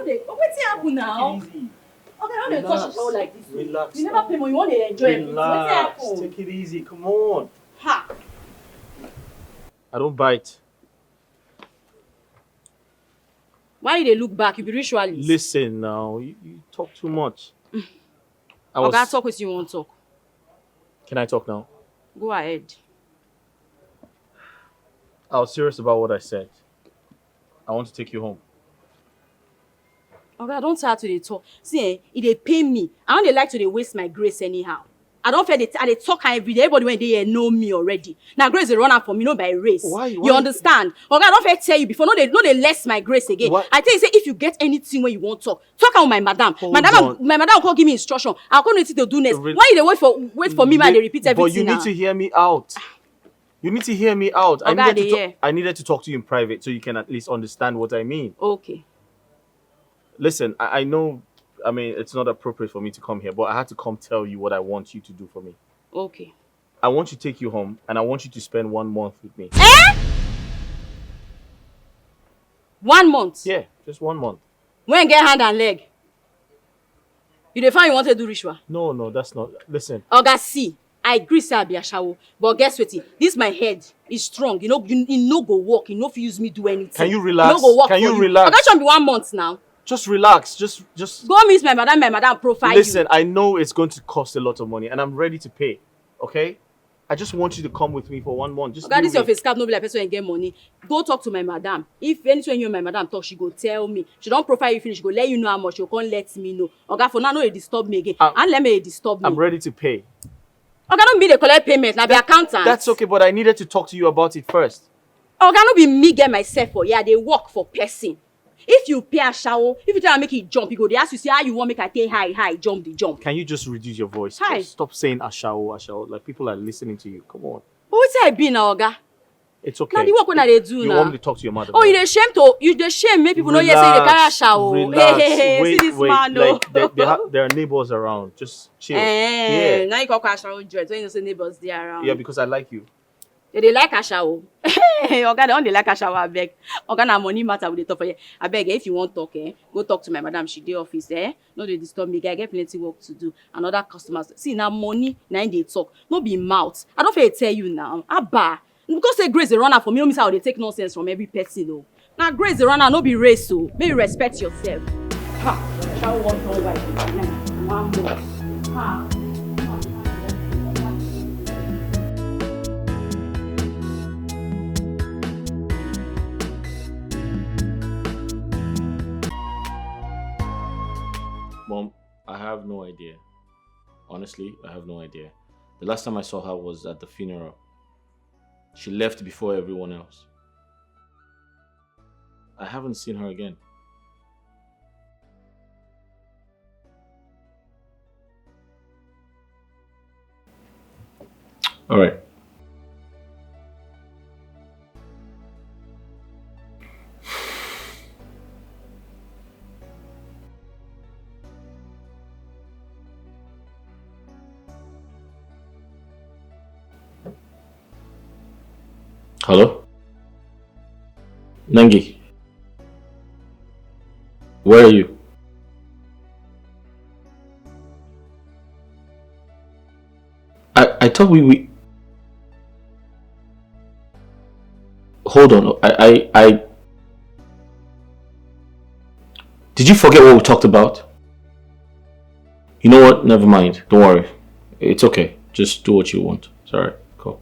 What's happening now? Okay, I don't touch the shower like this. Relax. You never pay money, you want to enjoy it. What's happening? Take it easy, come on. Ha! I don't bite. Why did they look back? You be ritualist. Listen now, you talk too much. Okay, talk with you want to talk. Can I talk now? Go ahead. I was serious about what I said. I want to take you home. Okay, I don't try to talk. See, if they pay me, I don't like to waste my grace anyhow. I don't feel they talk every day. Everybody when they here know me already. Now grace is run out for me, not by race. Why? You understand? Okay, I don't feel tell you before. No, they less my grace again. Why? I tell you, say if you get anything when you want talk out with my madam. My madam will give me instruction. I'll come to do next. Why you they wait for me when they repeat everything? But you need to hear me out. You need to hear me out. Okay, I needed to talk to you in private so you can at least understand what I mean. Okay. Listen, I know, I mean, it's not appropriate for me to come here, but I had to come tell you what I want you to do for me. Okay. I want to take you home, and I want you to spend 1 month with me. 1 month? Yeah, just 1 month. When get hand and leg? You define you want to do ritual? No, that's not. Listen. Oga, see, I agree say I be a shower, but guess what? This my head is strong. You know, you no go work. You no fit use me do anything. Can you relax? No go work Can for you relax? Oga, should be 1 month now. Just relax. Just go meet my madam profile. Listen, I know it's going to cost a lot of money, and I'm ready to pay. Okay? I just want you to come with me for 1 month. Just this your face cap, no be like person and get money. Go talk to my madam. If anything you and my madam talk, she go tell me. She don't profile you finish, she go let you know how much. She can't let me know. Okay, for now, no, it disturb me again. And let me disturb me. I'm ready to pay. Okay, don't be the collect payment. Now be accountant. That's okay, but I needed to talk to you about it first. Okay, no be me get myself for. Yeah, they work for person. If you pay a shower, if you try to make it jump, you go. They ask you, say how you want make I take high, jump the jump. Can you just reduce your voice? Hi. Just stop saying ashawo. Like people are listening to you. Come on. But what's I be now, Oga? It's okay. Now the work when they do you now. Want me to talk to your mother? Oh, you the shame make people know you say they carry a shower. Relax. Hey, wait, see this man, no. Like there are neighbors around. Just chill. Yeah. Now you call a shower dread. So you know say neighbors there around. Yeah, because I like you. They like a shower. Oga, they don't like a shower. I beg. Oga, na money matter with the top of you. I beg. If you want talk, go talk to my madam. She dey office. No, they disturb me. I get plenty work to do. And other customers. See now money. Now they talk. No be mouth. I don't feel tell you now. Abba. Because say grace the runner for me. No miss how they take nonsense from every person. No. Now grace the runner. No be race. So maybe respect yourself. Ha. Shall we want to white? 1 more. Ha. Mom, I have no idea. Honestly, I have no idea. The last time I saw her was at the funeral. She left before everyone else. I haven't seen her again. All right. Hello? Nangi? Where are you? I thought we hold on. I did you forget what we talked about? You know what? Never mind. Don't worry. It's okay. Just do what you want. It's alright. Cool.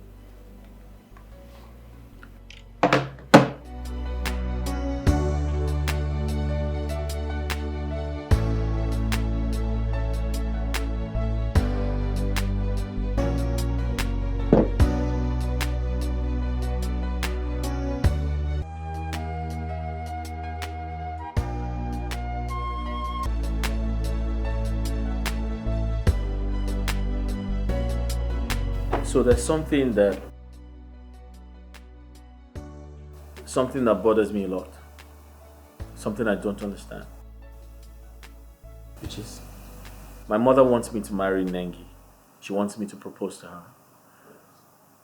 So there's something that bothers me a lot. Something I don't understand. Which is, my mother wants me to marry Nengi. She wants me to propose to her.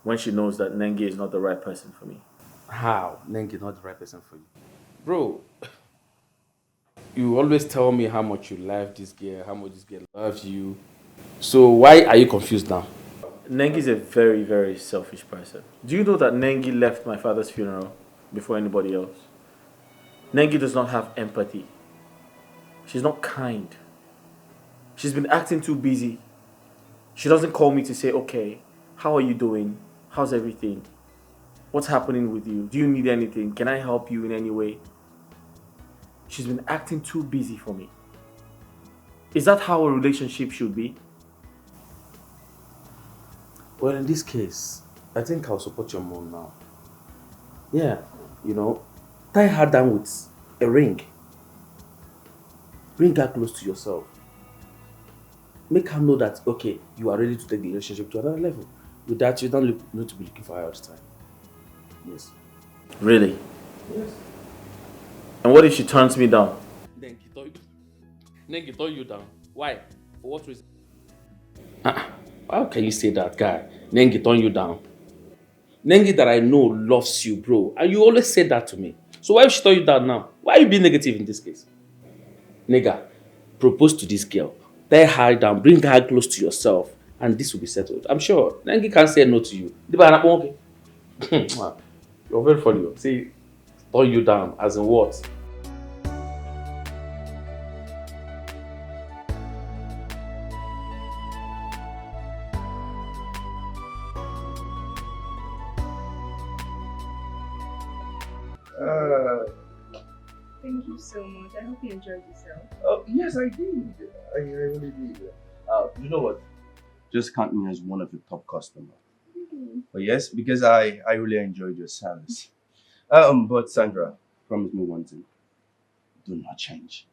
When she knows that Nengi is not the right person for me. How? Nengi not the right person for you? Bro, You always tell me how much you love this girl, how much this girl loves you. So why are you confused now? Nengi is a very, very selfish person. Do you know that Nengi left my father's funeral before anybody else? Nengi does not have empathy. She's not kind. She's been acting too busy. She doesn't call me to say, okay, how are you doing? How's everything? What's happening with you? Do you need anything? Can I help you in any way? She's been acting too busy for me. Is that how a relationship should be? Well, in this case, I think I'll support your mom now. Yeah, tie her down with a ring. Bring her close to yourself. Make her know that, okay, you are ready to take the relationship to another level. With that, you don't need to be looking for her all the time. Yes. Really? Yes. And what if she turns me down? Then he tore you down. Why? For what reason? How can you say that, guy? Nengi turn you down. Nengi that I know loves you, bro. And you always say that to me. So why if she turn you down now? Why are you being negative in this case? Nigga, propose to this girl. Tie her down, bring her close to yourself, and this will be settled. I'm sure Nengi can't say no to you. You're very funny. See, turn you down, as in what? Thank you so much. I hope you enjoyed yourself. Yes, I did. I really did. You know what? Just count me as one of your top customers. But yes, because I really enjoyed your service. But Sandra, promise me one thing. Do not change.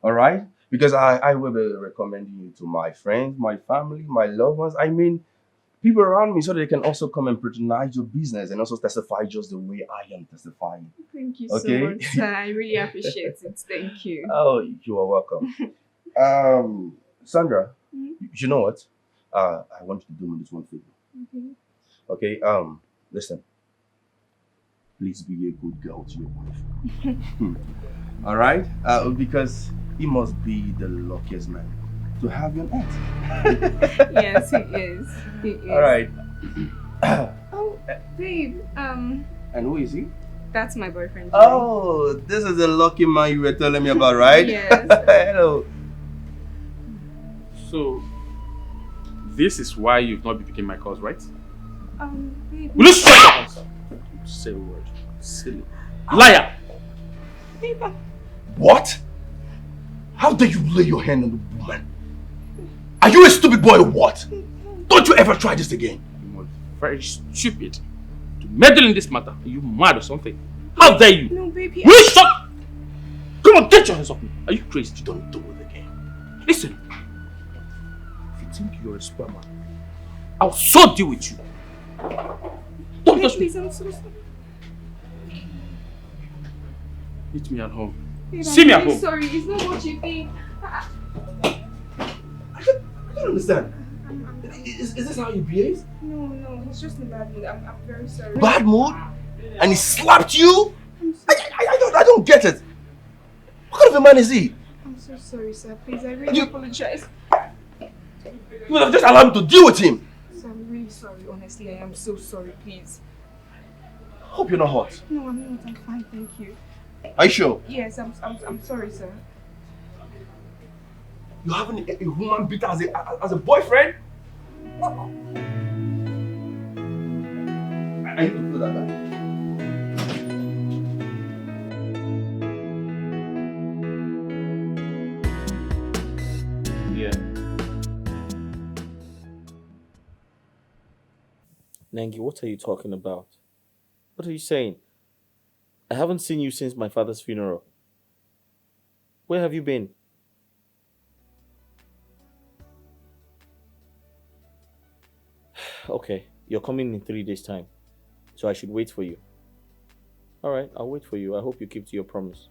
All right? Because I will be recommending you to my friends, my family, my loved ones. I mean, people around me so they can also come and patronize your business and also testify just the way I am testifying. Thank you Okay? so much, sir. I really appreciate it. Thank you. Oh, you are welcome. Sandra, you know what? I want you to do me this one favor. Okay? Listen. Please be a good girl to your wife. All right? Because he must be the luckiest man to have you on earth. Yes, he is. He is. All right. Oh, babe. And who is he? That's my boyfriend. Oh, this is the lucky man you were telling me about, right? Yes. Hello. So, this is why you've not been picking my calls, right? Babe. Will you shut up? Say a word. Silly. Liar! Babe, What? How dare you lay your hand on the woman? Are you a stupid boy or what? Don't you ever try this again. You are very stupid to meddle in this matter. Are you mad or something? How dare you? No, baby. Will you shut? Come on, get your hands off me. Are you crazy? You don't do it again. Listen. If you think you're a sperm, I'll so deal with you. Don't Babe, touch me. please, I'm so sorry. Meet me at home. Babe, See I'm me at really home. sorry. It's not what you think. I don't understand. Is this how you behave? No, it's just a bad mood. I'm very sorry. Bad mood? And he slapped you? I'm so, I don't get it. What kind of a man is he? I'm so sorry, sir. Please, I really apologize. You would have just allowed me to deal with him. Sir, I'm really sorry. Honestly, I am so sorry. Please. Hope you're not hot. No, I'm not. I'm fine. Thank you. Are you sure? Yes, I'm sorry, sir. You having a woman beater as a boyfriend? I need to feel that guy. Yeah. Nengi, what are you talking about? What are you saying? I haven't seen you since my father's funeral. Where have you been? Okay, you're coming in 3 days' time, so I should wait for you. Alright, I'll wait for you. I hope you keep to your promise.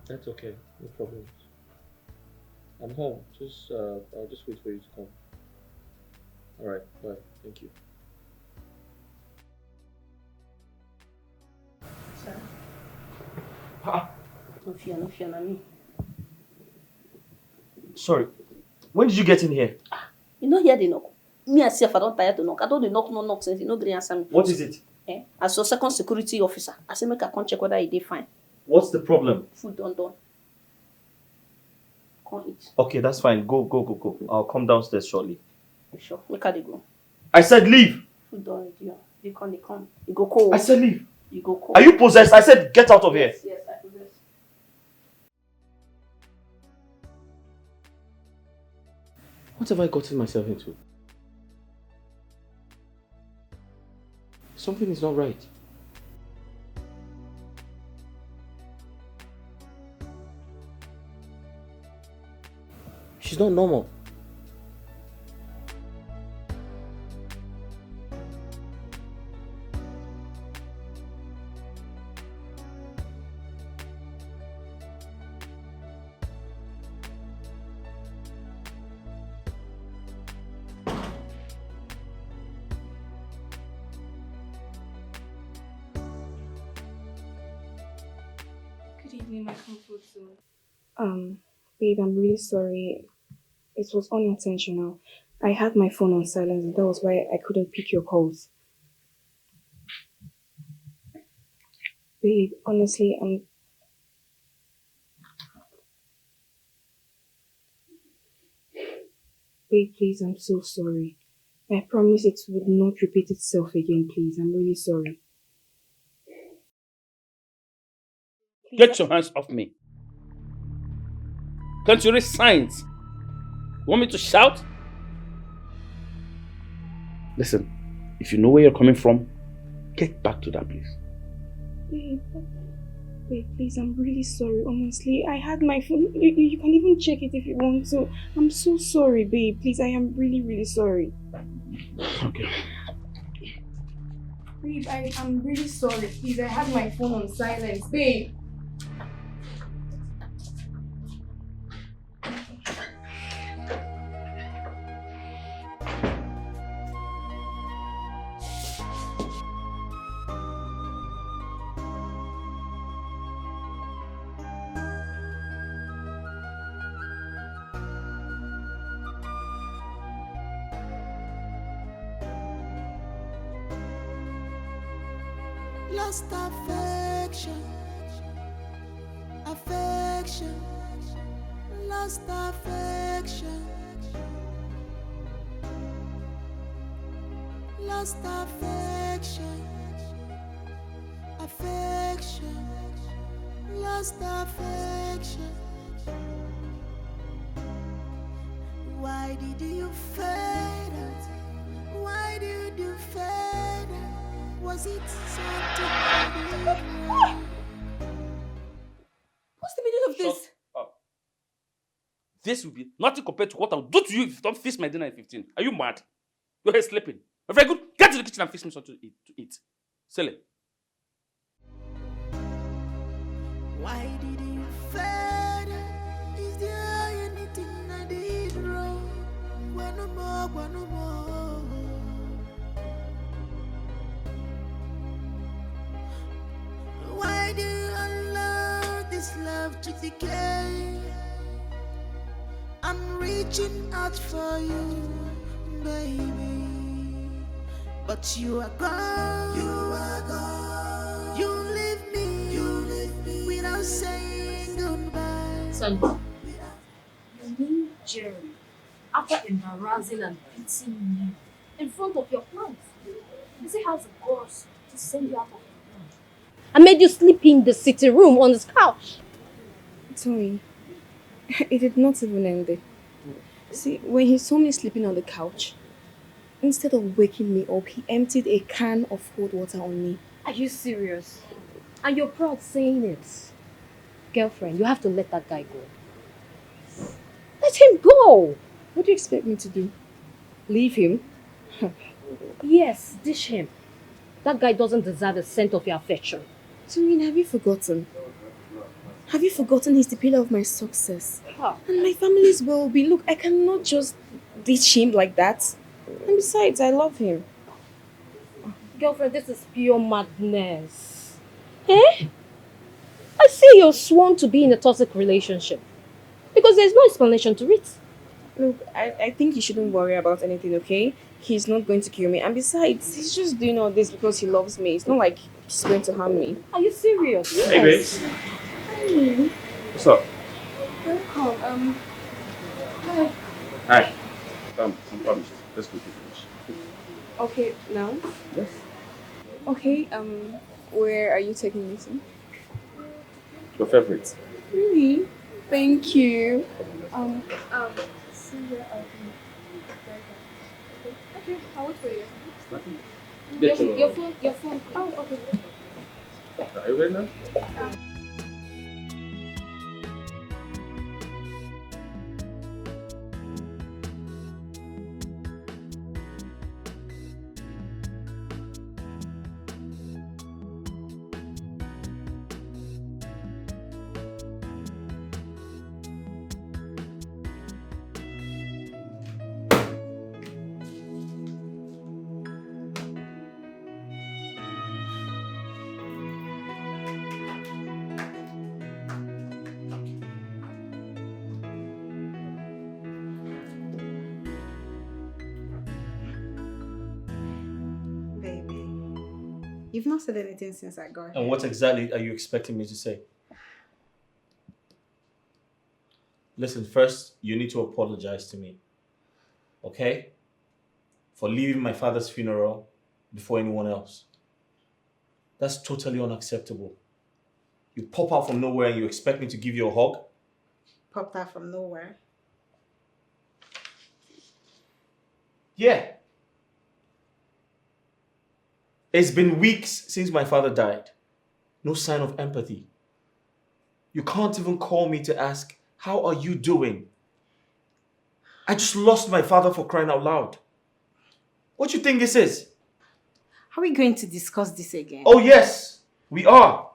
That's okay, no problem. I'm home. I'll just wait for you to come. Alright, bye. Thank you. Sir, No fear, na me. Sorry. When did you get in here? You know hear the knock. Me and self, I don't tire to knock. I don't dey knock since you no gree answer me. What is it? As your second security officer, I say make I come check whether he dey fine. What's the problem? Food done. Come eat. Okay, that's fine. Go. I'll come downstairs shortly. You sure? Make her dey go. I said leave. Food done ready. They come. You go cold. I said leave. You go cold. Are you possessed? I said get out of here. Yes, I possess. What have I gotten myself into? Something is not right. She's not normal. Good evening, my comfort zone. Babe, I'm really sorry. It was unintentional. I had my phone on silent, and that was why I couldn't pick your calls. Babe, honestly, Babe, please, I'm so sorry. I promise it would not repeat itself again, please. I'm really sorry. Get your hands off me. Can't you read signs? Want me to shout? Listen, if you know where you're coming from, get back to that place. Babe, please, I'm really sorry, honestly. I had my phone. You can even check it if you want to. I'm so sorry, babe. Please, I am really, really sorry. Okay. Babe, I'm really sorry. Please, I had my phone on silence, babe. Lost affection, lost affection, lost affection, lost affection. Why did you fade out? Why did you fade out? Was it something wrong? What's the meaning of this? Shut up. This will be nothing compared to what I'll do to you if you don't fix my dinner at 15. Are you mad? You're here sleeping. Very good. Get to the kitchen and fix me something to eat. Sell it. Why did you fade out? Is there anything I did wrong? One more. Why do you allow this love to decay? I'm reaching out for you, baby, but you are gone. You leave me without saying goodbye. Son, you mean Jerry, after embarrassing and beating you in front of your plants, you see how the gods to send you out of the room? I made you sleep in the sitting room on this couch. Sorry. It did not even end there. See, when he saw me sleeping on the couch, instead of waking me up, he emptied a can of cold water on me. Are you serious? And you're proud saying it? Girlfriend, you have to let that guy go. Let him go! What do you expect me to do? Leave him? Yes, dish him. That guy doesn't deserve the scent of your affection. Serene, have you forgotten? Have you forgotten he's the pillar of my success? Huh. And my family's well-being. Look, I cannot just ditch him like that. And besides, I love him. Girlfriend, this is pure madness. Eh? I say you're sworn to be in a toxic relationship because there's no explanation to it. Look, I think you shouldn't worry about anything, okay? He's not going to kill me. And besides, he's just doing all this because he loves me. It's not like he's going to harm me. Are you serious? Hey, babes. Hi. What's up? Welcome. Hi. Hi. I'm promised. Let's go to finish. Okay, now? Yes. Okay, where are you taking me to? Your favorite? Really? Thank you. See where I'll be. Okay, I'll wait for you. Get Your phone. Oh, okay. Are you ready now? Baby, you've not said anything since I got here. And what exactly are you expecting me to say? Listen, first, you need to apologize to me. Okay? For leaving my father's funeral before anyone else. That's totally unacceptable. You pop out from nowhere and you expect me to give you a hug? Popped out from nowhere. Yeah. It's been weeks since my father died. No sign of empathy. You can't even call me to ask, how are you doing? I just lost my father, for crying out loud. What do you think this is? Are we going to discuss this again? Oh yes, we are.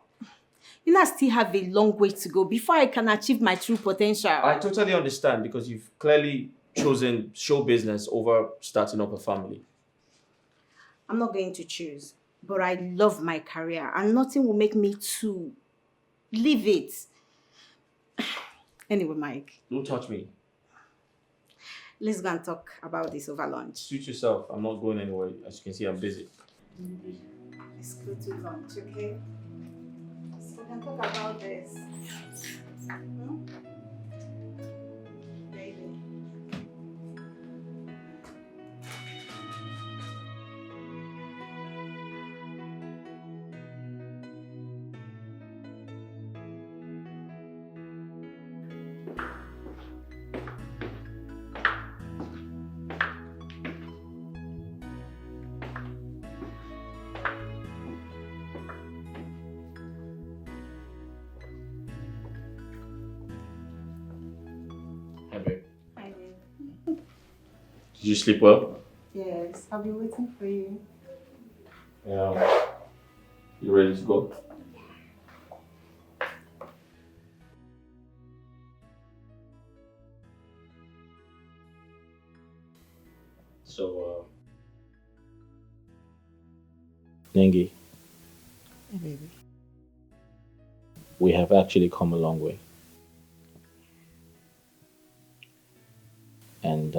You know, I still have a long way to go before I can achieve my true potential. I totally understand because you've clearly chosen show business over starting up a family. I'm not going to choose, but I love my career and nothing will make me to leave it. Anyway, Mike, Don't touch me. let's go and talk about this over lunch. Suit yourself. I'm not going anywhere. As you can see, I'm busy. Let's go to lunch, okay? So we can talk about this. Hmm? Baby. Hey, babe. Hi, babe. Did you sleep well? Yes, I'll be waiting for you. Yeah. You ready to go? So, Nengi, Hey, baby. we have actually come a long way. And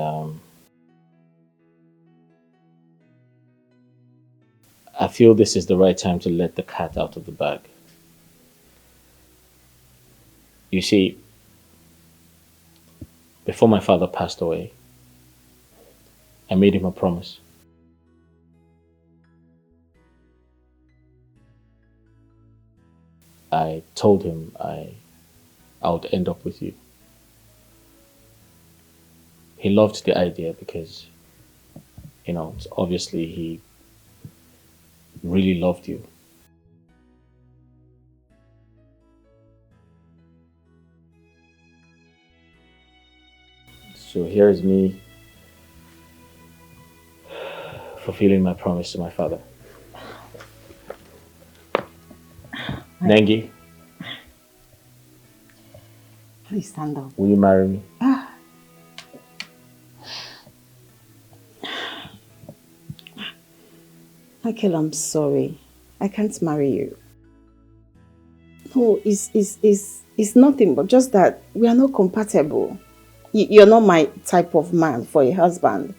I feel this is the right time to let the cat out of the bag. You see, before my father passed away, I made him a promise. I told him I would end up with you. He loved the idea because, obviously he really loved you. So here's me fulfilling my promise to my father. Nengi, Please stand up. will you marry me? Michael, I'm sorry. I can't marry you. Oh, it's nothing but just that we are not compatible. You're not my type of man for a husband.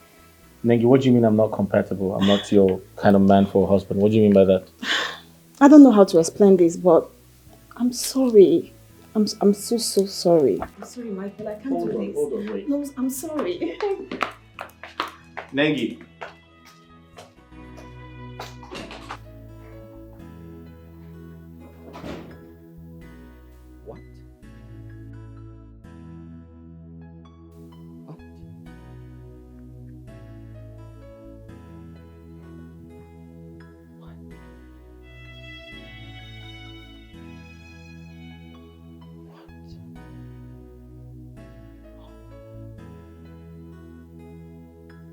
Nengi, what do you mean I'm not compatible? I'm not your kind of man for a husband. What do you mean by that? I don't know how to explain this, but I'm sorry. I'm so sorry. I'm sorry, Michael. I can't do this. Hold on, wait. No, I'm sorry. Nengi. What? What?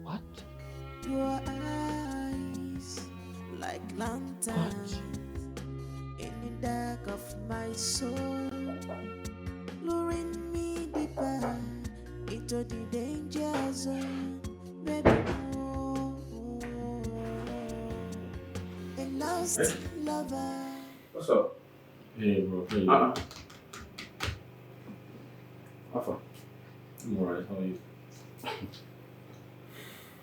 What? Your eyes like lanterns in the dark of my soul, luring me deeper into the danger zone. Baby, oh, a lost lover. What's up? Hey, bro. Hey. Alpha. I'm alright. How are you?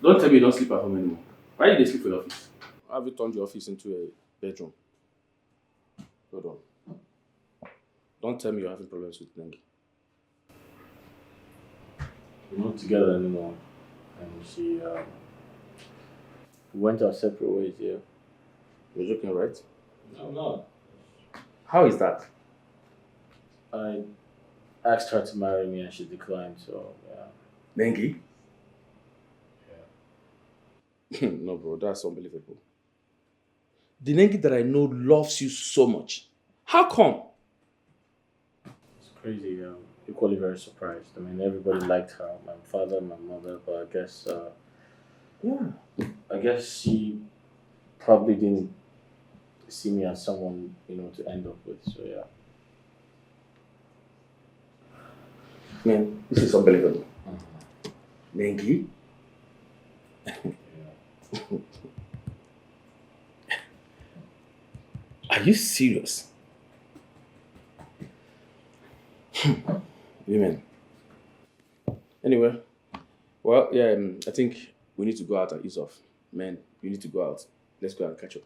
Don't tell me you don't sleep at home anymore. Why did they sleep for your office? Have you turned your office into a bedroom? Hold on. Don't tell me you're having problems with Nengi. We're not together anymore. And she went our separate ways, yeah. You're joking, right? No, I'm not. How is that? I asked her to marry me and she declined, so yeah. Nengi? Yeah. No, bro, that's unbelievable. The Nengi that I know loves you so much. How come? It's crazy. Equally very surprised. I mean, everybody liked her. My father, my mother, but I guess, I guess she probably didn't see me as someone, to end up with. So yeah. Man, this is unbelievable. Nengi? Are you serious? Women. Anyway, well, yeah, I think we need to go out and ease off. Man, we need to go out. Let's go and catch up.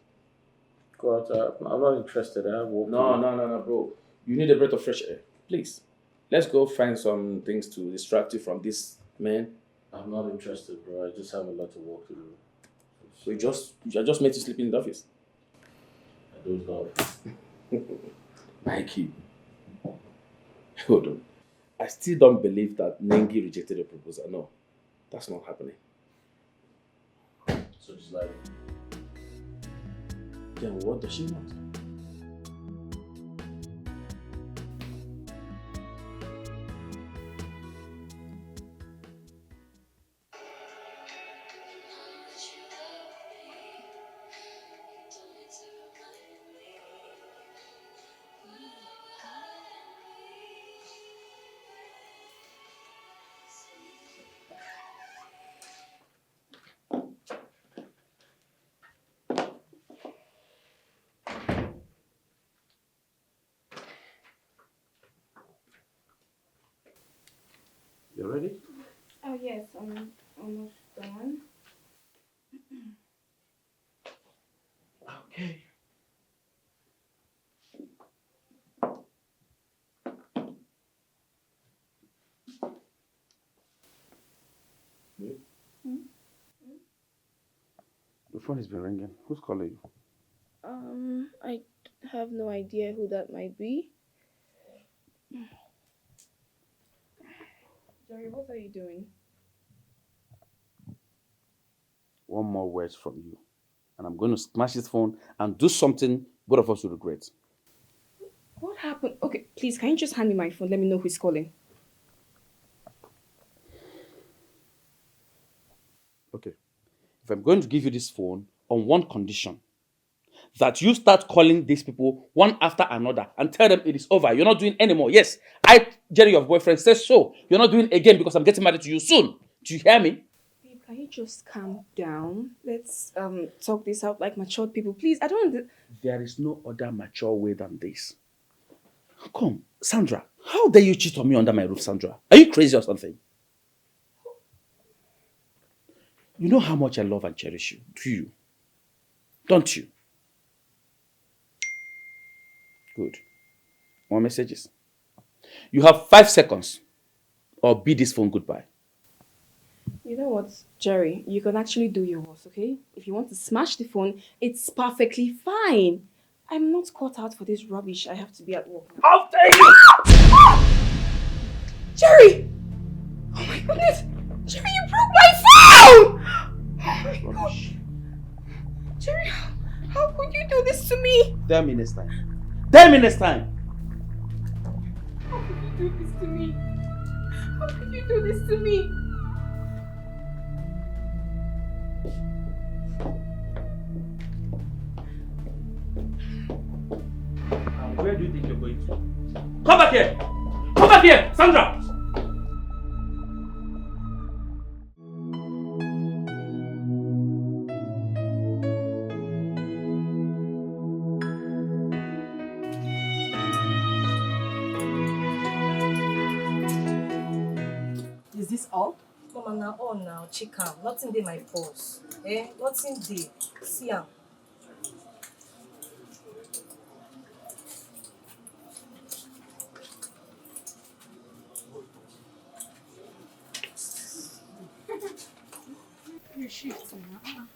Go out. I'm not interested. I have work. No, bro. You need a breath of fresh air. Please. Let's go find some things to distract you from this man. I'm not interested, bro. I just have a lot of work to do. So I just made you sleep in the office. I dozed off. Mikey. Hold on. I still don't believe that Nengi rejected the proposal. No, that's not happening. So just like, Then what does she want? You ready? Oh yes, I'm almost done. Okay. The phone has been ringing. Who's calling you? I have no idea who that might be. Jerry, what are you doing? One more words from you, and I'm going to smash this phone and do something both of us will regret. What happened? Okay, please, can you just hand me my phone? Let me know who's calling. Okay. If I'm going to give you this phone on one condition, that you start calling these people one after another and tell them it is over. You're not doing anymore. Yes, Jerry, your boyfriend, says so. You're not doing again because I'm getting married to you soon. Do you hear me? Babe, can you just calm down? Let's talk this out like matured people. Please, I don't There is no other mature way than this. Come, Sandra, how dare you cheat on me under my roof, Sandra? Are you crazy or something? You know how much I love and cherish you, do you? Don't you? Good. More messages. You have 5 seconds or bid this phone goodbye. You know what, Jerry? You can actually do yours, okay? If you want to smash the phone, it's perfectly fine. I'm not caught out for this rubbish. I have to be at work now. How dare you! Jerry! Oh my goodness! Jerry, you broke my phone! Oh my gosh. Jerry, how could you do this to me? Tell me next time. Tell me next time! How could you do this to me? How could you do this to me? And where do you think you're going to? Come back here! Come back here, Sandra! Is this all? Mama, now all now, chicken. Nothing dey my purse. Eh? Nothing dey. See am. You shift now.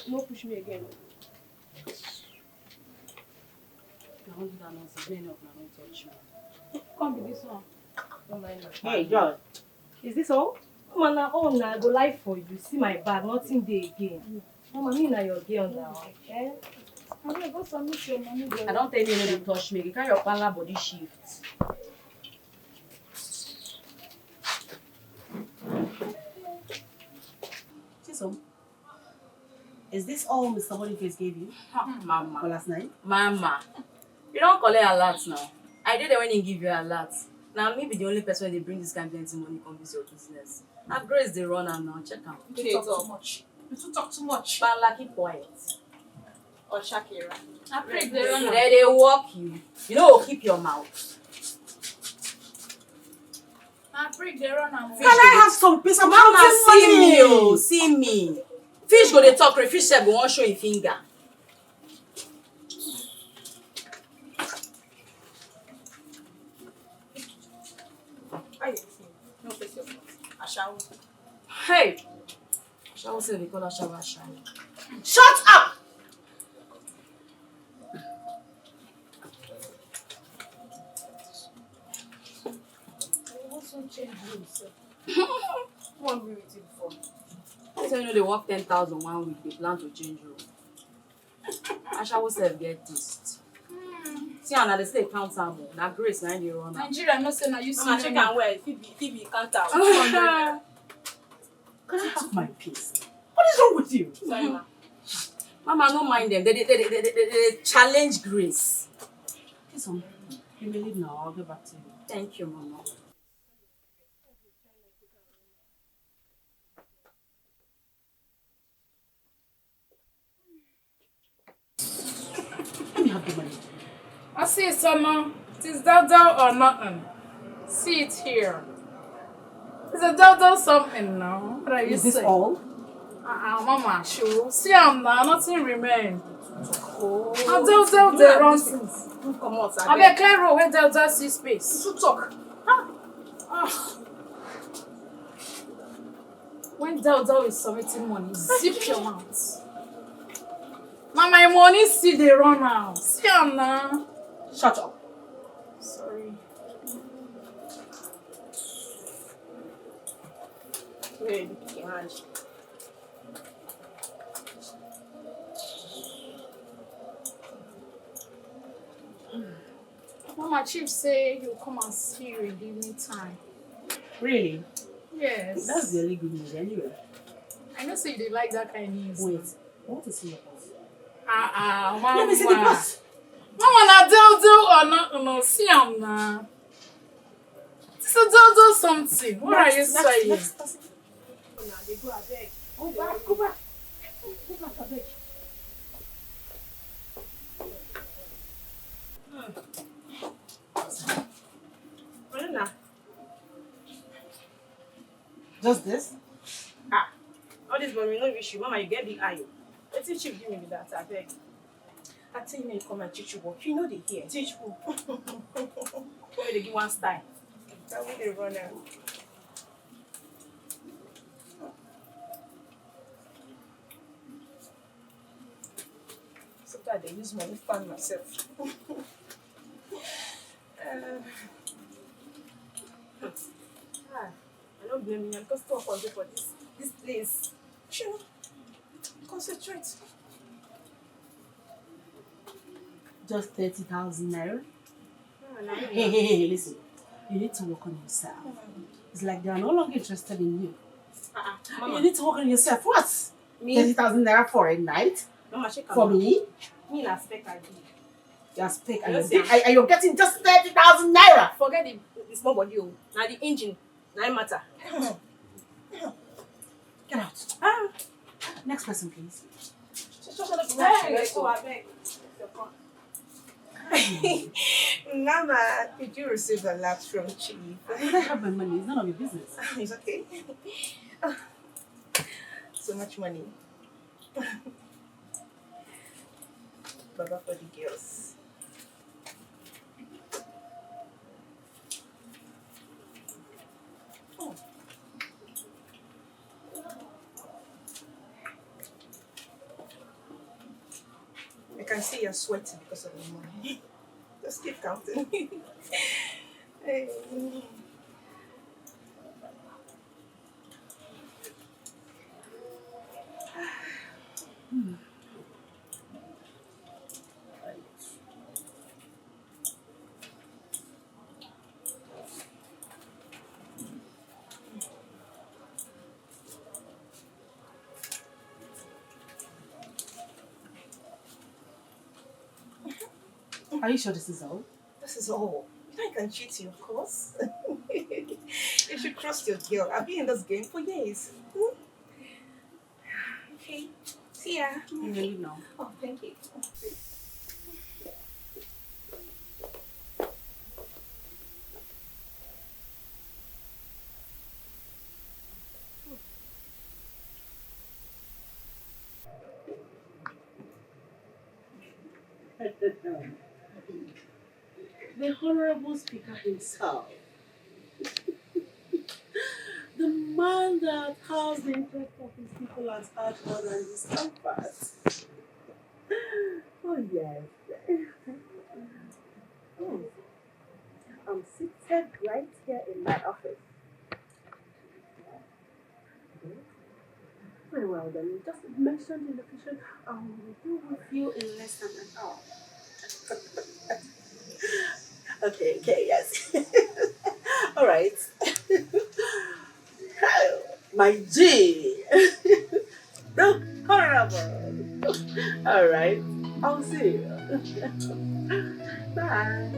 No push me again. I won't do that nonsense. Many of them don't touch me. Come with this one. Don't mind me. Hey, John. Is this all? Mama, now all now, I go lie for you. See my bag, nothing dey again. Mama, me na your girl now. Eh? I go submit your money. I don't tell you no dey touch me. You carry your parlor body shift. So, is this all Mr. Boniface gave you? Mama. For last night? Mama. You don't collect a lot now. I did it when he give you a lot. Now, maybe the only person they bring this kind of plenty money come visit your business. I've Grace the runner now. Check out. You talk too much. You talk too much. Bala, keep quiet. Or Shakira. I pray the runner. They walk you. You know, keep your mouth. I pray the runner. Can I have some peace? I'm counting see me, oh, see me. Fish go dey talk, fish sef go wan show him finger. No face your mouth. Ashawo. Hey! Ashawo say they call Ashawo Ashawo. Shut up! One be with you before. So you know they work 10,000 1 week, they plan to change room. Ashawo sef get taste. See how they say count am. Na Grace na dey run am. Nigeria no say na you see. Mama, check and wear. If be count out. Can I have my peace? What is wrong with you? Sorry, ma. Mama, no mind them. They challenge Grace. Listen, you may leave now. I'll get back to you. Thank you, Mama. Let me have the money. I see it, Summer. It is dodo or nothing. See it here. It's a dodo something now. What are you Is this saying? all? Mama, sure. See, I'm now. Nothing remain. Oh. I'll tell the wrong things. Come out. I bet clear road where Delta see space. You talk. When Delta is submitting money, zip your mouth. Mama, my money still they run now. See, I'm now. Shut up. Sorry. Wait, your hand. Mama, Chief say he'll come and see you in the evening time. Really? Yes. That's really good news anyway. I know say you dey like that kind of news. Wait, I want to see your boss. Mama. Let me see the boss. Mama, na do or not? No, see am na. This is do something. What are you saying? They go abeg. Go back. Go back, abeg. Just this? Ah, all this money no reach you. Mama, you get big eye. Let's see chief give me with that, I beg. I tell you, you come and teach you work. You know they hear. Teach who? Why they give one style? That way they run out. Sometimes they use money to fund myself. I don't blame you. I'm just too hungry for this place. Sure. Concentrate. Just 30,000 naira? No. Hey, listen. You need to work on yourself. It's like they are no longer interested in you. Mama. You need to work on yourself. What? Me? 30,000 naira for a night? Mama, she For me? Me na spec I do. You're spec Yes, and you're getting just 30,000 naira. Forget the small body. Now the engine. Now it matter. Get out. Next person, please. Mama, did you receive a lot from Chief? I have my money. It's none of your business. It's okay. So much money. Baba for the girls. Oh. I can see you're sweating because of the money. Just keep counting. Hey. Are you sure this is all? This is all. You know I can cheat you, of course. You should trust your girl. I've been in this game for years. Okay. See ya. You really know. Oh, thank you. The Honorable Speaker himself. The man that has the interest of his people at heart more than his comfort. Oh, yes. Oh. I'm seated right here in my office. Very well then. Just mention the location. I will be with you in less than an hour. Okay, yes. All right. My G. The Honorable. All right. I'll see you. Bye.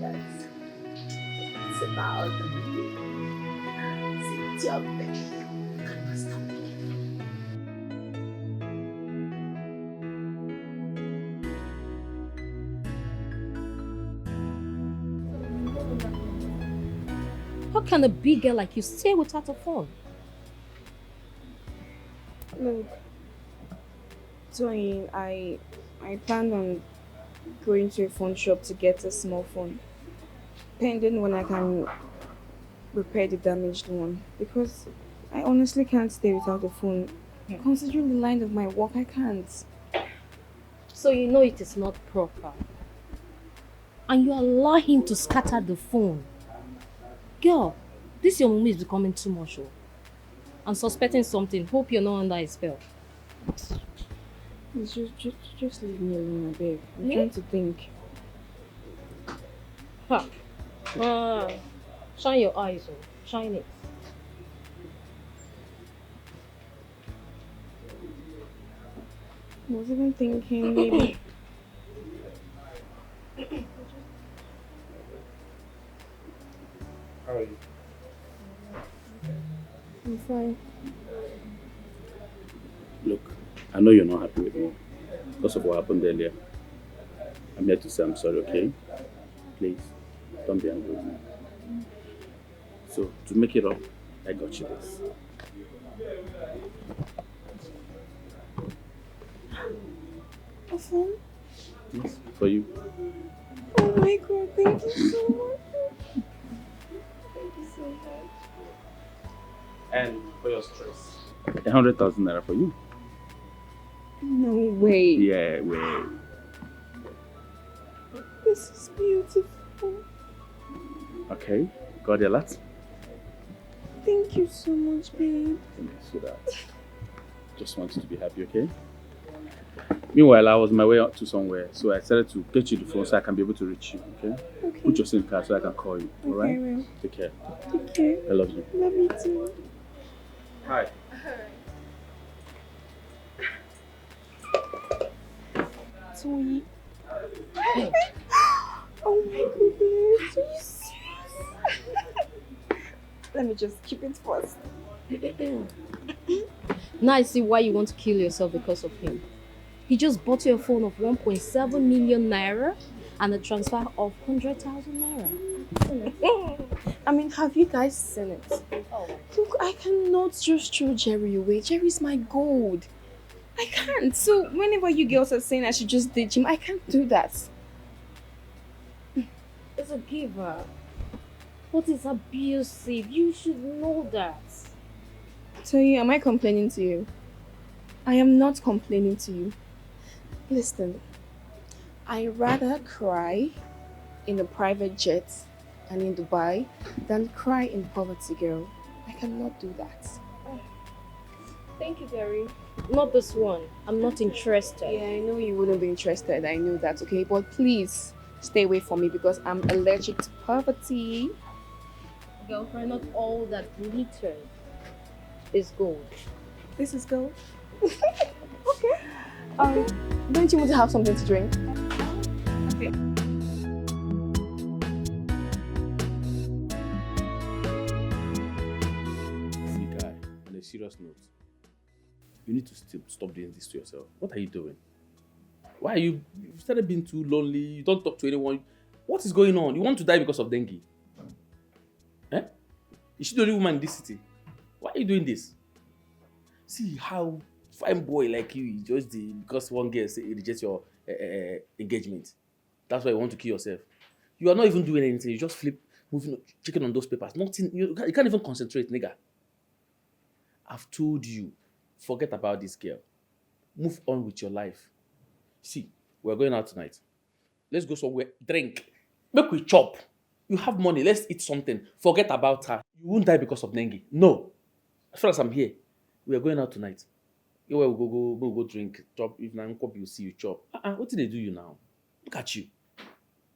Yes. It's about the movie. It's your thing. How can a big girl like you stay without a phone? Look, Tony, I planned on going to a phone shop to get a small phone, pending when I can repair the damaged one, because I honestly can't stay without a phone. Considering the line of my work, I can't. So you know it is not proper. And you allow him to scatter the phone. Girl, this your mummy is becoming too much. Oh. I'm suspecting something. Hope you're not under a spell. Just leave me alone, I beg. I'm trying to think. Ha. Shine your eyes. Oh. Shine it. I was even thinking maybe... How are you? I'm fine. Look, I know you're not happy with me because of what happened earlier. I'm here to say I'm sorry, okay? Please, don't be angry with me. So, to make it up, I got you this. A phone? Yes, for you. Oh my god, thank you so much. Thank you so much. And for your stress, 100,000 naira for you. No way. Yeah, way. This is beautiful. Okay, got your lot? Thank you so much, babe. Thank you, sweetheart. Just want you to be happy, okay? Meanwhile, I was on my way out to somewhere, so I decided to get you the phone so I can be able to reach you, okay? Okay. Put your SIM card so I can call you, Okay, alright? I will. Take care. Take care. I love you. Love you too. Hi. Sweet. Oh my goodness. Are you serious? Let me just keep it first. Now I see why you want to kill yourself because of him. He just bought you a phone of 1.7 million naira and a transfer of 100,000 naira. I mean, have you guys seen it? Oh. Look, I cannot just throw Jerry away. Jerry's my gold. I can't. So whenever you girls are saying I should just ditch him, I can't do that. It's a giver. But it's abusive. You should know that. So am I complaining to you? I am not complaining to you. Listen, I rather cry in a private jet and in Dubai than cry in poverty, girl. I cannot do that. Thank you, Gary. Not this one. I'm not interested. Yeah, I know you wouldn't be interested. I know that, okay? But please stay away from me because I'm allergic to poverty. Girlfriend, not all that glitters is gold. This is gold. Okay. Don't you want to have something to drink? Okay. See, guy, on a serious note, you need to stop doing this to yourself. What are you doing? Why are you started being too lonely? You don't talk to anyone. What is going on? You want to die because of dengue? Eh? Is she the only woman in this city? Why are you doing this? See how fine boy like you just because one girl rejects your engagement. That's why you want to kill yourself. You are not even doing anything. You just moving, checking on those papers. Nothing. You can't even concentrate, nigga. I've told you, forget about this girl. Move on with your life. See, we're going out tonight. Let's go somewhere. Drink. Make we chop. You have money. Let's eat something. Forget about her. You won't die because of dengue. No. As far as I'm here, we are going out tonight. We'll go drink, chop. If na nkwobi you see you chop. What did they do you now? Look at you.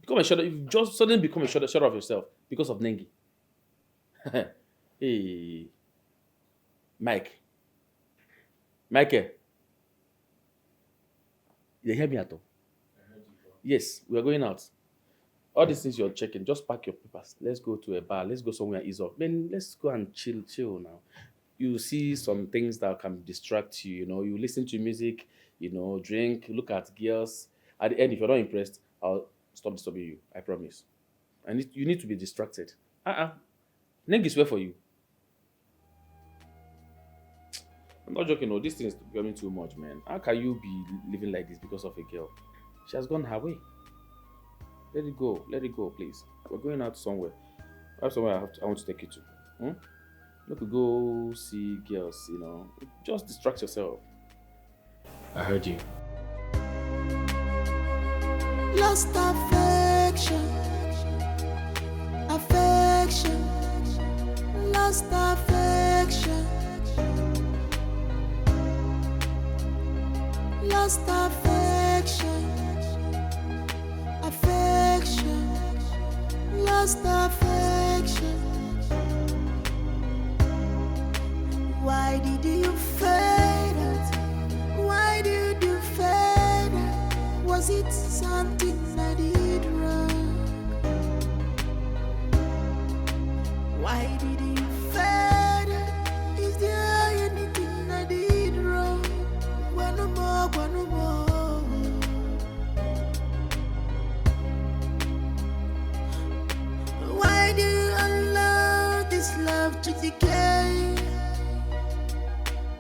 Become a shadow. You've just suddenly become a shadow of yourself because of dengue. Hey, Michael. You hear me at all? Yes, we are going out. All these things you're checking, just pack your papers. Let's go to a bar. Let's go somewhere and ease up. Man, let's go and chill now. You see some things that can distract you, you listen to music, drink, look at girls. At the end, if you're not impressed, I'll stop disturbing you. I promise. You need to be distracted. Neng is where for you. I'm not joking, no. This thing is becoming too much, man. How can you be living like this because of a girl? She has gone her way. Let it go, please. We're going out somewhere. I have somewhere I want to take you to. Look, we go see girls, Just distract yourself. I heard you. Lost affection, lost affection, lost affection, lost affection. Why did you fade out? Why did you fade out? Was it something I did wrong? Why did you fade out? Is there anything I did wrong? One more. love to decay.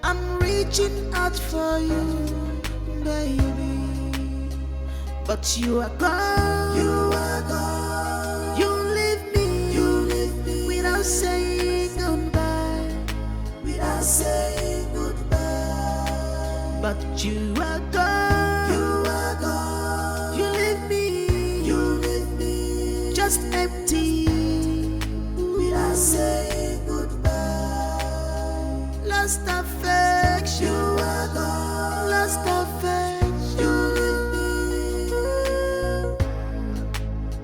I'm reaching out for you, baby, but you are gone. You are gone. You leave me without saying goodbye. Without saying goodbye. But you are gone. You are gone. You leave me just empty. Without saying goodbye. Lost affection. You are gone. Lost affection. You leave me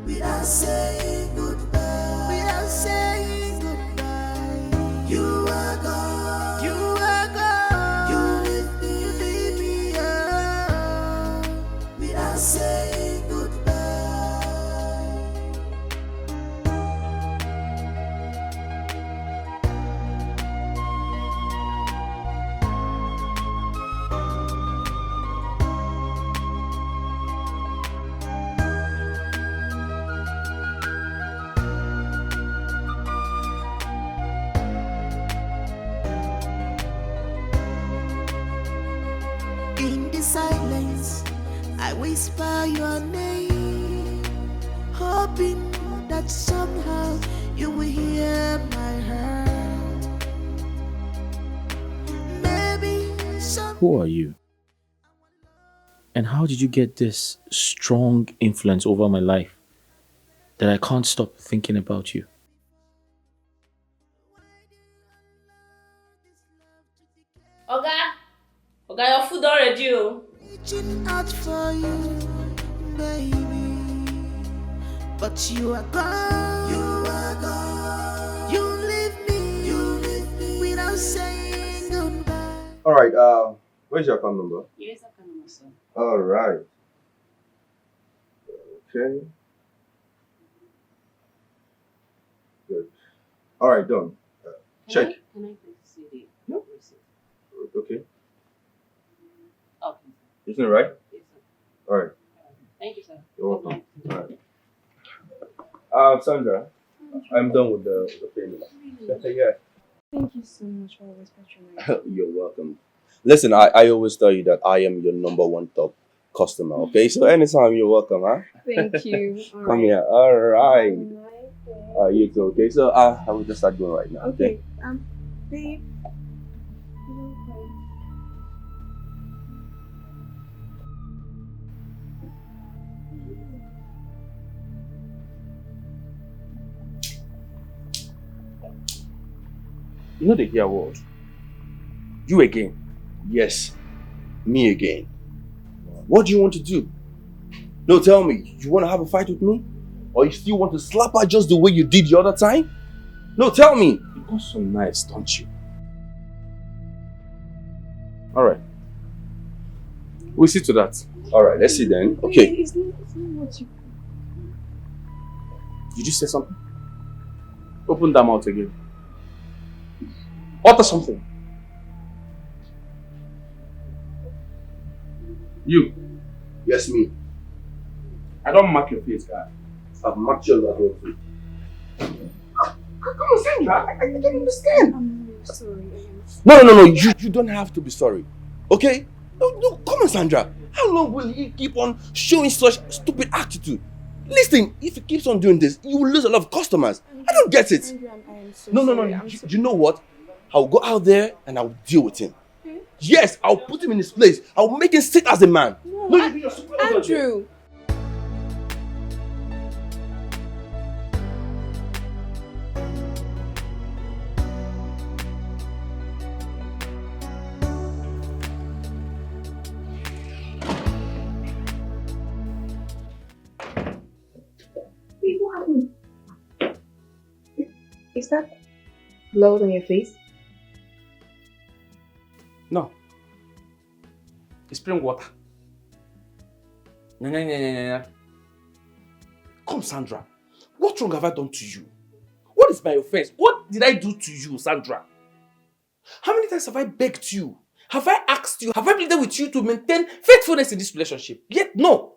without saying goodbye. Without saying goodbye. You are gone. You are gone. You leave me alone without saying goodbye. In the silence, I whisper your name, hoping that somehow you will hear my heart. Maybe some. Who are you? And how did you get this strong influence over my life that I can't stop thinking about you? Oga, your food already. Reaching out for you, baby, but you are gone. You are gone. You leave me without saying goodbye. All right. Where's your account number? Yes, I can understand. All right. Okay. Good. All right. Done. Check. Can I please see the receipt? Okay. Okay. Isn't it right? Yes, sir. All right. Thank you, sir. You're welcome. All right. Sandra, I'm done with the payment. Yeah. Thank you so much for always patronizing. You're welcome. Listen, I always tell you that I am your number one top customer. Okay, so anytime you're welcome, huh? Thank you. All Come right. here. All right. Have a nice day. You too. Okay, so I will just start going right now. Okay. Babe. You don't cry. You know the hear word. You again. Yes, me again. What do you want to do? No, tell me. You want to have a fight with me? Or you still want to slap her just the way you did the other time? No, tell me. You got so nice, don't you? Alright. We'll see to that. Alright, let's see then. Okay. It's not what you. Did you say something? Open that mouth again. Utter something. You. Yes, me. I don't mark your face, guy. I've marked your level too. Come on, Sandra. I don't understand. I'm really sorry. No. You don't have to be sorry. Okay? No, come on, Sandra. How long will he keep on showing such stupid attitude? Listen, if he keeps on doing this, you will lose a lot of customers. I don't get it. Andrew, I'm so No. sorry. You know what? I'll go out there and I'll deal with him. Yes, I'll put him in his place. I'll make him sit as a man. No, Andrew. Wait, what happened? Is that blood on your face? No. It's spring water. Come, Sandra. What wrong have I done to you? What is my offense? What did I do to you, Sandra? How many times have I begged you? Have I asked you? Have I pleaded with you to maintain faithfulness in this relationship? Yet, no.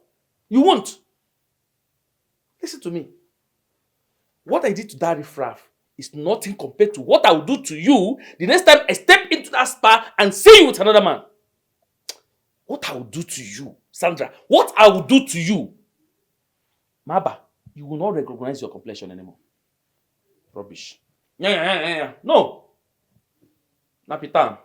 You won't. Listen to me. What I did to that riffraff is nothing compared to what I will do to you the next time I step into that spa and see you with another man. What I will do to you, Sandra, what I will do to you. Maba, you will not recognize your complexion anymore. Rubbish. Yeah. No. Napitan.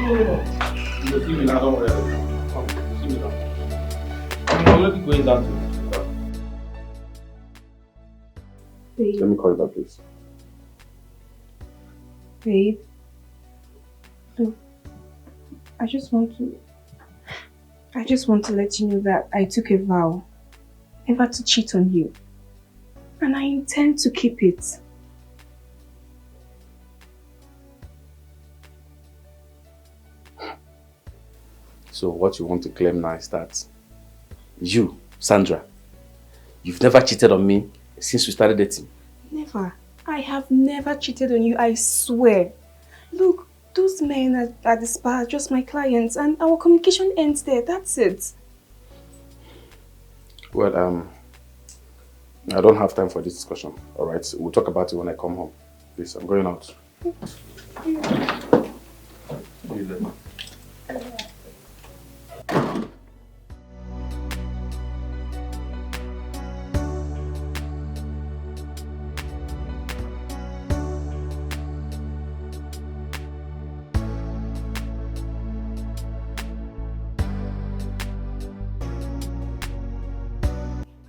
You see me now, don't worry. Come, see me now. I'm already going down to Babe. Let me call you back, please. Babe. Look, I just want to let you know that I took a vow never to cheat on you. And I intend to keep it. So what you want to claim now is that you, Sandra, you've never cheated on me since we started dating? Never. I have never cheated on you, I swear. Look, those men at the spa are just my clients and our communication ends there, that's it. Well, I don't have time for this discussion, alright? We'll talk about it when I come home. Please, I'm going out. See you later.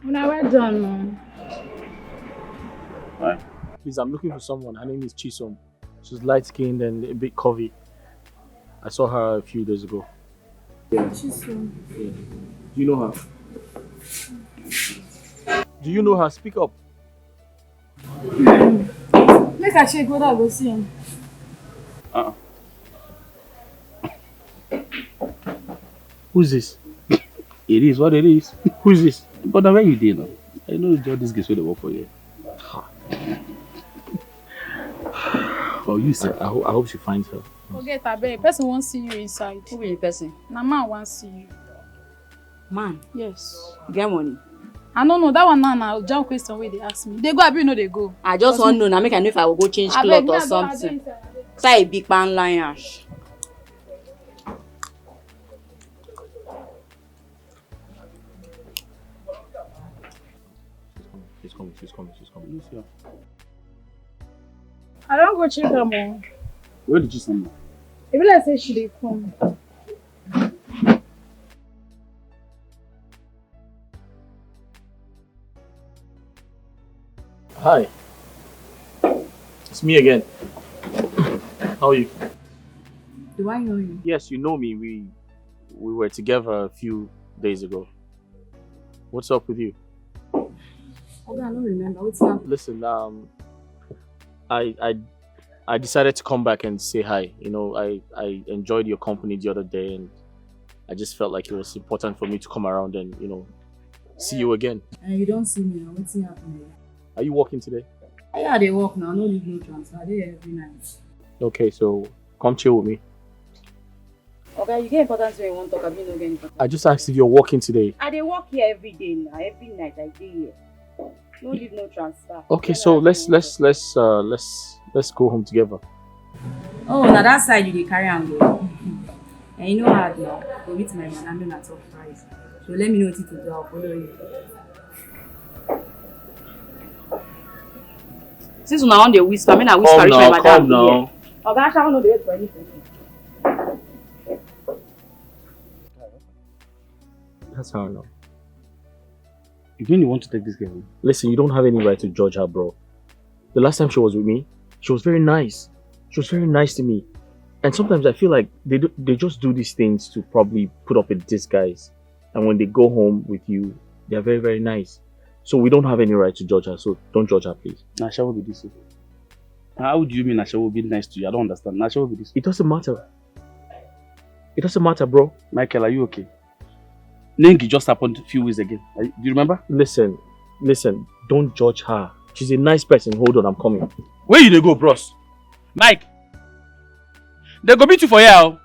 Now we're done, man. Hi. Please, I'm looking for someone. Her name is Chisom. She's light-skinned and a bit curvy. I saw her a few days ago. Yeah. Chisom. Yeah. Do you know her? Do you know her? Speak up. Make I check whether I go see him. Who's this? It is what it is. Who's this? But now where you did now? I know all these guys where they work for you. Oh, you said. I hope she finds her. Forget that, babe. Person won't see you inside. Who be the person? Na man won't see you. Man. Yes. You get money? I don't know. That one now, jump question where they ask me. They go, I be no they go. I just want to know. Now make I know if I will go change clothes or something. Say a big pan lion. She's coming. Yeah. I don't go check her more. Where did you send her? If I say she dey come. Hi. It's me again. How are you? Do I know you? Yes, you know me. We were together a few days ago. What's up with you? Okay, I don't remember. What's up? Listen, I decided to come back and say hi. You know, I enjoyed your company the other day and I just felt like it was important for me to come around and, you know, see you again. And you don't see me now. What's happening? Are you working today? Yeah, they work now. No leave, no transfer. They every night. Okay, so come chill with me. Okay, you get important when you want to talk. I don't get important. I just asked if you're working today. I dey work here every day now. Every night I dey here. No leave, no transfer. Okay, so let's go home together. Oh, now that side you dey carry and go. And you know how now. Go meet my man. I'm not top price. So let me know what to do. I'll follow you. Since una on the whisper, I mean I whisper reach my madam. Come now. Okay, I shall not wait for anything. That's how I know. You didn't want to take this girl? Listen, you don't have any right to judge her, bro. The last time she was with me, she was very nice. She was very nice to me. And sometimes I feel like they just do these things to probably put up a disguise. And when they go home with you, they are very, very nice. So we don't have any right to judge her. So don't judge her, please. Nasha will be this way. How do you mean Nasha will be nice to you? I don't understand. Nasha will be this way. It doesn't matter. It doesn't matter, bro. Michael, are you okay? Nengi just happened a few weeks again. Do you remember? Listen. Don't judge her. She's a nice person. Hold on, I'm coming. Where you dey go, bros? Mike, they go beat you for here.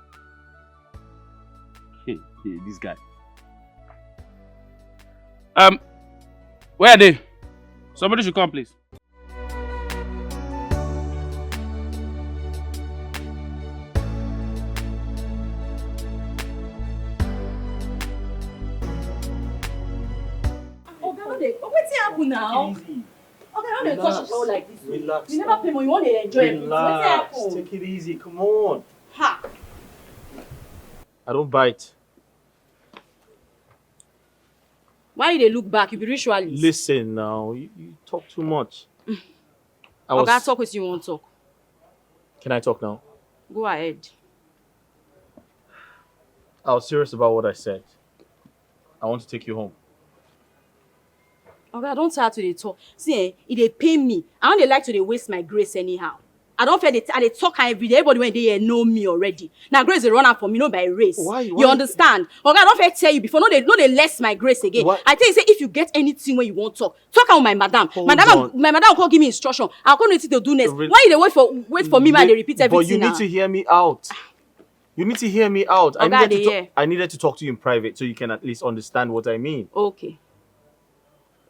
Hey, this guy. Where are they? Somebody should come, please. Wetin happen now? Okay, how dey touch show like this? Relax. You never pay money, you want to enjoy it. Wetin happen? Take it easy. Come on. Ha! I don't bite. Why you dey look back? You be ritualist. Listen now. You talk too much. Oga, talk wetin you want talk. Can I talk now? Go ahead. I was serious about what I said. I want to take you home. Oga, don't tire to dey talk. See, it dey pain me. I don't dey like to dey waste my grace anyhow. I don't feel I dey talk every day. Everybody when they here know me already. Now grace dey run out for me, no by race. Why? You understand? Oga, I don't feel tell you before. No, they less my grace again. Why? I tell you, say if you get anything when you want talk out with my madam. My on. madam will come give me instruction. I'll come to do next. Why you dey wait for me, man? They repeat everything. But you need to hear me out. You need to hear me out. Oga, I needed to talk to you in private so you can at least understand what I mean. Okay.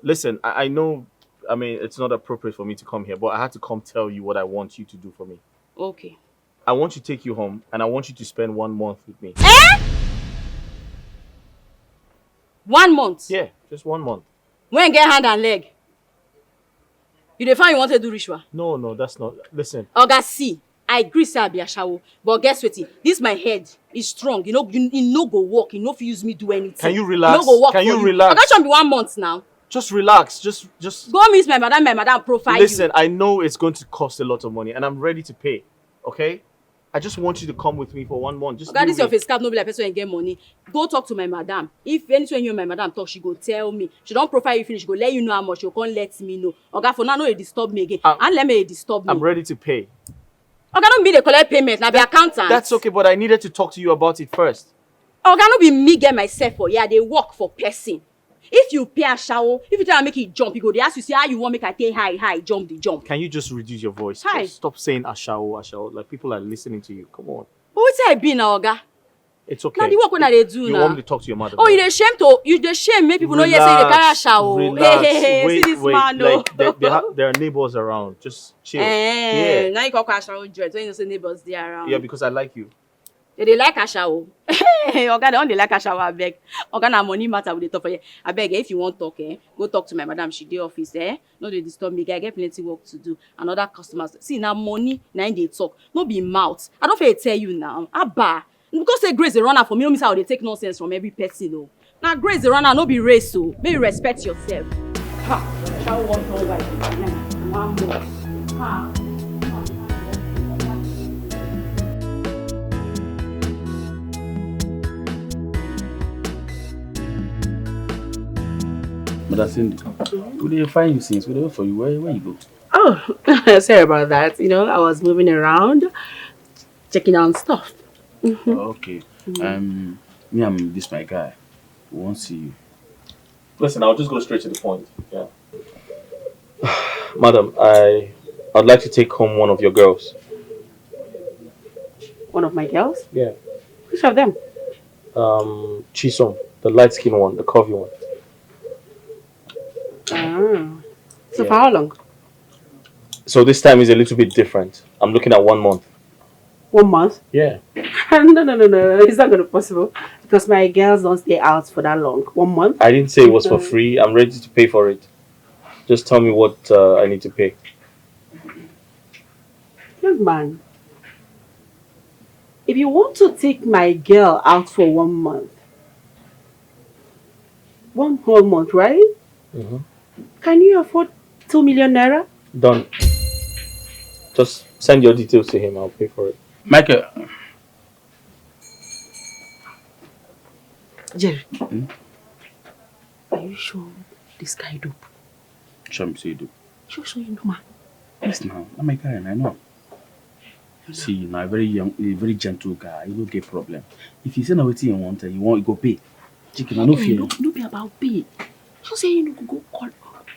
Listen, I know, I mean, it's not appropriate for me to come here, but I had to come tell you what I want you to do for me. Okay. I want you to take you home, and I want you to spend 1 month with me. 1 month? Yeah, just 1 month. When get hand and leg? You dey find you want to do ritual? No, that's not. Listen. Oga, see, I agree say I be ashawo, but guess what? This my head is strong. You know, you no go work. You no fit use me do anything. Can you relax? No go work Can for you relax? Oga, should be 1 month now. Just relax. Just. Go meet my madam profile. Listen, I know it's going to cost a lot of money, and I'm ready to pay. Okay? I just want you to come with me for 1 month. Just. Oga, this your face cap no be like person wey get money. Go talk to my madam. If anything you and my madam talk, she go tell me. She don't profile you finish. She go let you know how much. She go come let me know. Oga, for now, no, it disturb me again. And let me disturb me. I'm ready to pay. Oga, don't be the collect payment. Now be accountant. That's okay, but I needed to talk to you about it first. Oga, no be me get myself for yeah. They work for person. If you pay a shower, if you try to make it jump, you go. They ask you, say how you want make I take high, jump the jump. Can you just reduce your voice? Hi. Just stop saying ashao. Like people are listening to you. Come on. But what's I be now, Oga? It's okay. Now the work when they do you now. want me to talk to your mother? Oh, you the shame make people know you say they carry a shower. Relax. Hey, Wait, see this man, no. Like, there are neighbors around. Just chill. Yeah. Now you call shower dread when you say neighbors they around. Yeah, because I like you. They like a shower. Hey, Oga, they only like a shower, I beg. Oga, na money matter with the top of you. I beg, if you want talk, go talk to my madam. She dey office, No, they disturb me. I get plenty work to do. And other customers. See, now money, now they talk. No be mouth. I don't feel tell you now. Abba. Because say grace the runner for me, no miss how they take nonsense from every person, no. Now grace the runner, no be race, so maybe respect yourself. Ha! Shall one more right? 1 more. Ha! Mother Cindy, we didn't find you since. We wait for you. Where you go? Oh, sorry about that. You know, I was moving around, checking on stuff. Oh, okay. Me and this my guy. We won't see you. Listen, I'll just go straight to the point. Yeah. Madam, I'd like to take home one of your girls. One of my girls? Yeah. Which of them? Chisom, the light-skinned one, the curvy one. So for how long? So this time is a little bit different. I'm looking at 1 month. 1 month? Yeah. No. It's not going to be possible. Because my girls don't stay out for that long. 1 month? I didn't say it was for free. I'm ready to pay for it. Just tell me what I need to pay. Young man, if you want to take my girl out for 1 month, 1 whole month, right? Mm-hmm. Can you afford 2 million naira? Done. Just send your details to him. I'll pay for it. Michael. Jerry, you sure this guy dope? Show me, say you do. Sure you know, man. Yes, now. I'm a guy, I know. See, now a very young, a very gentle guy. You don't get problem. If you say no what you want, you go pay. Chicken, I no feel. No be about pay. You say you no go call,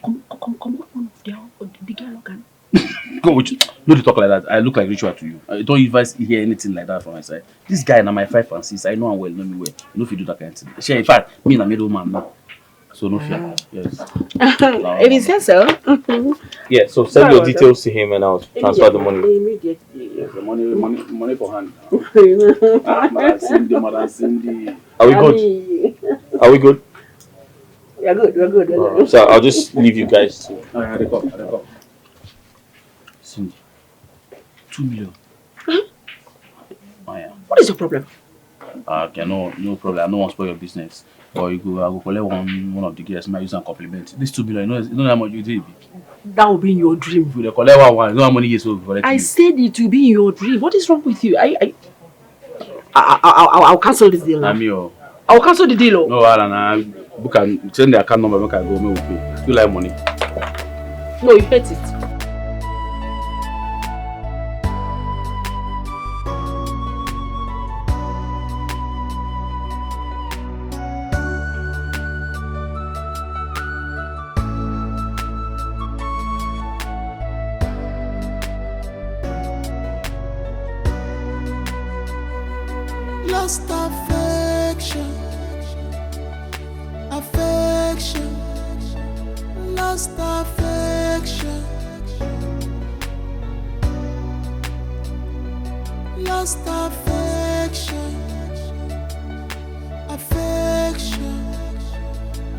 come one of the girl organ. Go with you. No, talk like that. I look like ritual to you. I don't even hear anything like that from my side. This guy now my 5 and 6. I know him well, know me well. You know if you do that kind of thing. Share, in fact, me and a middle man now. So no fear. Yes. If he says so. Yeah, so send your details to him and I'll transfer the money. Immediately. Yes, the money for hand. Madam Cindy. Are we good? Are we good? We're good. So I'll just leave you guys to. I recall. Cindy. 2 million. Oh, yeah. What is your problem? Okay, no problem. I don't want to spoil your business. Or I go collect one of the girls, might use and compliment. This 2 million, you know how much you did. That will be in your dream. If you collect one, you know how many years old collect. I said it will be in your dream. What is wrong with you? I'll cancel this deal now. I'll cancel the deal. No, I book and send the account number. Make I go. Me will pay. You like money? No, you bet it. Lost affection, lost affection, lost affection,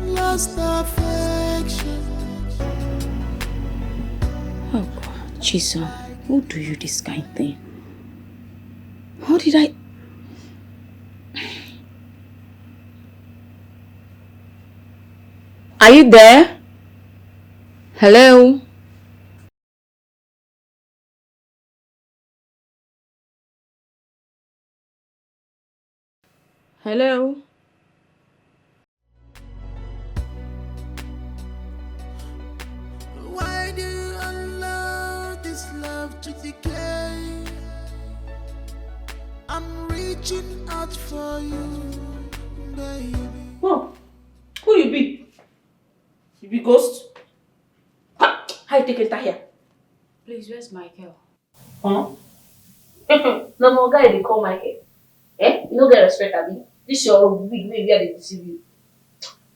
lost affection. Oh God, Jesus, who do you this kind of thing? How did I? Are you there? Hello? Hello? Why do you allow this love to decay? I'm reaching out for you, baby. Oh, who you be? You be ghost? How you take it here? Please, where's Michael? Huh? No guy they call Michael. You no get respect, Abi. This your big baby they deceive you.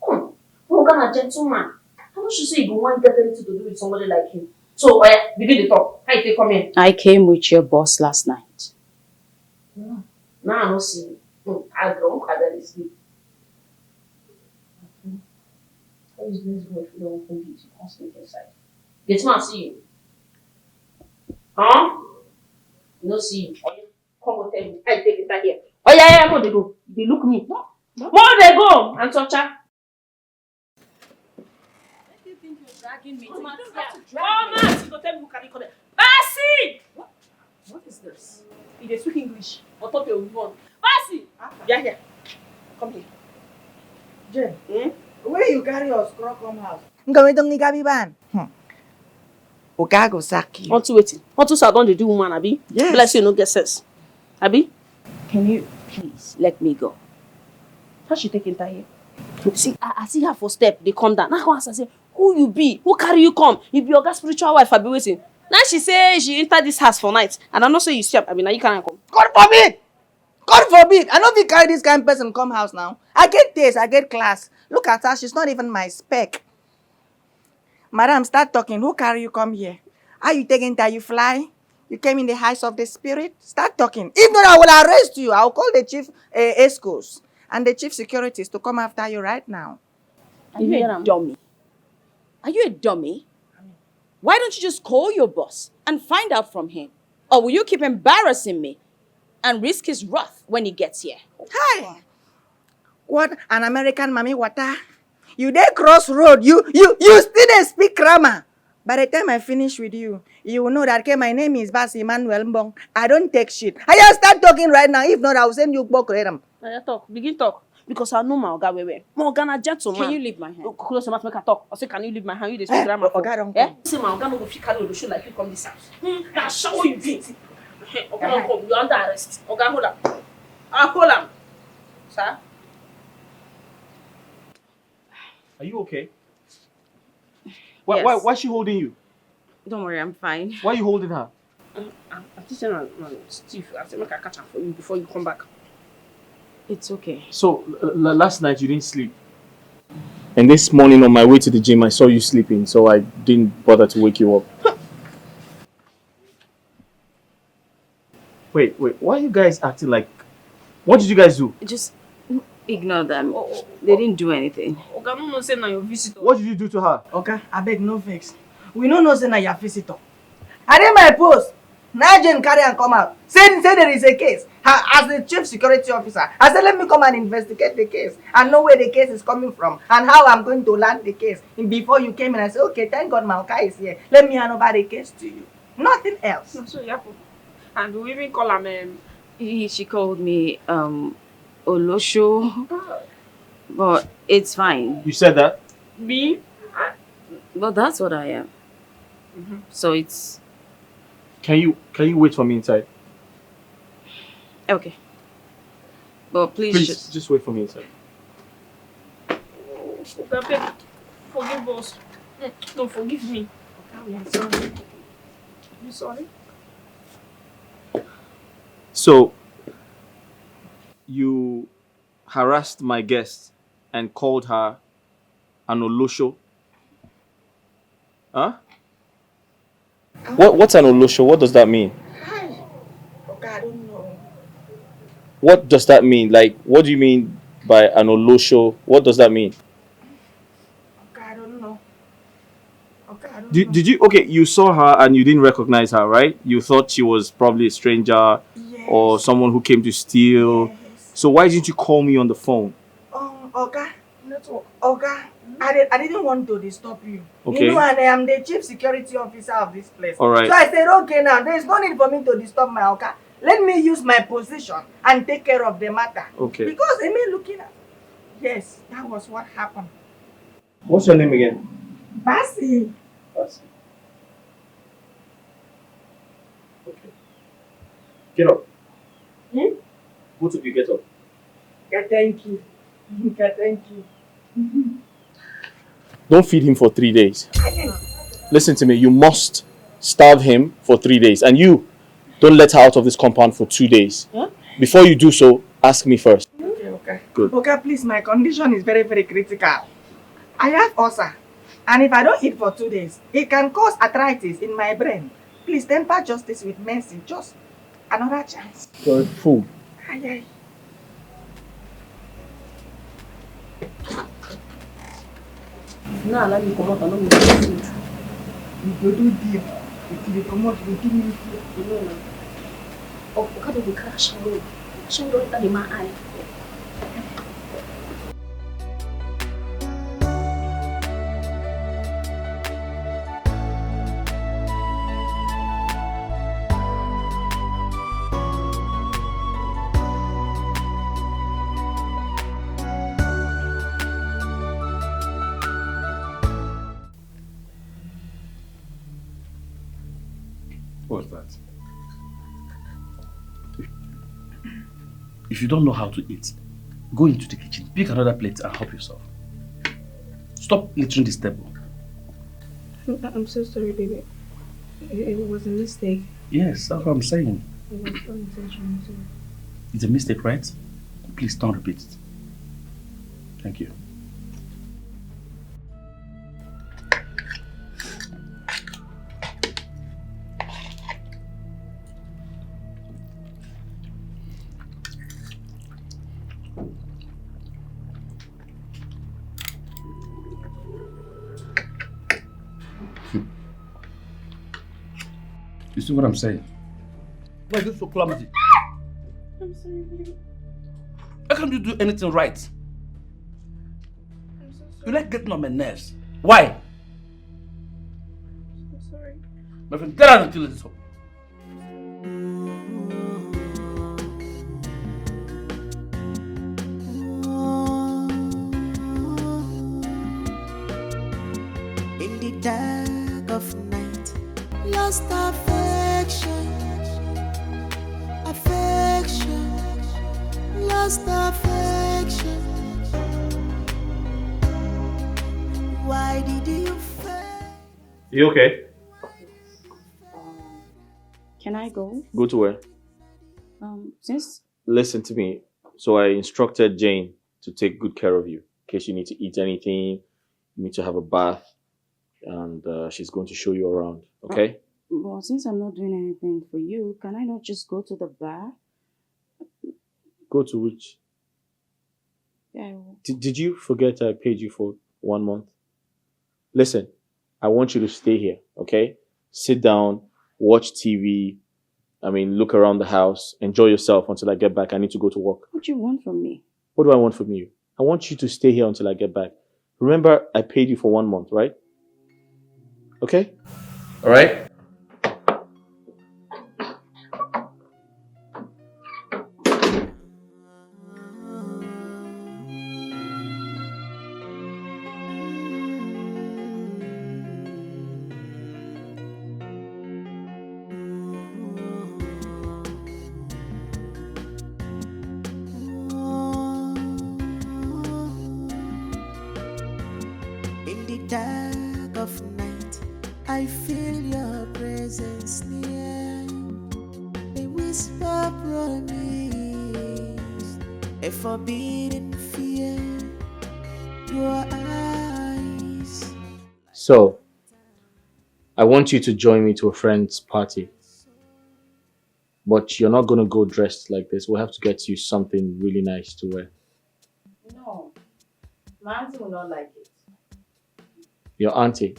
Come, who kind of gentleman? How much you say you want get anything to do with somebody like him? So, begin the talk. How you take come here? I came with your boss last night. Now I don't see you. I don't have sleep. How is this good if you don't open it? You can't sleep inside. Get man see you. Huh? You don't see you. Come on, tell me. I take it back here. Oh yeah, more they go. They look me. More they go. And touch her. You think you're dragging me? Oh, man, you go tell me who can you call it. Basi! What is this? They speak English. On top of one. Basi! Yeah, here. Come here. Jen, where you carry your scrub come house? Ngawedong ni gabi ban. Okago saki. Want to wait. Want to start on the do woman, Abi? Yes. Bless you, no get sense. Abi? Can you please let me go? How she taking that here? See, I see her for step. They come down. Now I say, who you be? Who carry you come? You be your spiritual wife. I be waiting. Now she say she enter this house for night. And I not say you see. I mean, now you can't come. God forbid! God forbid! I know if carry this kind of person come house now. I get taste, I get class. Look at her, she's not even my spec. Madam, start talking. Who carry you come here? Are you taking that you fly? You came in the heights of the spirit? Start talking. If not, I will arrest you. I will call the chief escorts and the chief securities to come after you right now. Are you a dummy? Are you a dummy? Why don't you just call your boss and find out from him? Or will you keep embarrassing me and risk his wrath when he gets here? Hi! What an American mommy water. You there crossroad. You still dey speak grammar. By the time I finish with you, you will know that okay, my name is Bas Emmanuel Mbong. I don't take shit. I just start talking right now. If not, I will send you back to them. Now talk. Begin talk. Because I know my Oga well. My Oga na gentleman. Can you leave my hand? Close your mouth, make I talk. I say, can you leave my hand? You dey speak grammar. Oga don't Eh? come. Say my Oga no go fit carry Olosho like you come this house. Now show you fit. Oga don't come. You under arrest. Oga hold am. Hold am. Sir? Are you okay? Yes. Why is she holding you? Don't worry, I'm fine. Why are you holding her? I'm teaching Steve. I say, make I catch am for you before you come back. It's okay. So, last night you didn't sleep? And this morning on my way to the gym, I saw you sleeping, so I didn't bother to wake you up. Wait, why are you guys acting like... What did you guys do? Just ignore them. They didn't do anything. Oga no know say na your visitor. What did you do to her? Okay, I beg no vex. We no know say na your visitor. I did my post. Now Jane carry and come out. Say there is a case. As the chief security officer, I said let me come and investigate the case and know where the case is coming from and how I'm going to land the case. And before you came in, I said, okay, thank God my Oka is here. Let me hand over the case to you. Nothing else. So yeah, and we even call him. She called me Olosho, but it's fine. You said that? Me? But that's what I am. So it's Can you wait for me inside? okay. But please Just wait for me inside. Oga, beg, forgive us. No, forgive me. Oga, we are sorry. You sorry? So, you harassed my guest and called her an Olosho? Huh? What's an Olosho? What does that mean? Okay, I don't know. What does that mean? Like, what do you mean by an Olosho? What does that mean? Okay, I don't know. Okay, I don't know. Did you... Okay, you saw her and you didn't recognize her, right? You thought she was probably a stranger or someone who came to steal. Yes. So why didn't you call me on the phone? Okay. Okay. I didn't want to disturb you. Okay. You know, and I am the chief security officer of this place. All right. So I said, okay, now there is no need for me to disturb my Oka. Let me use my position and take care of the matter. Okay. Because I mean, looking at... Yes, that was what happened. What's your name again? Basi. Okay. Get up. Both of you get up. Okay, thank you. Okay, thank you. Don't feed him for 3 days. Listen to me. You must starve him for 3 days. And you, don't let her out of this compound for 2 days. Huh? Before you do so, ask me first. Okay. Good. Okay, please, my condition is very, very critical. I have ulcer. And if I don't eat for 2 days, it can cause arthritis in my brain. Please temper justice with mercy. Just another chance. You're a fool. Aye. Now allow me come out and not make food. You go do deal. If you come out, you give me food. You know now. Oh, Oga dey crash away. Crash away enter the man eye. What's that? If you don't know how to eat, go into the kitchen, pick another plate and help yourself. Stop littering this table. I'm so sorry, baby. It was a mistake. Yes, that's what I'm saying. It was unintentional, too. It's a mistake, right? Please don't repeat it. Thank you. You see what I'm saying? Why are you so clumsy? I'm sorry, baby. How can't you do anything right? I'm so sorry. You like getting on my nerves. Why? I'm sorry. My friend, get out and kill this up. dark of night. Lost affection, affection, lost affection. Why did you fail? You okay? Can I go? Go to where? Since Listen to me. So I instructed Jane to take good care of you. In case you need to eat anything, you need to have a bath, and she's going to show you around. Okay? well, since I'm not doing anything for you, can I not just go to the bar? Go to which? Yeah, I will. Did you forget I paid you for 1 month? Listen, I want you to stay here, okay? Sit down, watch TV. Look around the house. Enjoy yourself until I get back. I need to go to work. What do you want from me? What do I want from you? I want you to stay here until I get back. Remember, I paid you for 1 month, right? Okay? All right? In the dark of night, I feel your presence near. A whisper promise, a forbidden fear. Your eyes. So, I want you to join me to a friend's party. But you're not going to go dressed like this. We'll have to get you something really nice to wear. No. My auntie will not like it. Your auntie?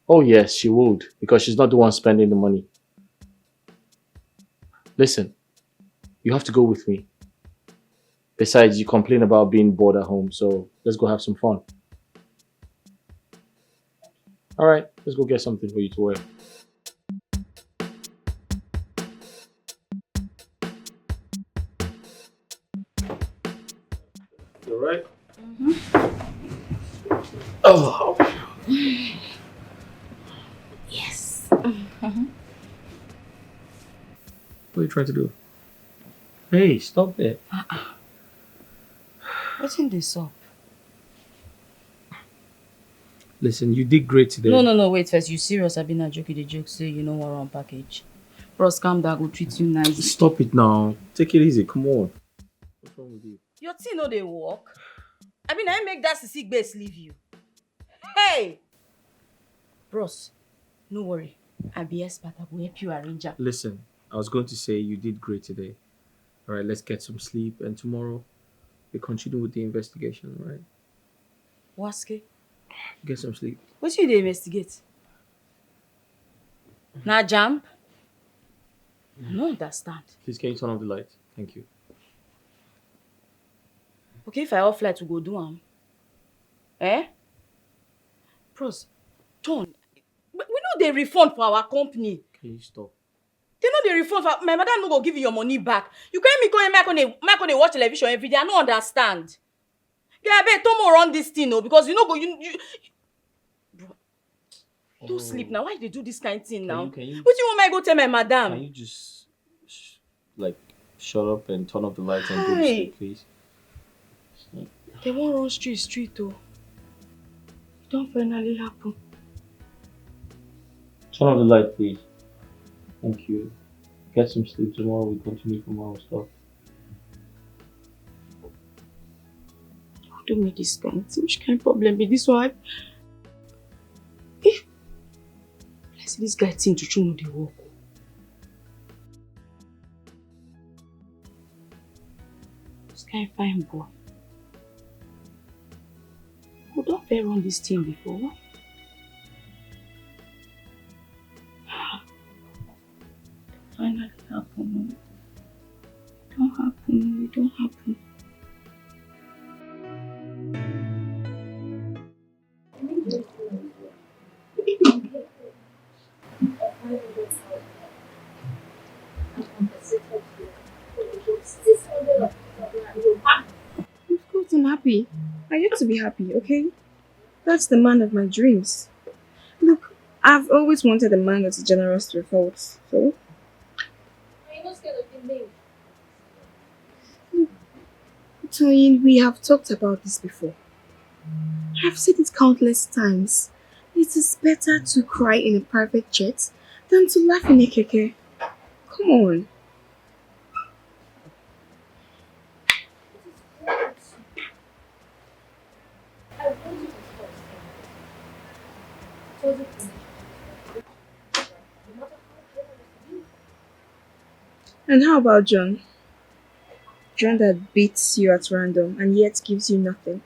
Oh yes, she would, because she's not the one spending the money. Listen, you have to go with me. Besides, you complain about being bored at home, so let's go have some fun. Alright, let's go get something for you to wear. You alright? Oh. Yes. What are you trying to do? Hey, stop it. What's in this up? Listen, you did great today. No, wait first. You serious? I've been a joke, the joke, say you know what wrong package. Bros, calm down, go treat you nice. Stop it now. Take it easy, come on. What's wrong with you? Your thing no dey work. I make that sick base leave you. Hey! Bros, no worry. I'll be expert. I will help you arrange her. Listen, I was going to say you did great today. Alright, let's get some sleep, and tomorrow we continue with the investigation, alright? Waske? Get some sleep. What you dey investigate? Na jam? I no understand. Please, can you turn off the light? Thank you. Okay, if I off light, we go do am. Eh? Bros, John, we know they refund for our company. Can you stop? They know they refund for my madam no go give you your money back. You can't me going back on a watch television every day. I don't understand. Yeah, I bet Tomo run this thing, no, because you know go you bro. Don't sleep now. Why they do this kind of thing now? Can you, what do you want me to go tell my madam? Can you just shut up and turn off the lights and go to sleep, please? They won't run street though. It don't finally happen. Turn off the light, please. Thank you. Get some sleep. Tomorrow we continue from our stuff. Don't make this kind of thing. Which kind of problem be this one? If I see this guy think to know the work. This guy fine boy. We don't fair run this thing before. Finally happen. It don't happen. It don't happen. Of course I'm happy. I get to be happy, okay? That's the man of my dreams. I've always wanted a man that's generous to faults. So, Are you not scared of being named? Toyin, we have talked about this before. I've said it countless times. It is better to cry in a private jet than to laugh in a keke. Come on. I want you to stop saying that. Told you to. No matter how generous you be. And how about John? John that beats you at random and yet gives you nothing.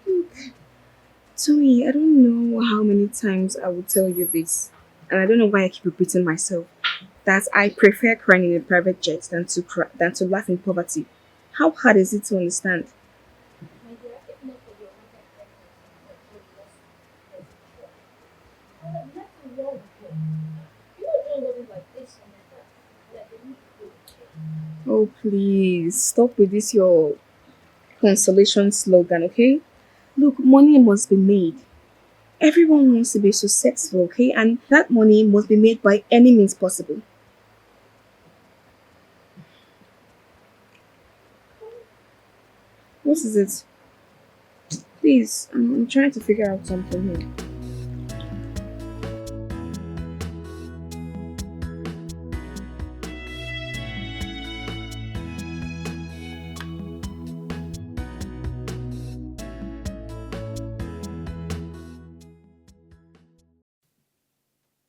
Look, Tony, I don't know how many times I will tell you this, and I don't know why I keep repeating myself, that I prefer crying in a private jet than to laugh in poverty. How hard is it to understand? My dear, if not for your mother I would have left you long ago. You know John wasn't like this and like that. Like they need to do. Oh, please, stop with this your consolation slogan, okay? Look, money must be made. Everyone wants to be successful, okay? And that money must be made by any means possible. What is it? Please, I'm trying to figure out something here.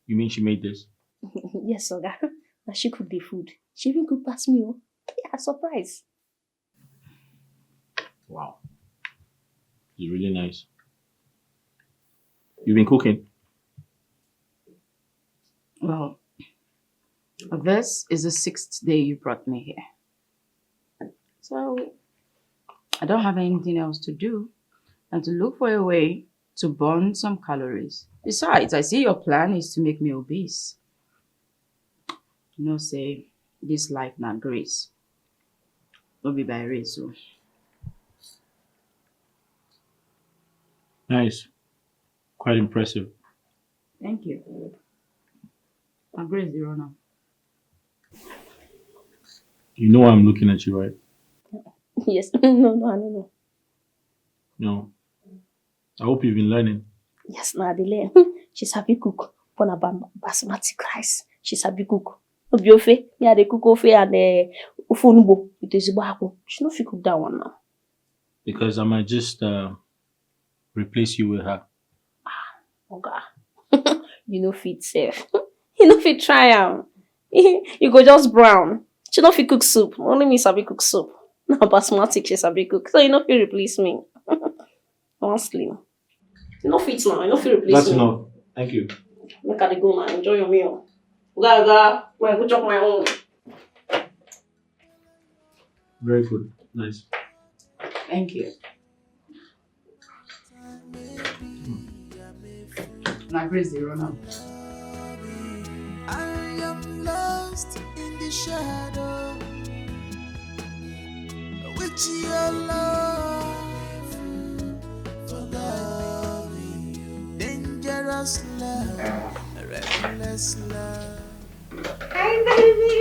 You mean she made this? Yes, Oga. Now she cooked the food. She even cooked past me. Yeah, surprise. Wow. It's really nice. You've been cooking? Well, this is the 6th day you brought me here. So, I don't have anything else to do than to look for a way to burn some calories. Besides, I see your plan is to make me obese. You know, say, this life not grace. Don't be by race, so. Nice. Quite impressive. Thank you. My grace zero now. You know I'm looking at you, right? Yes. No, I don't know. No. I hope you've been learning. Yes, na Adele. She's happy cook. Pon a basmati rice. She's happy cook. Obi ofe. Me dey cook ofe and ofunbo with ezigbo akpu. She no fit cook that one now. Because I might just replace you with her. Oga. You no fit safe. You no fit try am. You go just brown. She no fit cook soup. Only me sabi cook soup. Now basmati she sabi cook. So you no fit replace me. One slim. You no fit now. You no fit replace That's me. enough. Thank you. Make I dey go now. Enjoy your meal. Oga, go chop my own. Very good. Nice. Thank you. My grace zero now. I am lost in the shadow with your love, forgetting you. Dangerous love, reckless love. Hi, baby.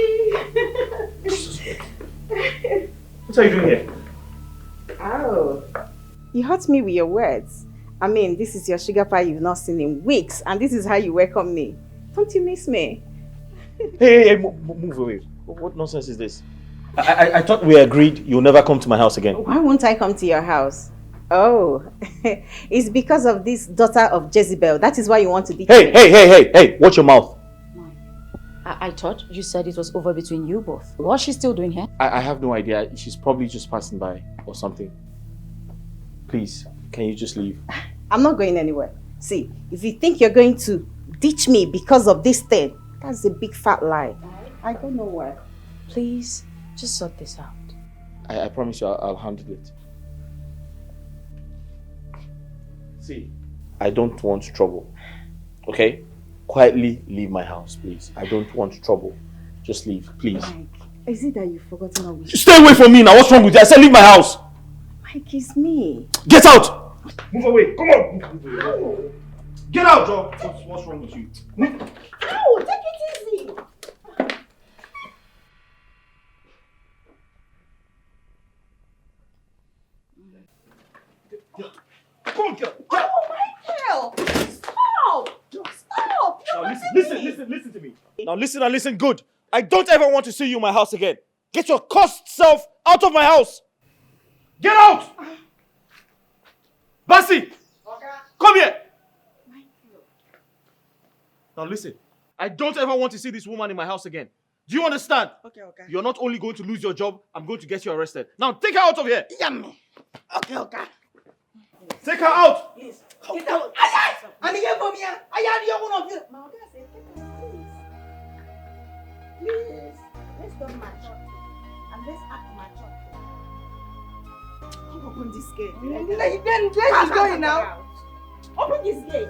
What are you doing here? Oh, you hurt me with your words. I mean, this is your sugar pie you've not seen in weeks, and this is how you welcome me. Don't you miss me? Hey, move away. What nonsense is this? I thought we agreed you'll never come to my house again. Why won't I come to your house? Oh, it's because of this daughter of Jezebel. That is why you want to ditch me. Hey, watch your mouth. I thought you said it was over between you both. What's she still doing here? I have no idea. She's probably just passing by or something. Please, can you just leave? I'm not going anywhere. See, if you think you're going to ditch me because of this thing, that's a big fat lie. I don't know where. Please, just sort this out. I promise you I'll handle it. See, I don't want trouble. Okay? Quietly leave my house, please. I don't want trouble. Just leave, please. Mike, is it that you've forgotten how we... Stay away from me now. What's wrong with you? I said leave my house. Mike, it's me. Get out! Move away. Come on. Get out, Joe! What's wrong with you? Ow! Take it easy! Come on, girl! Oh, Michael! Stop! Stop! Now listen to me. Now listen and listen good. I don't ever want to see you in my house again. Get your cursed self out of my house! Get out! Basi! Come here! Now listen, I don't ever want to see this woman in my house again. Do you understand? Okay, okay. You're not only going to lose your job, I'm going to get you arrested. Now take her out of here! Yummy. Okay, okay. Take her out! Please. Get out. I'm here for me. I am one of you. My God, say, get out, please. Please. Let's don't match up. And let's act mature. Open this gate. Then where is going now? Open this gate.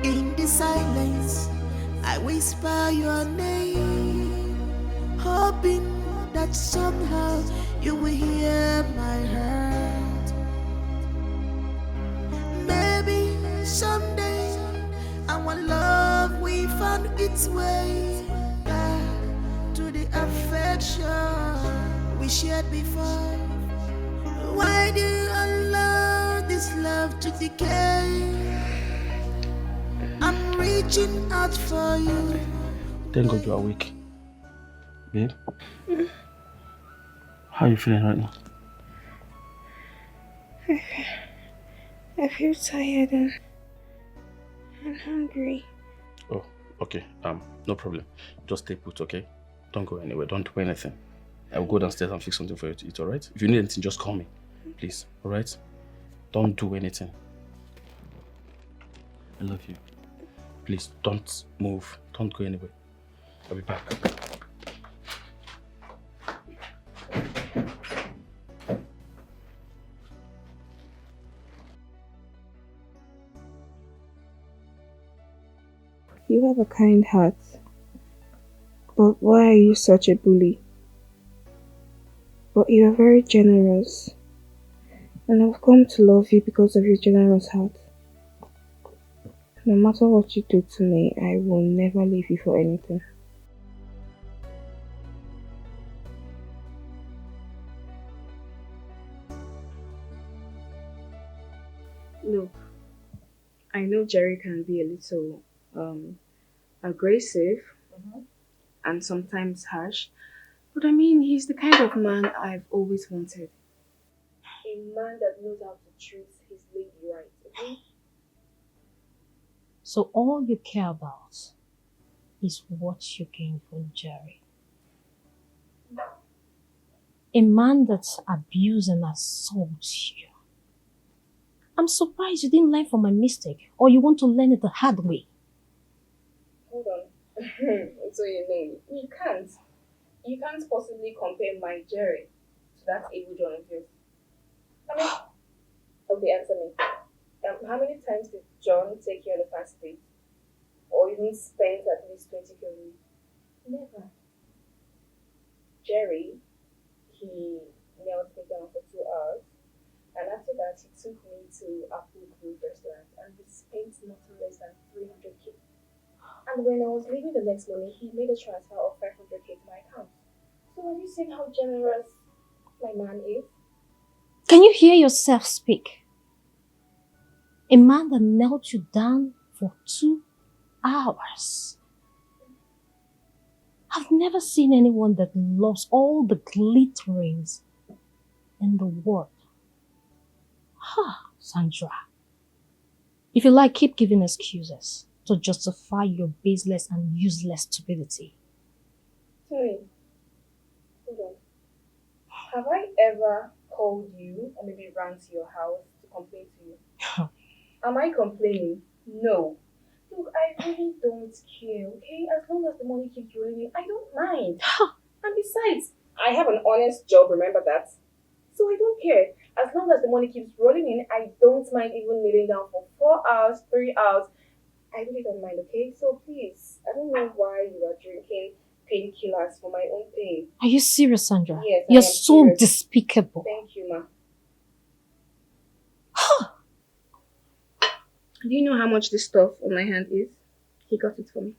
In the silence, I whisper your name, hoping that somehow you will hear my heart. Maybe someday our love will find its way back to the affection we shared before. Why do you allow this love to decay? I'm reaching out for you. Thank God you're awake. Babe? How are you feeling right now? I feel tired and hungry. Oh, okay. No problem. Just stay put, okay? Don't go anywhere. Don't do anything. I will go downstairs and fix something for you to eat, alright? If you need anything, just call me. Please, alright? Don't do anything. I love you. Please, don't move. Don't go anywhere. I'll be back. You have a kind heart. But why are you such a bully? But you are very generous. And I've come to love you because of your generous heart. No matter what you do to me, I will never leave you for anything. Look, I know Jerry can be a little aggressive and sometimes harsh, but I mean, he's the kind of man I've always wanted. A man that knows how to treat his lady right, okay? So all you care about is what you gain from Jerry. A man that abuses and assaults you. I'm surprised you didn't learn from my mistake, or you want to learn it the hard way. Hold on. So you know, you can't possibly compare my Jerry to that evil John of yours. I mean, okay, answer me. How many times did John take you on a fast date? Or even spend at least 20 K on you? Never. Jerry, he knelt me down for 2 hours, and after that he took me to Apple Grove restaurant and we spent nothing less than 300K. And when I was leaving the next morning, he made a transfer of 500K to my account. So have you seen how generous my man is? Can you hear yourself speak? A man that knelt you down for 2 hours. I've never seen anyone that loves all the glitterings in the world. Sandra. If you like, keep giving excuses to justify your baseless and useless stupidity. Tony, hold on. Have I ever called you or maybe ran to your house to complain to you? Am I complaining? No. Look, I really don't care, okay? As long as the money keeps rolling in, I don't mind. And besides, I have an honest job, remember that? So I don't care. As long as the money keeps rolling in, I don't mind even kneeling down for 4 hours, 3 hours. I really don't mind, okay? So please, I don't know why you are drinking painkillers for my own pain. Are you serious, Sandra? Yes, I You're am so serious. despicable. Thank you, ma. Do you know how much this stuff on my hand is? He got it for me.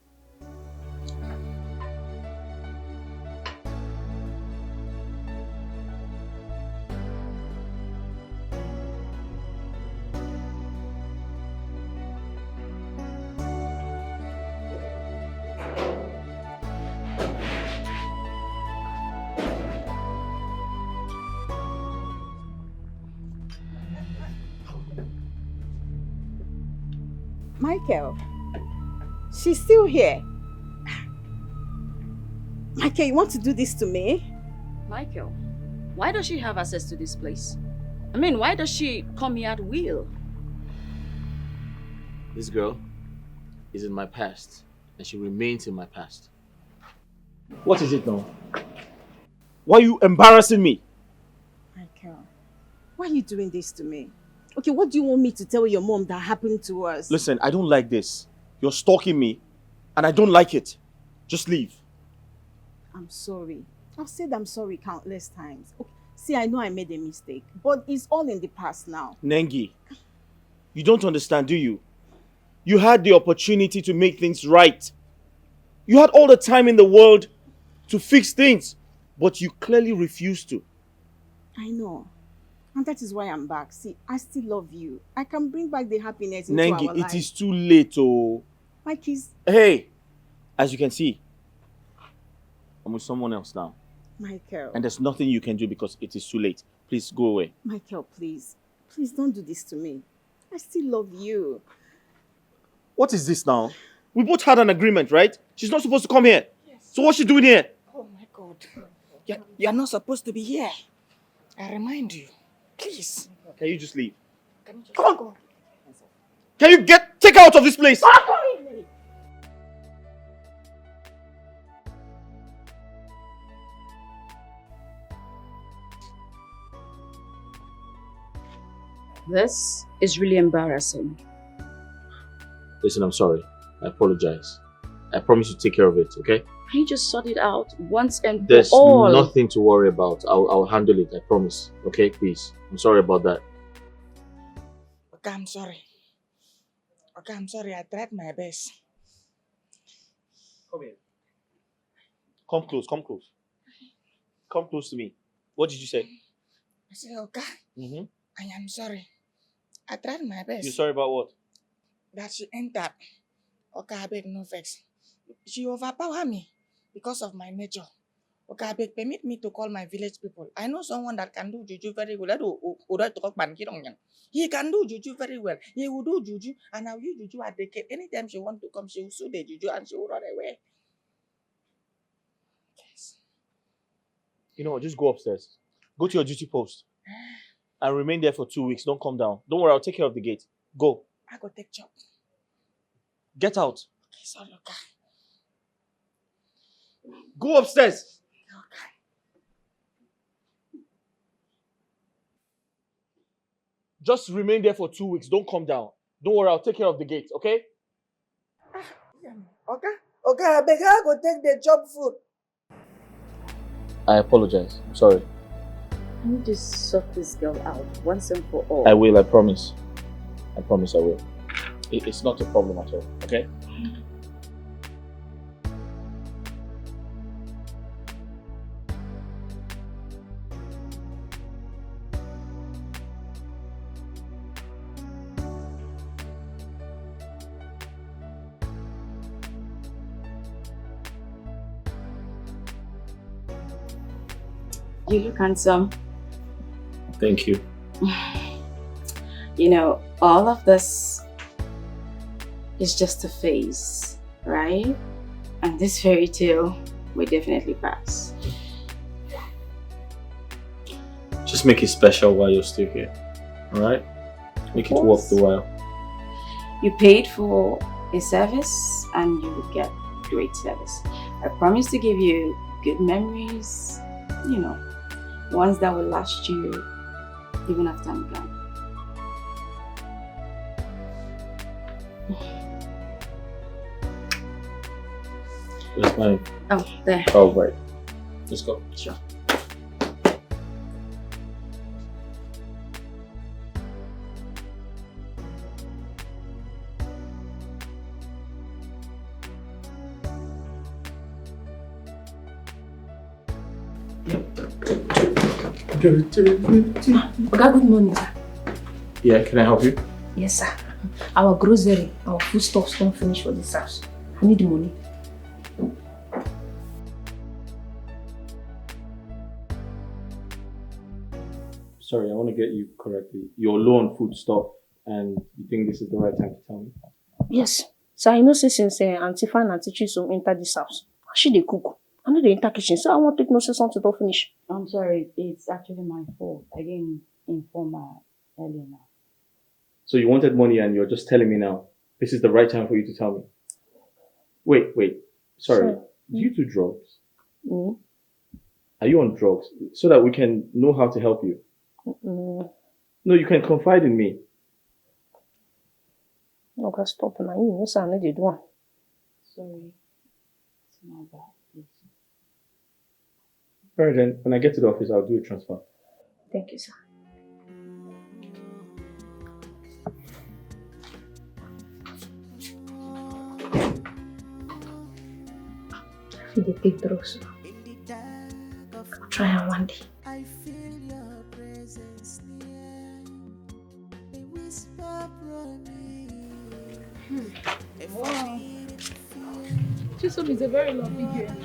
Michael, she's still here. Michael, you want to do this to me? Michael, why does she have access to this place? I mean, why does she come here at will? This girl is in my past, and she remains in my past. What is it now? Why are you embarrassing me? Michael, why are you doing this to me? Okay, what do you want me to tell your mom that happened to us? Listen, I don't like this. You're stalking me, and I don't like it. Just leave. I'm sorry. I've said I'm sorry countless times. Okay, see, I know I made a mistake, but it's all in the past now. Nengi, you don't understand, do you? You had the opportunity to make things right. You had all the time in the world to fix things, but you clearly refused to. I know. And that is why I'm back. See, I still love you. I can bring back the happiness into our life. Nengi, it is too late, oh. Mike is... Hey, as you can see, I'm with someone else now. Michael. And there's nothing you can do because it is too late. Please go away. Michael, please. Please don't do this to me. I still love you. What is this now? We both had an agreement, right? She's not supposed to come here. Yes. So what's she doing here? Oh my God. You're not supposed to be here. I remind you. Please. Can you just leave? Can you just Come on. go? Can you take her out of this place? This is really embarrassing. Listen, I'm sorry. I apologize. I promise to take care of it, okay? Can you just sort it out once and There's for all? nothing to worry about. I'll handle it, I promise. Okay, please. I'm sorry about that. Okay, I'm sorry. Okay, I'm sorry. I tried my best. Come here. Come close, come close. Come close to me. What did you say? I said, okay, I am sorry. I tried my best. You're sorry about what? That she entered. Okay, I beg no vex. She overpowered me because of my nature. Okay, I beg, permit me to call my village people. I know someone that can do juju very well. He can do juju very well. He will do juju and I'll use juju at the gate. Anytime she wants to come, she will sue the juju and she will run away. Yes. You know what? Just go upstairs. Go to your duty post. And remain there for 2 weeks. Don't come down. Don't worry, I'll take care of the gate. Go. I go take job. Get out. Okay, sorry, okay. Go upstairs. Okay. Just remain there for 2 weeks. Don't come down. Don't worry, I'll take care of the gate, okay? Okay. Okay, I beg her go take the job food. I apologize. I'm sorry. Can you just sort this girl out once and for all? I will, I promise. I promise I will. It's not a problem at all, okay? You look handsome. Thank you. You know, all of this is just a phase, right? And this fairy tale will definitely pass. Just make it special while you're still here, alright? Make it worth the while. You paid for a service and you will get great service. I promise to give you good memories, you know, ones that will last you even after I'm gone. Where's mine? Oh, there. Oh, right. Let's go. Sure. Oga, good morning, sir. Yeah, can I help you? Yes, sir. Our grocery, our foodstuffs don't finish for this house. I need the money. Sorry, I want to get you correctly. You're low on food stock and you think this is the right time to tell me? Yes. Sir, I know since Auntie Fan and Auntie Chisom enter this house, she dey cook. I know they enter kitchen, so I won't take no say something don't finish. I'm sorry, it's actually my fault. I didn't inform her earlier now. So you wanted money and you're just telling me now. This is the right time for you to tell me. Wait. Sorry. Sure. Do you do drugs? Mm. Are you on drugs? So that we can know how to help you. Mm. No, you can confide in me. Okay, stop now. You know, sir, I know they do one. Sorry. It's my bad. Please. Alright then, when I get to the office, I'll do a transfer. Thank you, sir. I feel they take drugs. I'll try her one day. I feel your presence near. A whisper from me. Wow. Chisom is a very lucky girl.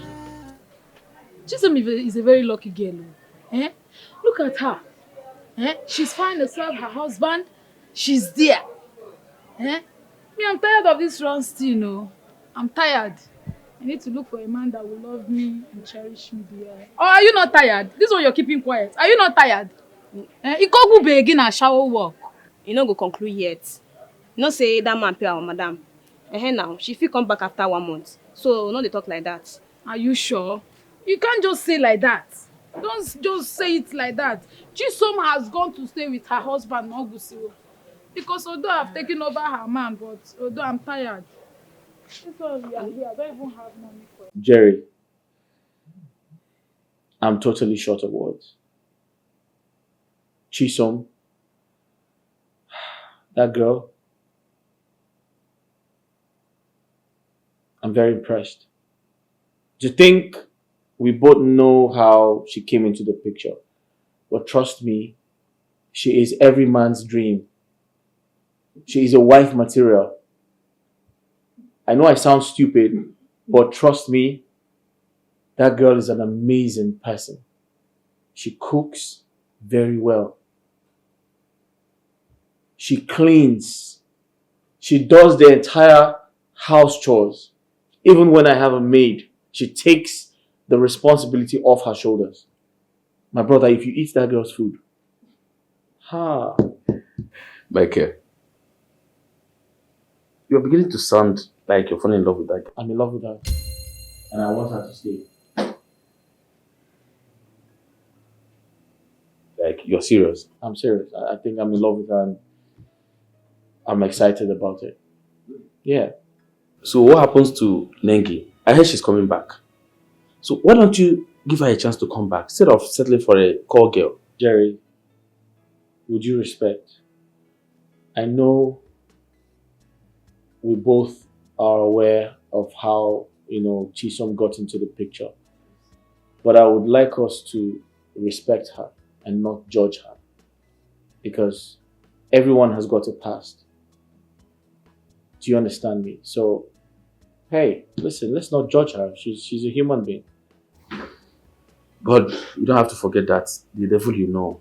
Chisom is a very lucky girl. Eh? Look at her. Eh? She's fine herself, her husband. She's there. Eh? Me, I'm tired of this run still, you know. I'm tired. I need to look for a man that will love me and cherish me there. Or are you not tired? This one you're keeping quiet. Are you not tired? Eh? You go begin and shower work. You no go conclude yet. You know say that man pay our madam. Now, she fit come back after 1 month. So, no dey talk like that. Are you sure? You can't just say like that. Don't just say it like that. Chisom has gone to stay with her husband, Nogusiwo. Because although I've taken over her man, but although I'm tired. That's why we are here. I don't even have money for it. Jerry, I'm totally short of words. Chisom, that girl, I'm very impressed. To think we both know how she came into the picture. But trust me, she is every man's dream. She is a wife material. I know I sound stupid, but trust me, that girl is an amazing person. She cooks very well. She cleans. She does the entire house chores. Even when I have a maid, she takes the responsibility off her shoulders. My brother, if you eat that girl's food, Michael, you're beginning to sound like you're falling in love with that girl. I'm in love with her. And I want her to stay. Like, you're serious? I'm serious. I think I'm in love with her and I'm excited about it. Yeah. So what happens to Nengi? I heard she's coming back. So why don't you give her a chance to come back instead of settling for a call girl? Jerry, with due respect, I know we both are aware of how, Chisom got into the picture. But I would like us to respect her and not judge her. Because everyone has got a past. Do you understand me? So, hey, listen, let's not judge her. She's a human being. But you don't have to forget that the devil you know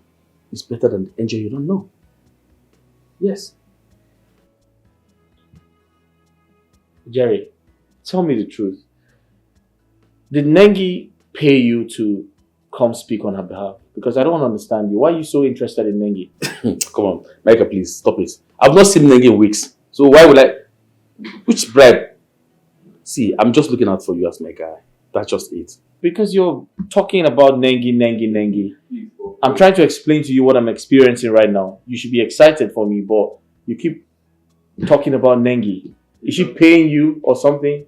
is better than the angel you don't know. Yes. Jerry, tell me the truth. Did Nengi pay you to come speak on her behalf? Because I don't understand you. Why are you so interested in Nengi? Come on, Micah, please, stop it. I've not seen Nengi in weeks. So why would I... Which bribe? See, I'm just looking out for you as my guy. That's just it. Because you're talking about Nengi. I'm trying to explain to you what I'm experiencing right now. You should be excited for me, but you keep talking about Nengi. Is she paying you or something?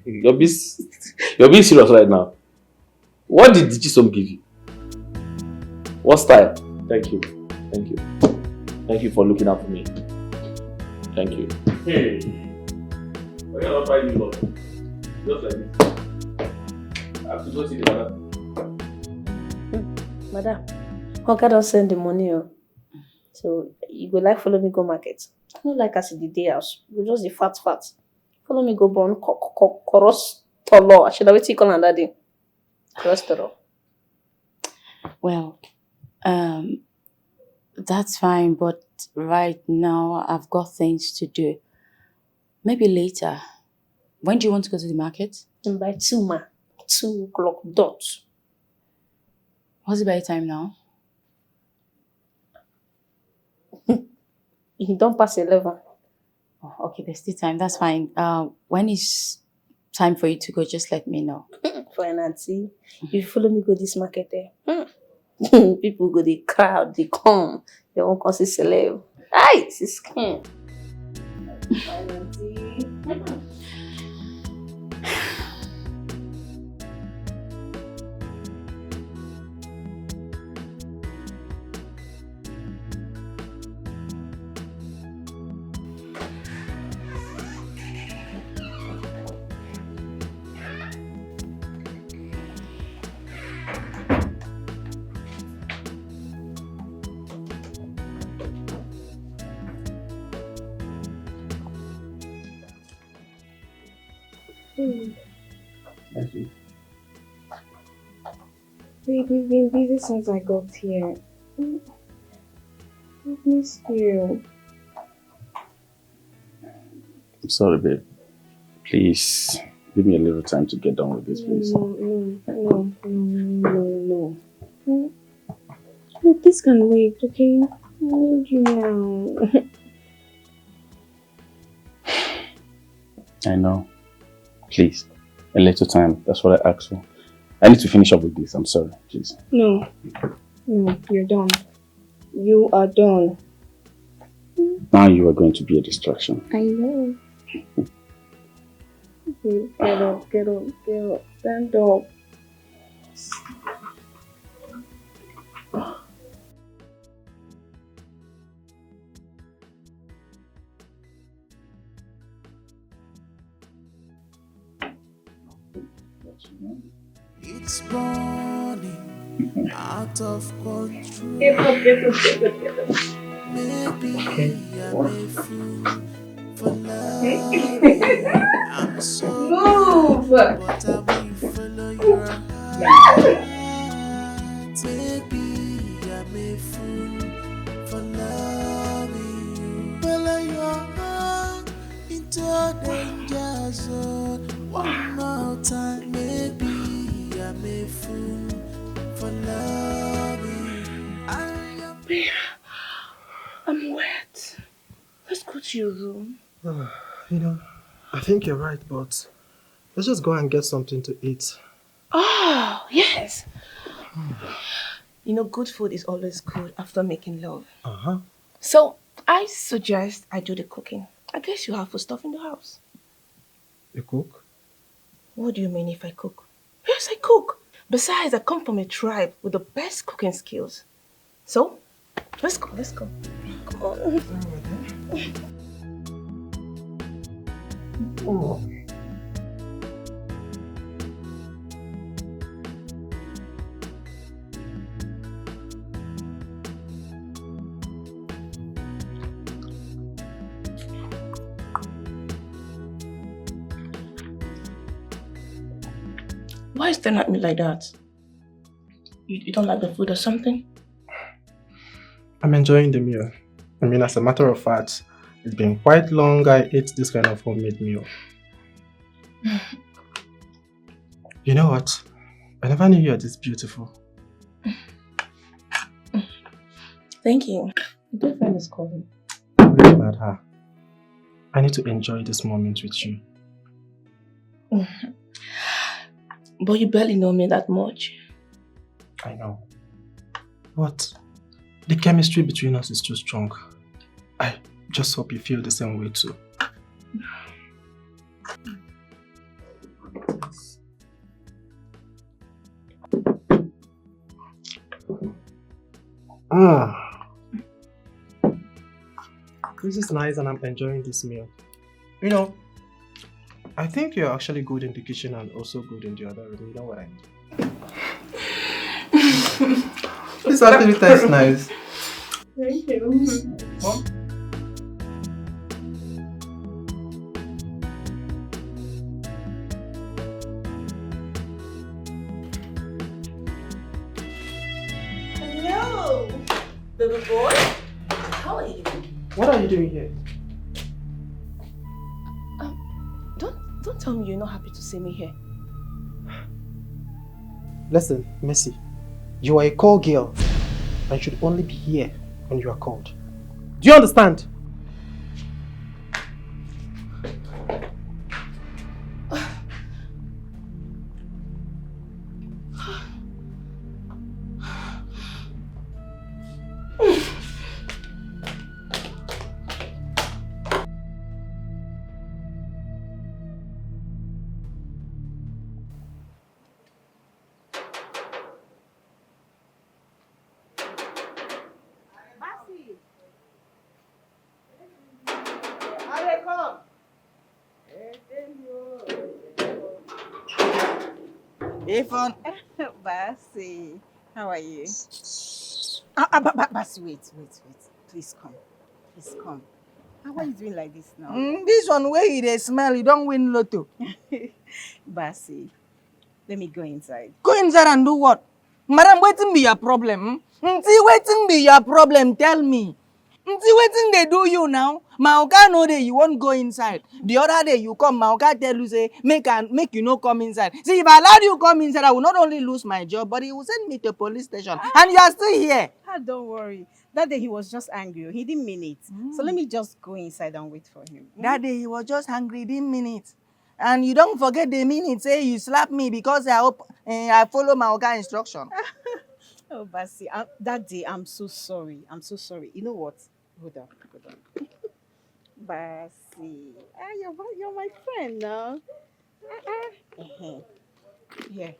You're being serious right now. What did Chisom give you? What style? Thank you. Thank you. Thank you for looking out for me. Thank you. Hey. Why are you not buying me love? Just like this. I have to go see the madam. Madam, Oga don't send the money. So you go like follow me go market. I don't like us in the day house. You just the fat. Follow me go born cholesterol. I should have waited on that day. Cholesterol. Well, that's fine, but right now I've got things to do. Maybe later. When do you want to go to the market? By 2 o'clock dot. What's the by time now? You don't pass 11. Oh, okay, there's still time. That's fine. When is time for you to go? Just let me know. For an auntie, if you follow me go this market there, people go the crowd, they come. They won't come see celeb. Aye, it's skin. Fine auntie. Thank you. Babe, we've been busy since I got here. I've missed you. I'm sorry, babe. Please, give me a little time to get done with this, please. No. Look, this can wait, okay? I need you now. I know. Please, a little time. That's what I asked for. I need to finish up with this. I'm sorry, please. No, you're done. You are done. Now you are going to be a distraction. I know. Okay, get up. Stand up. It's burning out of control. Get up. Maybe I'm a fool for love. I'm so Move! but I will follow your heart. Maybe I'm a fool for loving you. Follow your heart into a danger zone. One more time, maybe I'm a fool for loving you. I'm wet. Let's go to your room. I think you're right, but let's just go and get something to eat. Oh, yes. Good food is always good after making love. Uh-huh. So, I suggest I do the cooking. I guess you have food stuff in the house. You cook? What do you mean if I cook? Yes, I cook. Besides, I come from a tribe with the best cooking skills. So, let's go. Come on. Oh. Why are you staring at me like that? You don't like the food or something? I'm enjoying the meal. As a matter of fact, it's been quite long I ate this kind of homemade meal. You know what? I never knew you were this beautiful. Thank you. My girlfriend is calling. Forget about her. I need to enjoy this moment with you. But you barely know me that much. I know. But the chemistry between us is too strong. I just hope you feel the same way too. This is nice and I'm enjoying this meal. You know, I think you're actually good in the kitchen and also good in the other room. You know what I mean? This actually tastes nice. Thank you. Mom? Hello, baby boy. How are you? What are you doing here? Don't tell me you're not happy to see me here. Listen, Messi, you are a call girl and should only be here when you are called. Do you understand? Ifon. Basi, how are you? Basi, wait. Please come. Please come. How are you doing like this now? This one where they smell, you don't win lotto. Basi, let me go inside. Go inside and do what? Madam, waiting be your problem. See, waiting be your problem, tell me. See, waiting they do you now. Maoka no day you won't go inside. The other day you come, Maoka tell you say, make you no come inside. See, if I allowed you come inside, I will not only lose my job, but he will send me to police station. And you are still here. Don't worry. That day he was just angry. He didn't mean it. So let me just go inside and wait for him. That day he was just angry, he didn't mean it. And you don't forget the minute, say you slap me because I follow Maoka instruction. Oh, Basi, that day I'm so sorry. I'm so sorry. You know what? Hold on. Basi, you're my friend now. Here,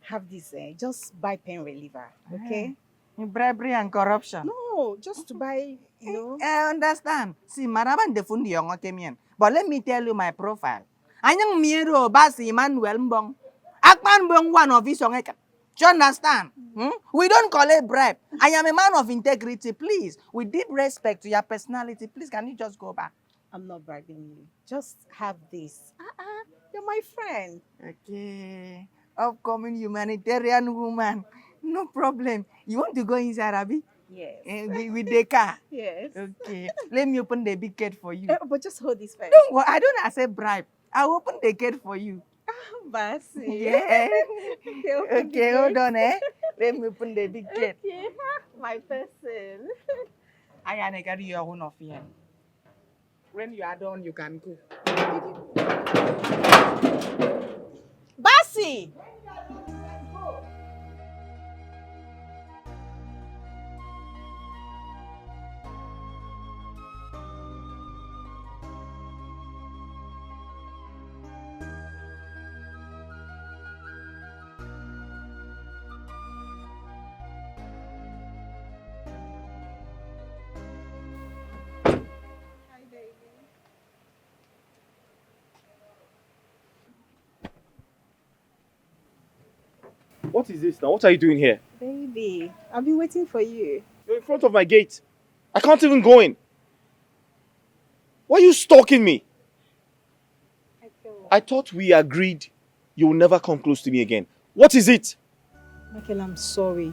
have this. Just buy pain reliever, okay? Bribery and corruption. No, just to buy, you know. I understand. See, Maraban defundi yung okemian. But let me tell you my profile. Anyang miro Basi Emmanuel Mbong. Akman Mbong one of his ongeka. Do you understand? We don't call it bribe. I am a man of integrity. Please, with deep respect to your personality, please, can you just go back? I'm not bribing you. Just have this. You're my friend. Okay. Upcoming humanitarian woman. No problem. You want to go inside, Abby? Yes. With the car? Yes. Okay. Let me open the big gate for you. But just hold this first. Don't worry. I don't accept bribe. I'll open the gate for you. Basi. Yeah. Okay, hold on, Let me open the big gate. Okay, my person. I am carry your own of here. When you are done, you can go. Basi! What is this now? What are you doing here? Baby, I've been waiting for you. You're in front of my gate. I can't even go in. Why are you stalking me? I thought we agreed you will never come close to me again. What is it? Michael, I'm sorry.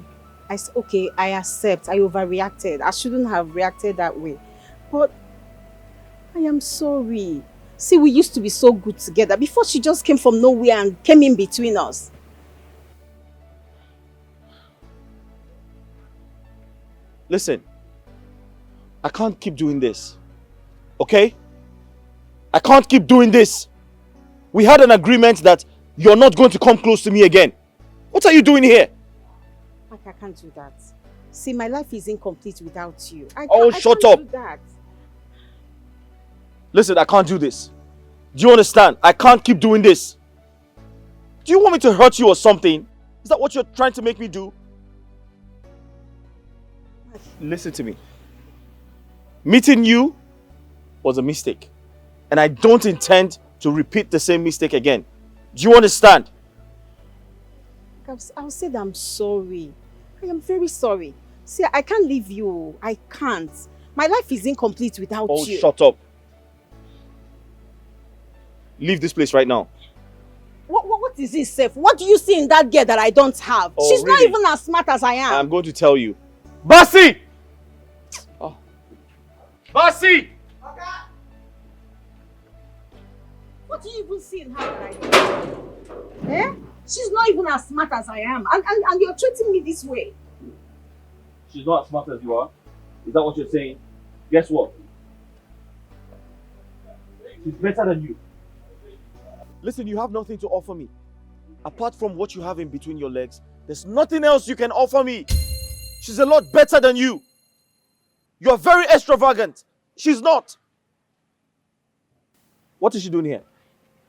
Okay, I accept. I overreacted. I shouldn't have reacted that way. But I am sorry. See, we used to be so good together before she just came from nowhere and came in between us. Listen, I can't keep doing this. Okay? I can't keep doing this. We had an agreement that you're not going to come close to me again. What are you doing here? Like, I can't do that. See, my life is incomplete without you. Shut up. Do that. Listen, I can't do this. Do you understand? I can't keep doing this. Do you want me to hurt you or something? Is that what you're trying to make me do? Listen to me. Meeting you was a mistake. And I don't intend to repeat the same mistake again. Do you understand? I'll say that I'm sorry. I am very sorry. See, I can't leave you. I can't. My life is incomplete without you. Oh, shut up. Leave this place right now. What is this, Seth? What do you see in that girl that I don't have? Oh, She's really? not even as smart as I am. I'm going to tell you. Basi! Oh. Basi! What do you even see in her that I don't? Eh? She's not even as smart as I am. And you're treating me this way. She's not as smart as you are? Is that what you're saying? Guess what? She's better than you. Listen, you have nothing to offer me. Apart from what you have in between your legs, there's nothing else you can offer me. She's a lot better than you. You're very extravagant. She's not. What is she doing here?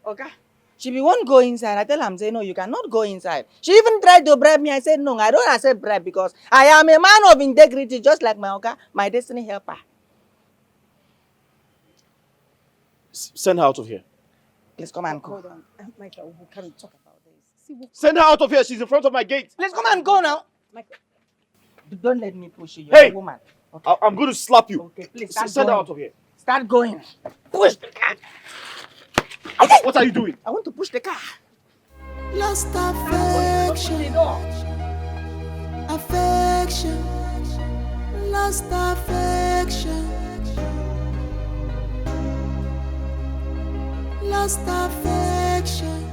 Okay. She be won't go inside. I tell her, say no, you cannot go inside. She even tried to bribe me. I said no, I don't accept bribe because I am a man of integrity, just like my Oga, my destiny helper. Send her out of here. Please come and go. Hold on. Michael, we can talk about this. Send her out of here. She's in front of my gate. Let's come and go now. Michael. Don't let me push you. You're Hey! a woman. Okay. I'm going to slap you. Okay, please start Send her going. out of here. Start going. Push the car. What are you doing? I want to push the car. Lost affection. Affection. Lost affection. Lost affection.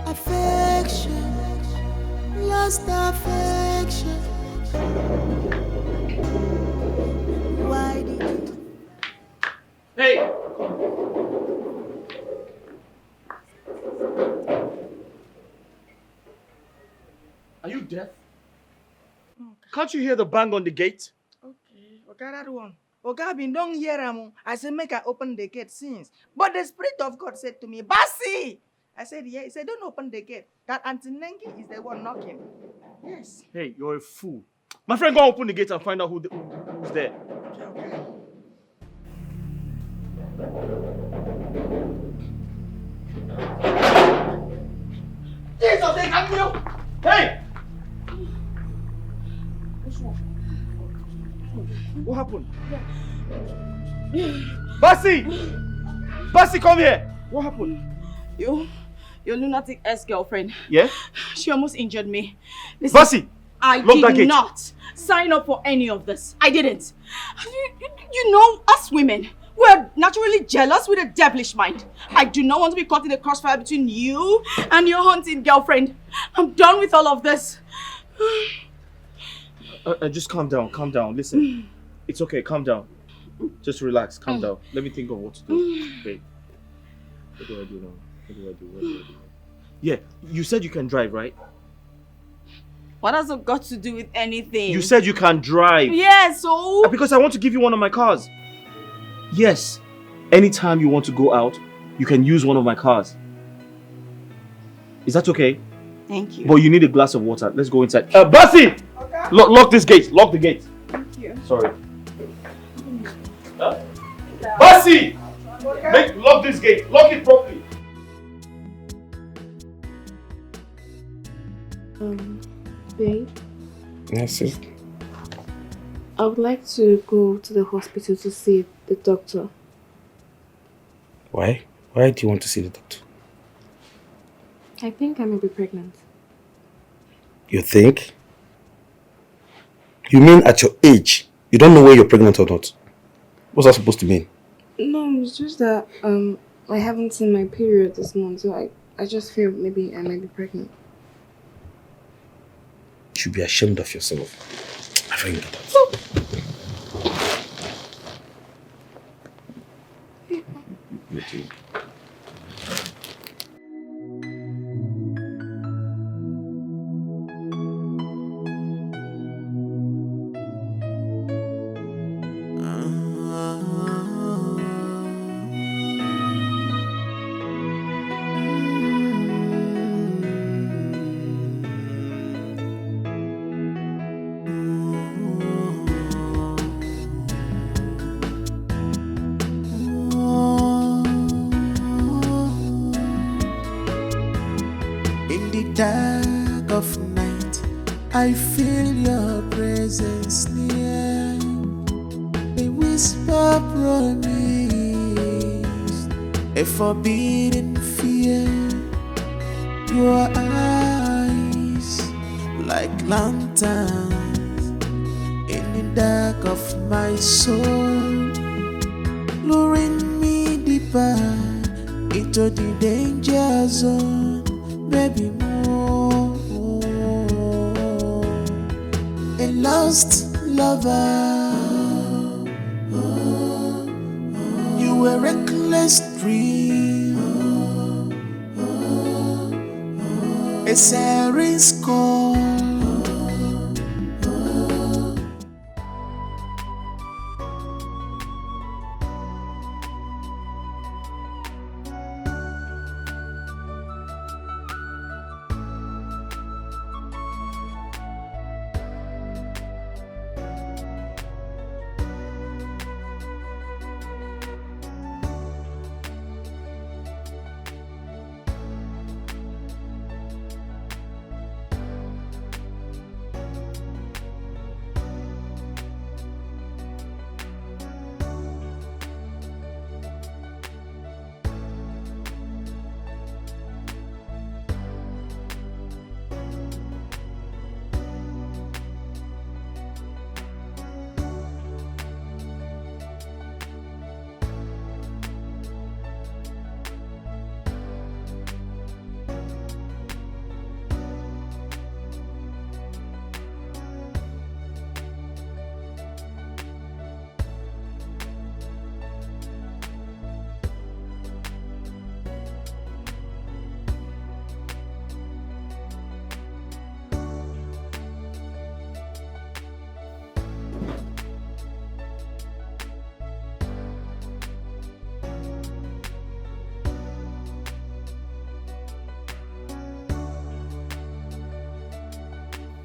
Affection. Lost affection. Why did you? Hey! Are you deaf? Can't you hear the bang on the gate? Okay, that one. Oga been don't hear am. I said make I open the gate since. But the Spirit of God said to me, Basi! I said, yeah. He said, don't open the gate. That Auntie Nengi is the one knocking. Yes. Hey, you're a fool. My friend, go open the gate and find out who's there. Okay. Jesus, they got you! Hey! What happened? Basi! Basi, come here! What happened? Your lunatic ex-girlfriend. Yeah? She almost injured me. Listen, Basi! I Lock that did gate. not sign up for any of this. I didn't. You know, us women, we're naturally jealous with a devilish mind. I do not want to be caught in the crossfire between you and your hunting girlfriend. I'm done with all of this. Just calm down. Listen, it's okay, calm down. Just relax, calm down. Let me think of what to do. Wait, what do I do now? Yeah, you said you can drive, right? What has it got to do with anything? You said you can drive. Yeah, so? Because I want to give you one of my cars. Yes, anytime you want to go out, you can use one of my cars. Is that okay? Thank you. But you need a glass of water. Let's go inside. Basi! Okay. Lock this gate. Lock the gate. Thank you. Sorry. Huh? Basi! Lock this gate. Lock it properly. Babe, Yes, sis. I would like to go to the hospital to see the doctor. Why? Why do you want to see the doctor? I think I may be pregnant. You think? You mean at your age, you don't know whether you're pregnant or not? What's that supposed to mean? No, it's just that I haven't seen my period this month, so I just feel maybe I might be pregnant. You should be ashamed of yourself. I think that. Me too. dark of night, I feel your presence near. A whisper promise, a forbidden fear. Your eyes like lanterns in the dark of my soul, luring me deeper into the danger zone. Baby, more. A lost lover, you were a reckless dream, a siren's call.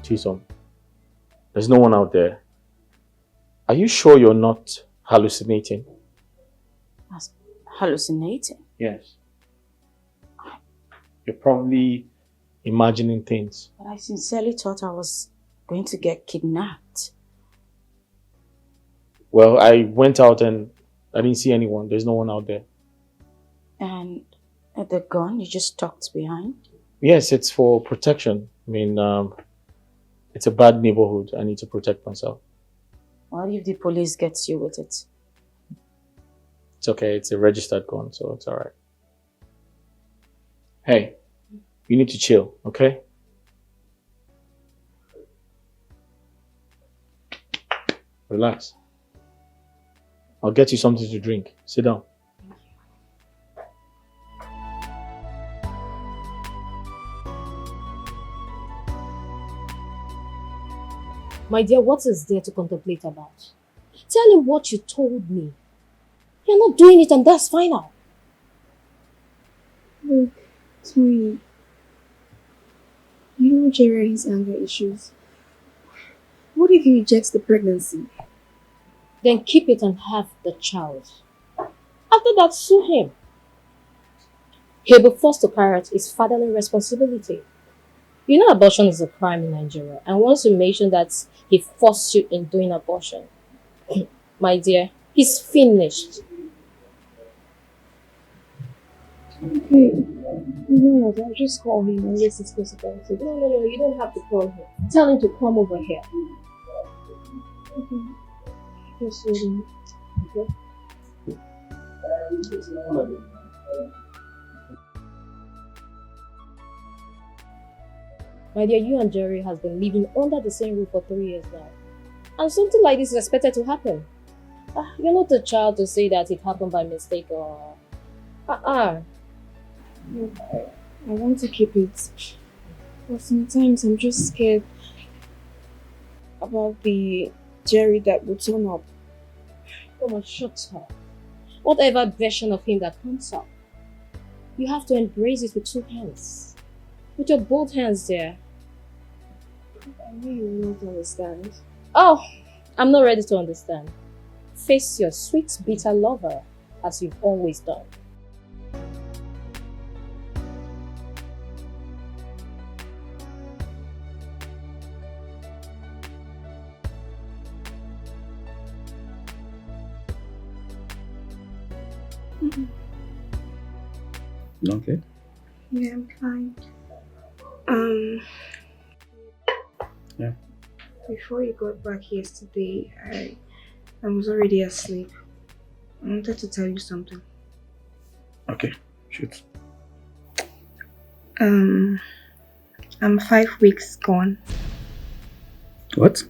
Chisom, there's no one out there. Are you sure you're not hallucinating? Hallucinating? Yes. You're probably imagining things. But I sincerely thought I was going to get kidnapped. Well, I went out and I didn't see anyone. There's no one out there. And the gun you just tucked behind? Yes, it's for protection. I mean, it's a bad neighborhood. I need to protect myself. What if the police gets you with it? It's okay. It's a registered gun, so it's all right. Hey, you need to chill, okay? Relax. I'll get you something to drink. Sit down. My dear, what is there to contemplate about? Tell him what you told me. You're not doing it and that's final. Look, Tony, you know Jerry has anger issues. What if he rejects the pregnancy? Then keep it and have the child. After that, sue him. He'll be forced to carry out his fatherly responsibility. You know abortion is a crime in Nigeria, and once you mention that he forced you in doing abortion, my dear, he's finished. Okay, you know what, I'll just call him and let's discuss about it. No, you don't have to call him. Tell him to come over here. Okay. Just hold him. Okay? My dear, you and Jerry has been living under the same roof for 3 years now. And something like this is expected to happen. You're not a child to say that it happened by mistake or... Look, I want to keep it. But sometimes I'm just scared about the Jerry that will turn up. Come on, shut up. Whatever version of him that comes up, you have to embrace it with 2 hands. With your both hands there. I know you will not understand. Oh, I'm not ready to understand. Face your sweet, bitter lover as you've always done. You okay? Yeah, I'm fine. Yeah. Before you got back yesterday, I was already asleep. I wanted to tell you something. Okay, shoot. I'm 5 weeks gone. What?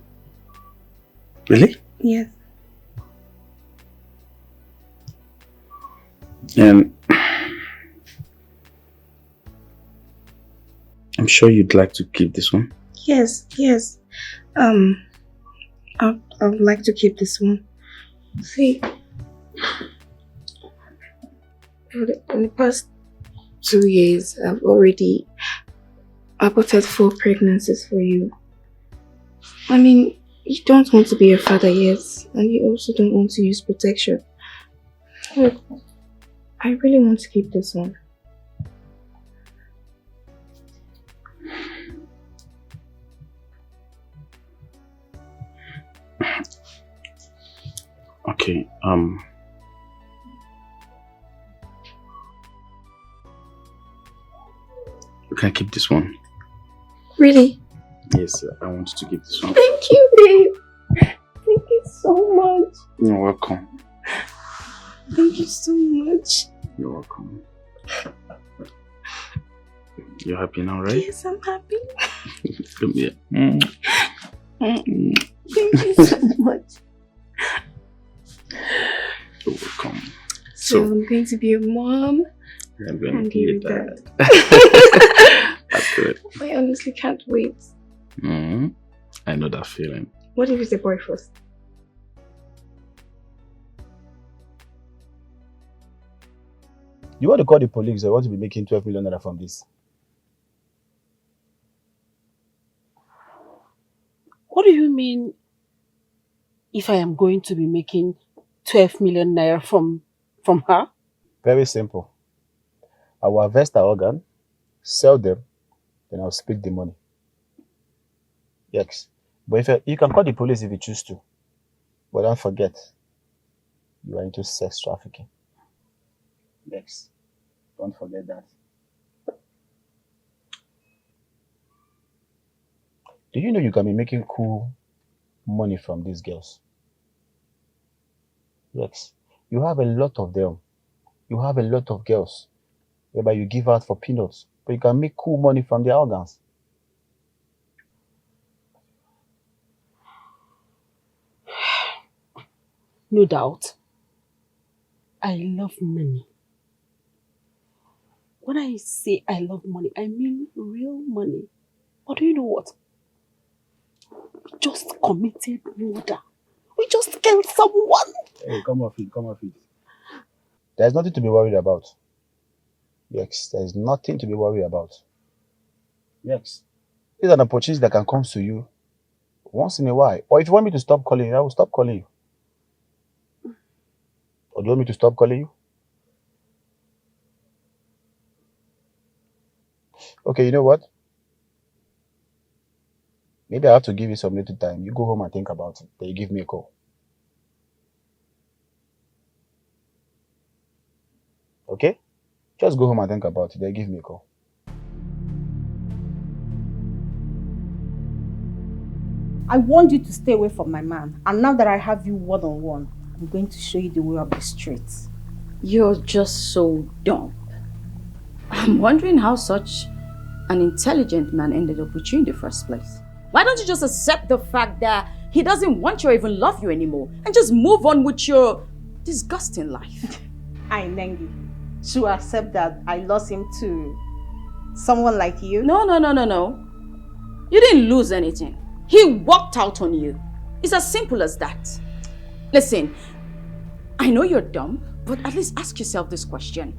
Really? Yes. And I'm sure you'd like to keep this one. Yes. I would like to keep this one. See, in the past 2 years, I've already aborted 4 pregnancies for you. I mean, you don't want to be a father yet, and you also don't want to use protection. But I really want to keep this one. Okay, you can keep this one. Really? Yes, I want you to keep this one. Thank you, babe. Thank you so much. You're welcome. Thank you so much. You're welcome. You're happy now, right? Yes, I'm happy. Come here. Thank you so much. You're welcome. So I'm going to be a mom. I'm going to be a dad. That's good. I honestly can't wait. I know that feeling. What if it's a boy first? You want to call the police or you want to be making 12 million naira from this? What do you mean if I am going to be making 12 million naira from her? Very simple. I will harvest her organ, sell them, then I'll split the money. Yes. But if you can call the police if you choose to. But don't forget, you are into sex trafficking. Yes. Don't forget that. Do you know you can be making cool money from these girls? Yes. You have a lot of them. You have a lot of girls whereby you give out for peanuts, but you can make cool money from their organs. No doubt. I love money. When I say I love money, I mean real money. But do you know what? We just committed murder. We just killed someone. Hey, come off it, come off it. There's nothing to be worried about. Yes, there's nothing to be worried about. Yes. It's an opportunity that can come to you once in a while. Or if you want me to stop calling you, I will stop calling you. Or do you want me to stop calling you? Okay, you know what? Maybe I have to give you some little time. You go home and think about it. Then you give me a call. Okay? Just go home and think about it. Then give me a call. I want you to stay away from my man. And now that I have you one-on-one, I'm going to show you the way of the streets. You're just so dumb. I'm wondering how such an intelligent man ended up with you in the first place. Why don't you just accept the fact that he doesn't want you or even love you anymore and just move on with your disgusting life? I Nengi, to accept that I lost him to someone like you? No. You didn't lose anything. He walked out on you. It's as simple as that. Listen, I know you're dumb, but at least ask yourself this question.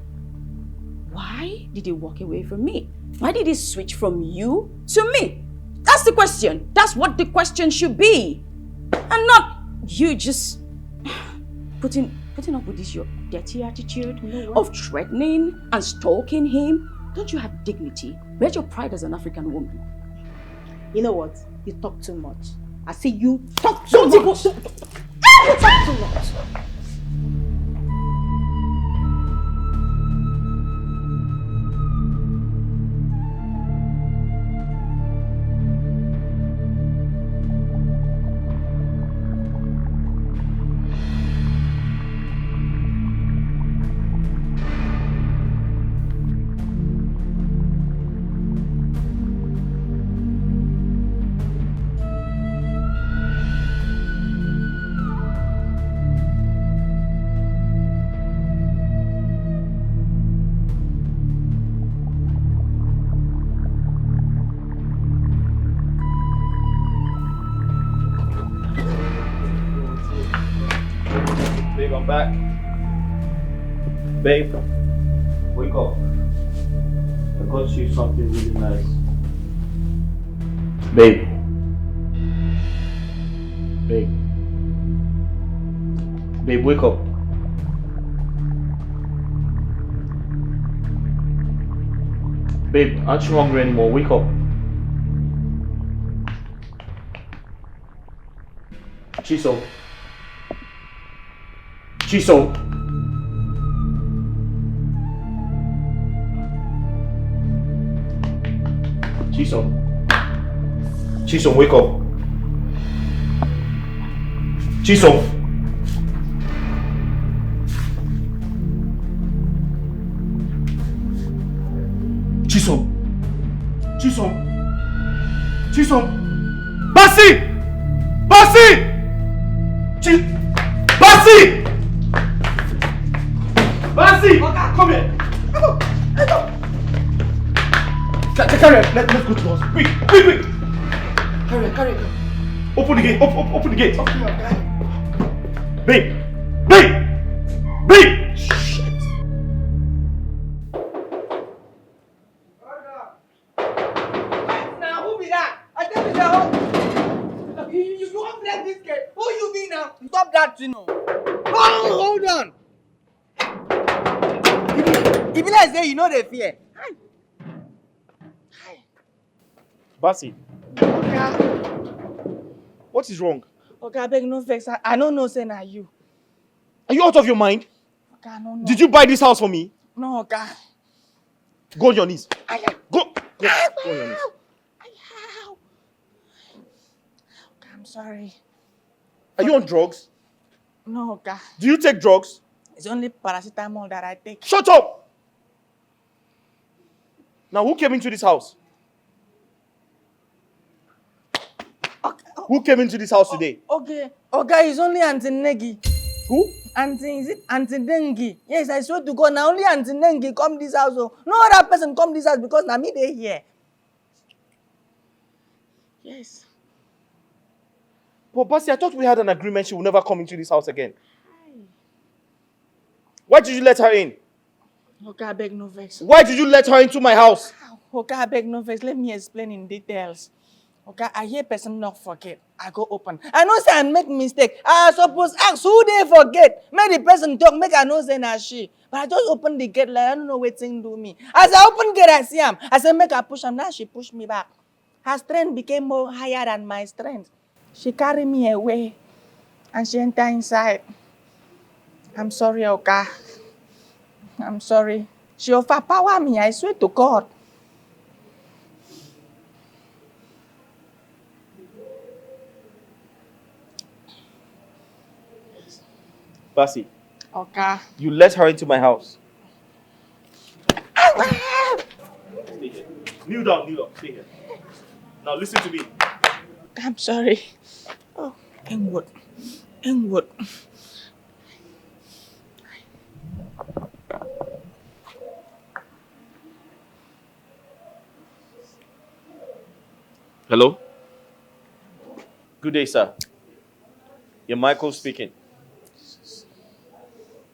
Why did he walk away from me? Why did he switch from you to me? That's the question. That's what the question should be. And not you just putting up with this your dirty attitude of threatening and stalking him. Don't you have dignity? Where's your pride as an African woman? You know what? You talk too much. I say you talk too much. You talk too much. I'm back. Babe, wake up. I got you something really nice. Babe. Babe. Babe, wake up. Babe, aren't you hungry anymore? Wake up. Chiso. Chiso. Chiso. Chiso, wake up. Chiso. Chiso. Chiso. Chiso. Basi! Basi! Basi! Basi! Come here. Let's go. Carry on. Let's go to the house. Quick. Carry on. Open the gate. Open the gate. Babe. Shit. Now, who be that? I tell you now. You won't break this gate. Who you be now? Stop that, you know. Oh, hold on. If you like say you know the fear. Basi. Okay. What is wrong? Okay, I beg no vex. I don't know say na you. Are you out of your mind? Okay, I don't know. Did you buy this house for me? No, okay. Go on your knees. Go on your knees. Okay, I'm sorry. Are you on drugs? No, okay. Do you take drugs? It's only paracetamol that I take. Shut up! Now, who came into this house? Who came into this house today? Okay, it's only Auntie Negi. Who? Is it Auntie Dengi? Yes, I swear to God, now only Auntie Dengi come this house. So no other person come this house because now me they here. Yes. But Basi, I thought we had an agreement she will never come into this house again. Why did you let her in? Okay, I beg no vex. Why did you let her into my house? Okay, I beg no vex. Let me explain in details. Okay, I hear person not forget. I go open. I know say I make mistake. I suppose ask who they forget. Make the person talk. Make I know say na she. But I just open the gate like I don't know what thing do me. As I open gate, I see him. I say make I push him. Now she push me back. Her strength became more higher than my strength. She carry me away, and she enter inside. I'm sorry, Oka. I'm sorry. She overpower me. I swear to God. Basi, Okay. you let her into my house. Stay here. Kneel down. Stay here. Now listen to me. I'm sorry. Oh, Engwood. Hello? Good day, sir. You're Michael speaking.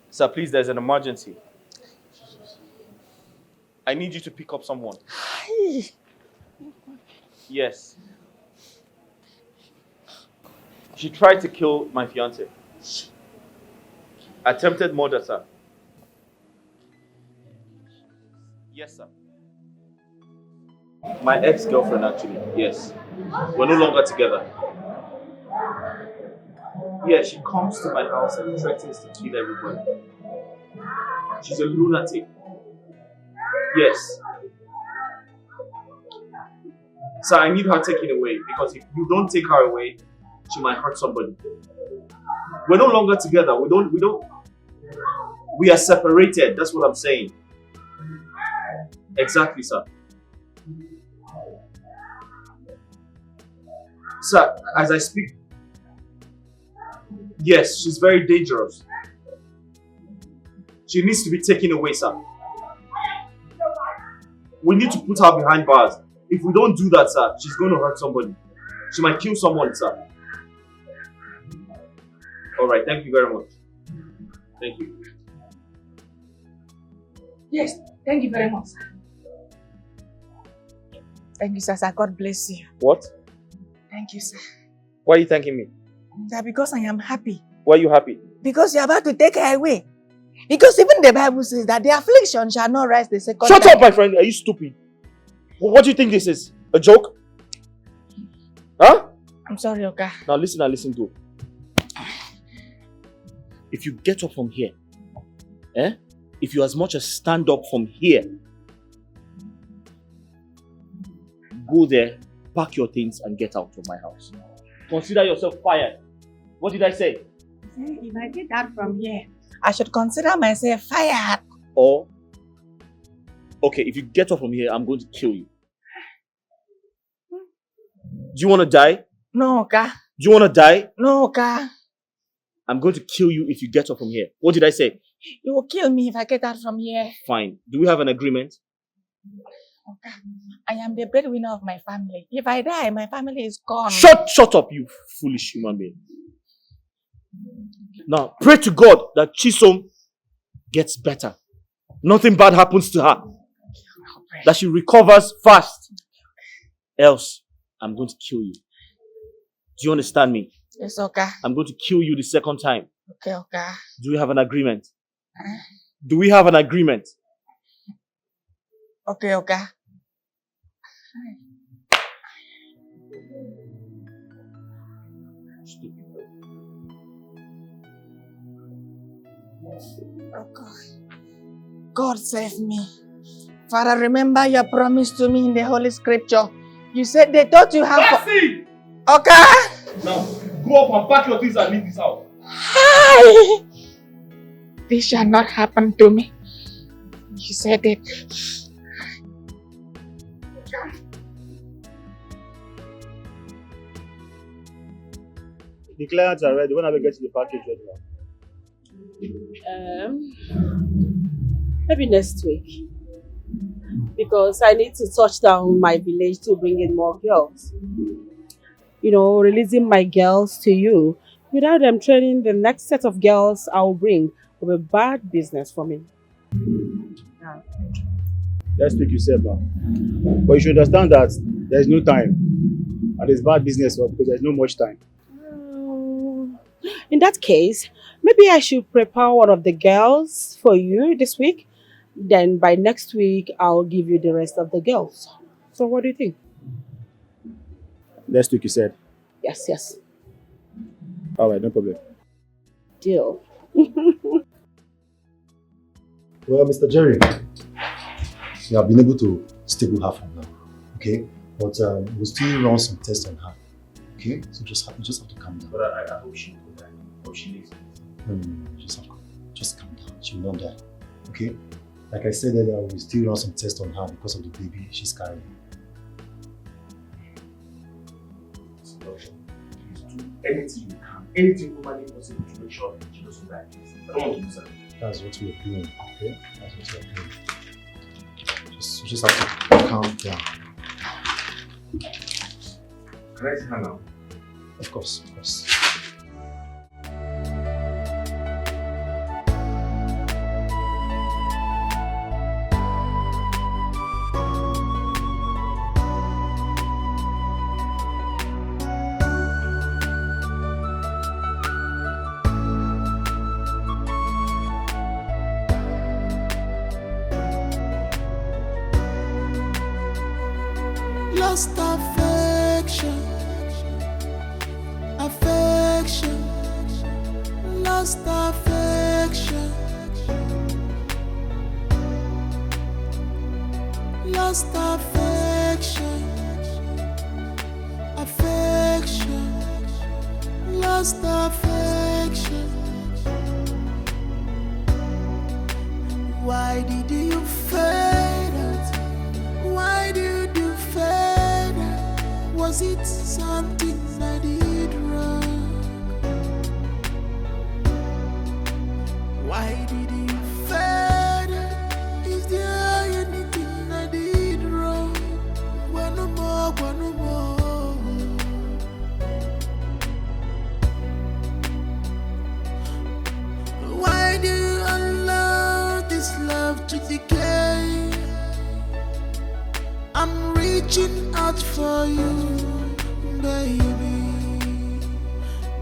Sir, please, there's an emergency. I need you to pick up someone. Yes. She tried to kill my fiancé. Attempted murder, sir. Yes, sir. My ex-girlfriend, actually. Yes. We're no longer together. Yeah, she comes to my house and threatens to kill everybody. She's a lunatic. Yes. So I need her taken away because if you don't take her away, she might hurt somebody. We're no longer together. We are separated. That's what I'm saying. Exactly, sir. Sir, as I speak, yes, she's very dangerous. She needs to be taken away, sir. We need to put her behind bars. If we don't do that, sir, she's going to hurt somebody. She might kill someone, sir. Alright, thank you very much. Thank you. Yes, thank you very much, sir. Thank you, sir. God bless you. What? Thank you, sir. Why are you thanking me? Sir, because I am happy. Why are you happy? Because you're about to take her away. Because even the Bible says that the affliction shall not rise the second Shut time. up, my friend. Are you stupid? What do you think this is? A joke? Huh? I'm sorry, Oga. Now listen and listen to. If you get up from here, if you as much as stand up from here, go there, pack your things and get out of my house. Consider yourself fired. What did I say? If I get out from here, I should consider myself fired. Or, okay, if you get up from here, I'm going to kill you. Do you want to die? No, Oga. Do you want to die? No, Oga. I'm going to kill you if you get up from here. What did I say? You will kill me if I get out from here. Fine. Do we have an agreement? Oga, I am the breadwinner of my family. If I die, my family is gone. Shut up, you foolish human being. Now, pray to God that Chisom gets better. Nothing bad happens to her. That she recovers fast. Else, I'm going to kill you. Do you understand me? Yes, Oga. I'm going to kill you the second time. Okay, Oga. Do we have an agreement? Do we have an agreement? Okay, Oga. Oh God. God save me. Father, remember your promise to me in the Holy Scripture. You said they thought you have... Mercy! Okay. Now, go up and pack your things and leave this house. Hi. This shall not happen to me. You said it. The clients are ready. When are we getting the package ready now? Maybe next week. Because I need to touch down my village to bring in more girls. You know, releasing my girls to you without them training the next set of girls I'll bring will be bad business for me. Yeah. Let's speak yourself now. But you should understand that there's no time. And it's bad business because there's no much time. In that case, maybe I should prepare one of the girls for you this week. Then by next week, I'll give you the rest of the girls. So what do you think? Next week you said? Yes. Alright, no problem. Deal. Well, Mr. Jerry, you have been able to stable her from now, okay? But we'll still run some tests on her, okay? So you just have to calm down. But I hope she will die. I hope she lives. No, just calm down. She will not die, okay? Like I said earlier, we'll still run some tests on her because of the baby she's carrying. Please do anything you can, anything humanly possible to make sure she doesn't die. I don't want to lose her. That's what we're doing, okay? That's what we're doing. You just have to calm down. Can I see her now? Of course. Lost affection, lost affection, lost affection, lost affection. Why did you fade out? Why did you fade out? Was it something I did wrong? Why did you fade out? Is there anything I did wrong? One more. Why did watching out for you, baby.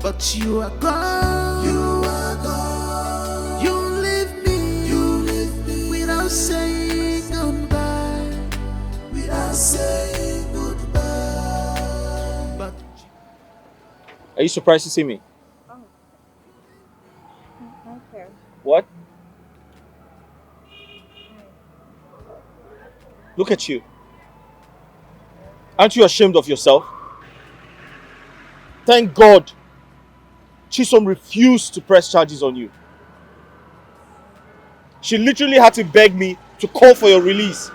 But you are gone. You are gone. You leave me. You leave me without saying goodbye. Without saying goodbye. But Are you surprised to see me? Okay. What? Look at you. Aren't you ashamed of yourself? Thank God Chisom refused to press charges on you. She literally had to beg me to call for your release.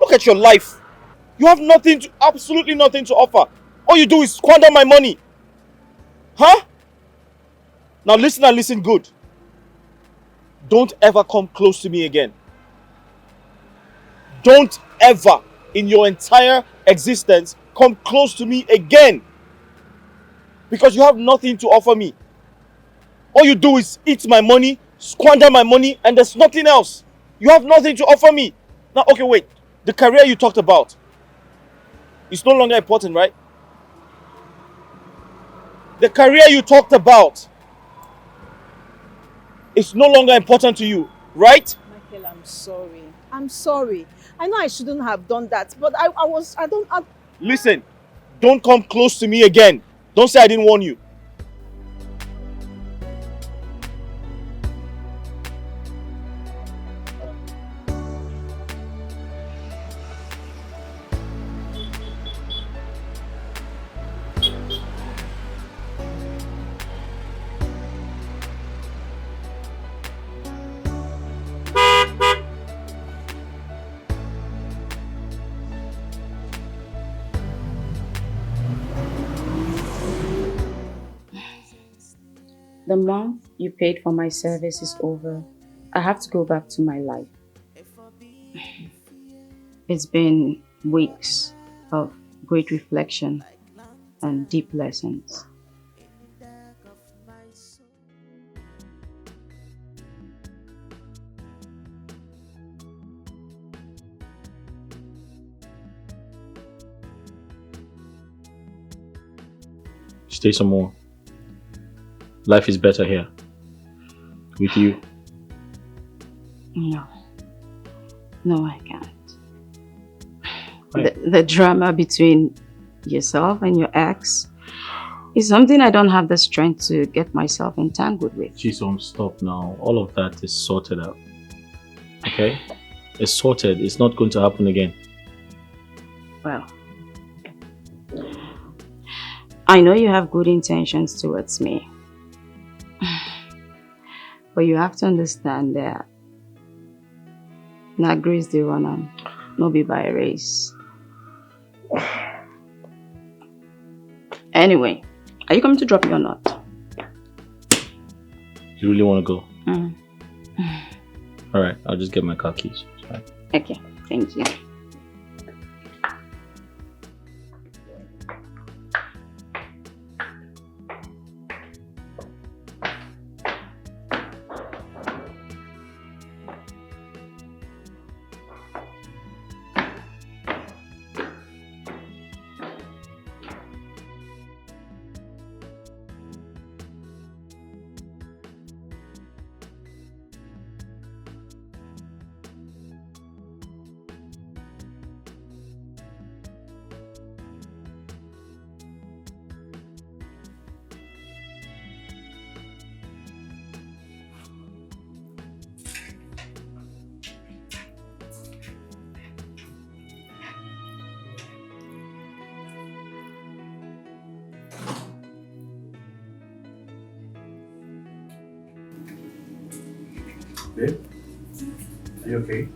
Look at your life. You have nothing to, absolutely nothing to offer. All you do is squander my money. Huh? Now listen and listen good. Don't ever come close to me again. Don't ever in your entire existence come close to me again. Because you have nothing to offer me. All you do is eat my money, squander my money, and there's nothing else. You have nothing to offer me. Now, okay, wait. The career you talked about is no longer important, right? The career you talked about is no longer important to you, right? Michael, I'm sorry. I'm sorry. I know I shouldn't have done that, but Listen, don't come close to me again. Don't say I didn't warn you. The month you paid for my service is over. I have to go back to my life. It's been weeks of great reflection and deep lessons. Stay some more. Life is better here. With you. No. No, I can't. The drama between yourself and your ex is something I don't have the strength to get myself entangled with. Chisom, stop now. All of that is sorted out. Okay? It's sorted. It's not going to happen again. Well, I know you have good intentions towards me. But you have to understand that not grace the runner, no be by a race. Anyway, are you coming to drop me or not? You really want to go? Mm. Alright, I'll just get my car keys. Sorry. Okay, thank you. Babe, are you okay?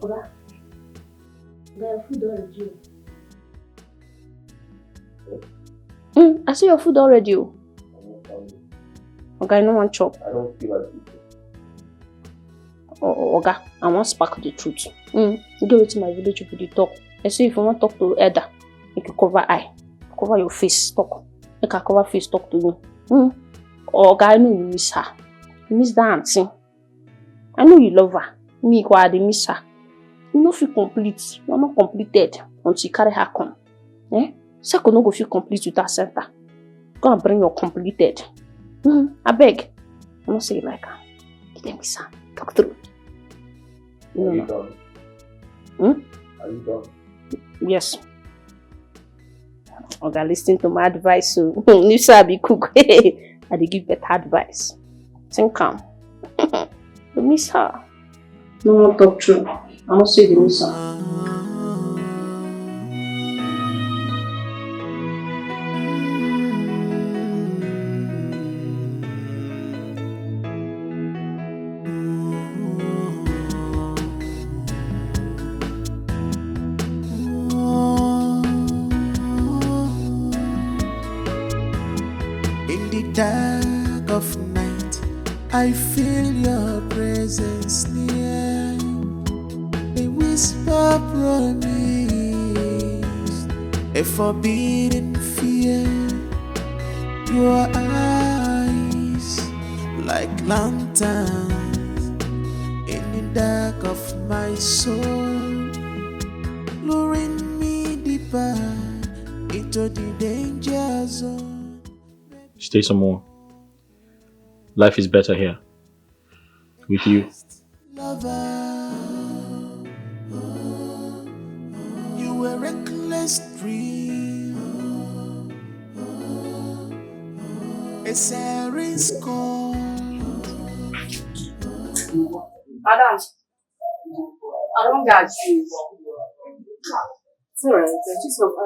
Oga, your food already. I see your food already. Oga, I no want chop. I don't feel like it. Oga, I want spark the truth. Go to my village people dey talk. I say if you want talk to elder, you can cover eye, cover your face, talk. You can cover face, talk to you. Oga, I know you miss her. You miss that auntie. I know you love her. Me, I miss her. You no feel complete. You are not completed until you carry her come. Second, no go feel complete with that center. Go and bring your completed. I beg. I don't say you like her. Give them miss her. Talk through. Are you done? Are you done? Yes. Okay, listen to my advice. So, you sabi cook. I dey give better advice. Think calm. You miss her. No one talk true. I don't say the miss her. In the dark of night, I feel your presence near. A whisper promise, a forbidden fear. Your eyes like lanterns in the dark of my soul, luring me deeper into the danger zone. Stay some more. Life is better here. With you. Lover, you were a reckless dream, a series call. Madam, I don't got you. It's alright, I just hope I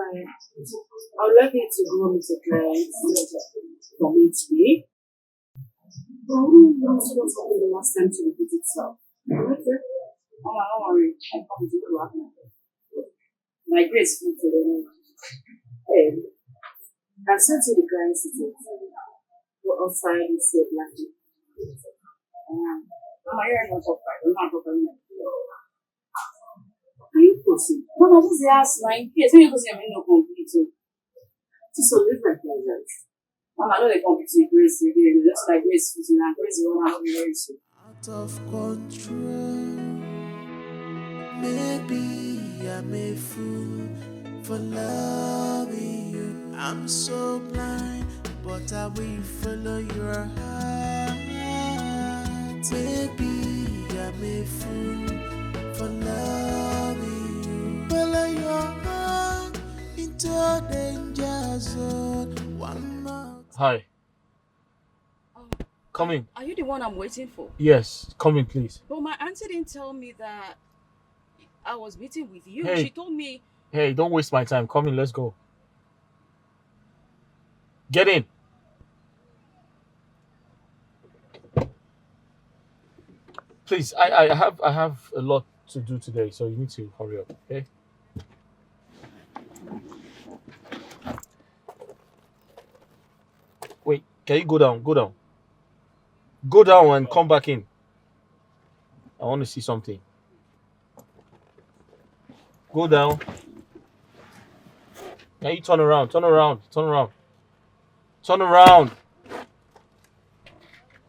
would like you to go meet a client for me today. That's what happened the last time to repeat itself. Okay? Oh, don't worry, I come to you after. My grace food to the hey, I sent you the client details. Go outside and say black. Mama, you're not surprised. I'm not surprised. Are you pussy? Mama, just ask my case. When you go see me, no complete. Just so live like that. Mama, I know they compete with Grace again. Just like Grace is and Grace is one of the very soon. Out of control. Maybe I'm a fool for loving you. I'm so blind, but I will follow your heart. Maybe I'm a fool for loving you. Follow your heart into a danger zone. One more. Hi. Come in. Are you the one I'm waiting for? Yes, come in, please. But my auntie didn't tell me that I was meeting with you. Hey. She told me. Hey, don't waste my time. Come in, let's go. Get in. Please, I have a lot to do today, so you need to hurry up, okay? Wait, can you go down? Go down. Go down and come back in. I want to see something. Go down. Now you turn around, turn around, turn around. Turn around.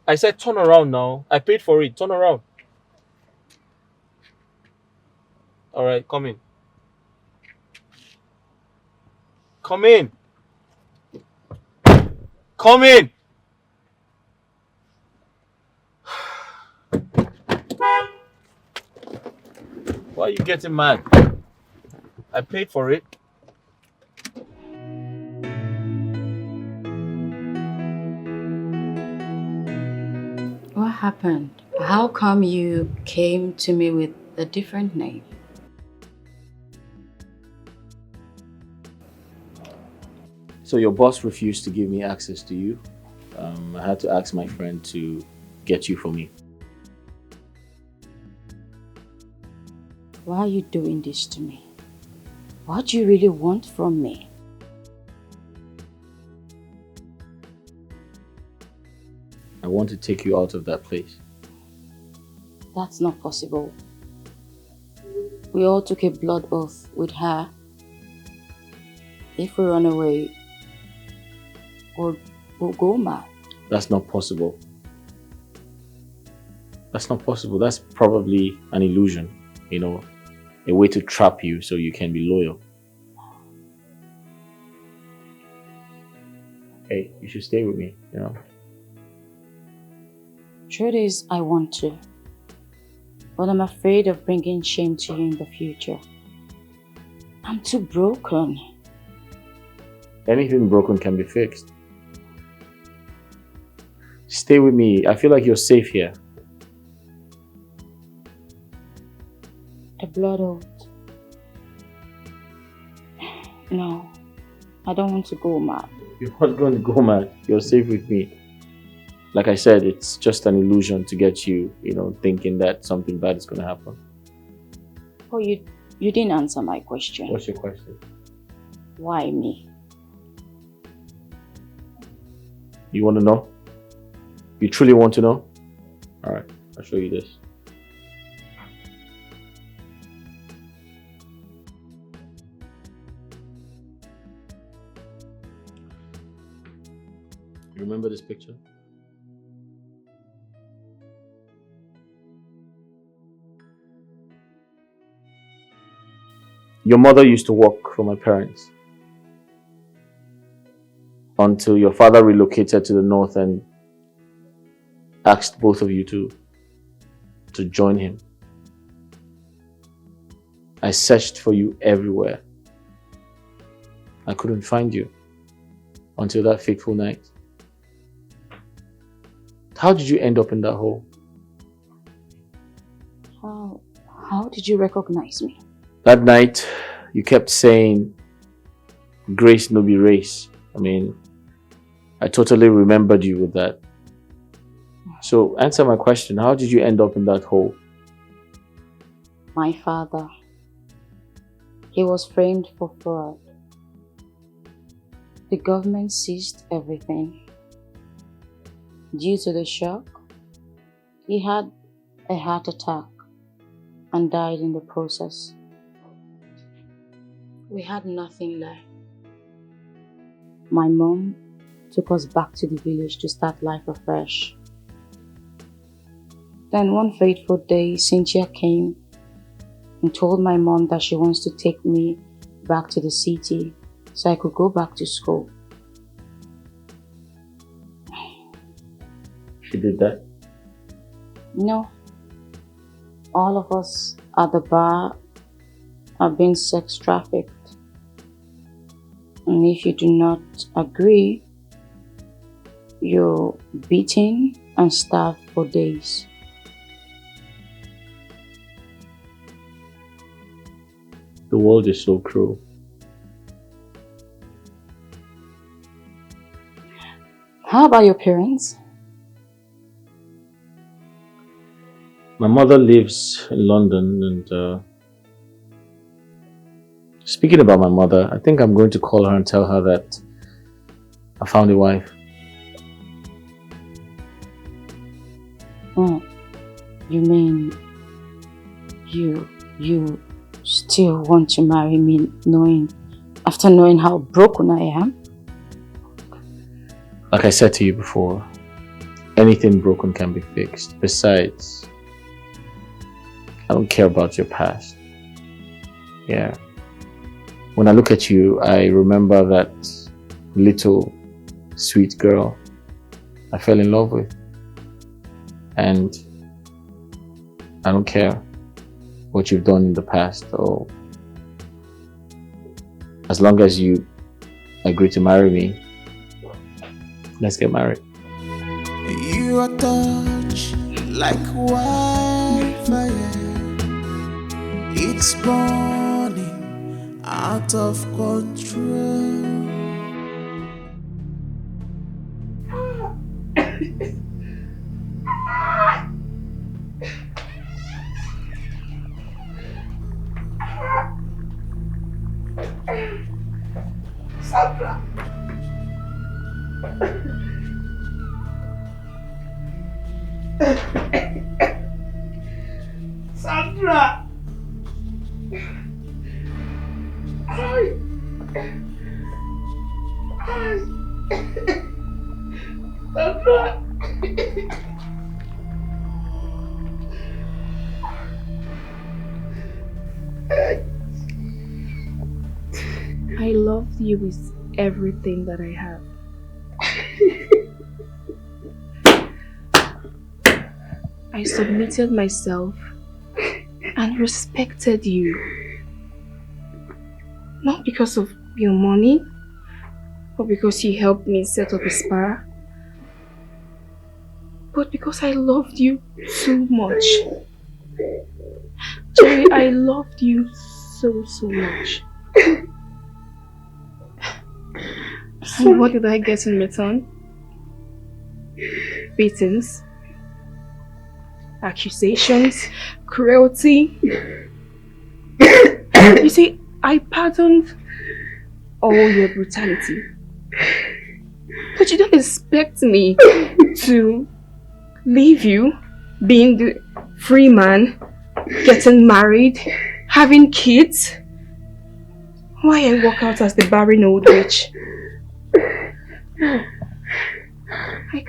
I said turn around now. I paid for it. Turn around. All right, come in. Come in. Come in. Why are you getting mad? I paid for it. What happened? How come you came to me with a different name? So your boss refused to give me access to you. I had to ask my friend to get you for me. Why are you doing this to me? What do you really want from me? I want to take you out of that place. That's not possible. We all took a blood oath with her. If we run away, we'll go mad. That's not possible. That's not possible. That's probably an illusion, you know, a way to trap you so you can be loyal. Hey, you should stay with me, you know. Truth is, I want to. But I'm afraid of bringing shame to you in the future. I'm too broken. Anything broken can be fixed. Stay with me. I feel like you're safe here. The blood oath. No, I don't want to go mad. You're not going to go mad. You're safe with me. Like I said, it's just an illusion to get you, you know, thinking that something bad is going to happen. Oh, you didn't answer my question. What's your question? Why me? You want to know? You truly want to know? Alright, I'll show you this. You remember this picture? Your mother used to work for my parents until your father relocated to the north and asked both of you to join him. I searched for you everywhere. I couldn't find you until that fateful night. How did you end up in that hole? How did you recognize me? That night, you kept saying, grace no be race. I mean, I totally remembered you with that. So, answer my question. How did you end up in that hole? My father. He was framed for fraud. The government seized everything. Due to the shock, he had a heart attack and died in the process. We had nothing left. My mom took us back to the village to start life afresh. Then one fateful day, Cynthia came and told my mom that she wants to take me back to the city so I could go back to school. She did that? No. All of us at the bar are being sex trafficked. And if you do not agree, you're beaten and starved for days. The world is so cruel. How about your parents? My mother lives in London and speaking about my mother, I think I'm going to call her and tell her that I found a wife. Oh, you mean you still want to marry me after knowing how broken I am? Like I said to you before, anything broken can be fixed. Besides, I don't care about your past. Yeah. When I look at you, I remember that little sweet girl I fell in love with. And I don't care what you've done in the past, or as long as you agree to marry me, let's get married. Your touch like wildfire, it's burning out of control. Sandra! Sandra! Ay! Ay! Sandra! I love you with everything that I have. I submitted myself and respected you. Not because of your money, or because you helped me set up a spa, but because I loved you too much. Jerry, I loved you so much. And what did I get in return? Beatings, accusations, cruelty. You see, I pardoned all your brutality. But you don't expect me to leave you being the free man, getting married, having kids. Why I walk out as the barren old witch? I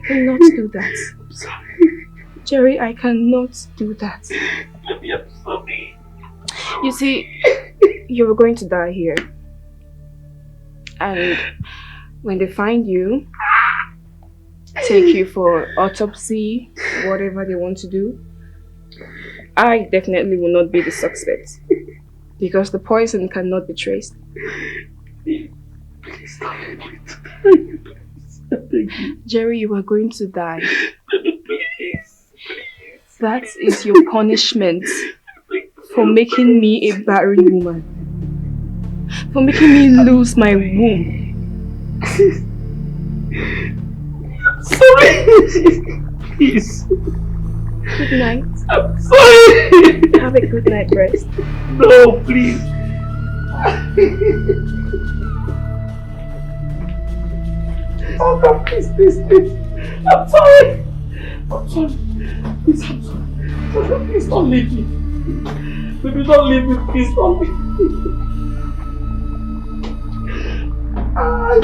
cannot do that. I'm sorry. Jerry, I cannot do that. Baby, I'm sorry. You see, you were going to die here. And when they find you, take you for autopsy, whatever they want to do, I definitely will not be the suspect. Because the poison cannot be traced. Please stop me. Jerry, you are going to die. Please. That is your punishment for making me a barren woman. For making me lose my womb. I'm sorry. Please. Good night. I'm sorry. Have a good night rest. No, please. Oh, no, please. I'm sorry. Please, I'm sorry. Sandra, please don't leave me. Baby, don't leave me. Please don't leave me. Oh,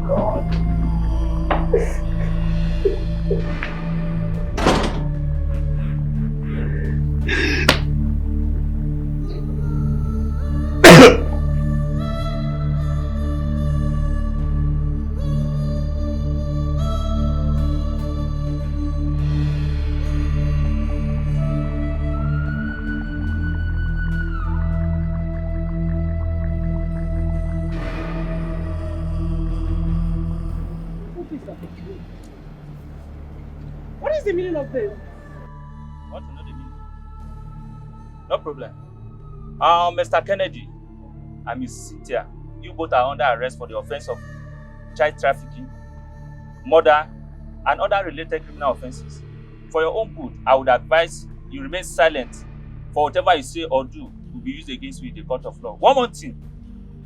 God. What is the meaning of this? Want to know the meaning? No problem. Mr. Kennedy and Miss Cynthia, you both are under arrest for the offense of child trafficking, murder, and other related criminal offenses. For your own good, I would advise you remain silent, for whatever you say or do will be used against you in the court of law. One more thing,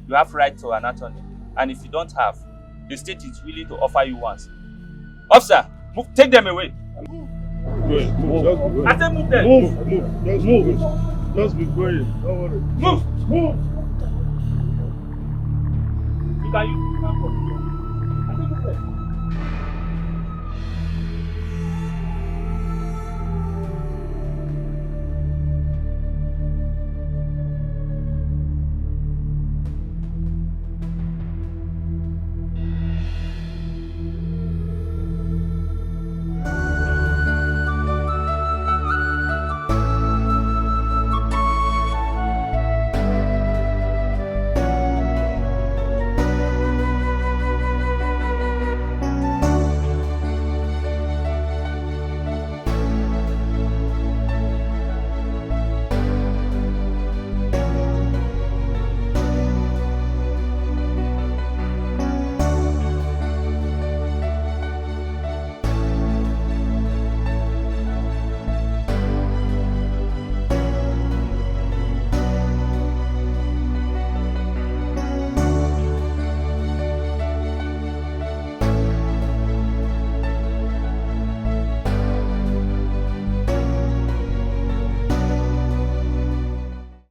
you have right to an attorney, and if you don't have, the state is willing to offer you one. Officer, move, take them away. Move. I said move them. Move. Just be going. Don't worry. Move. You can use the I said move them.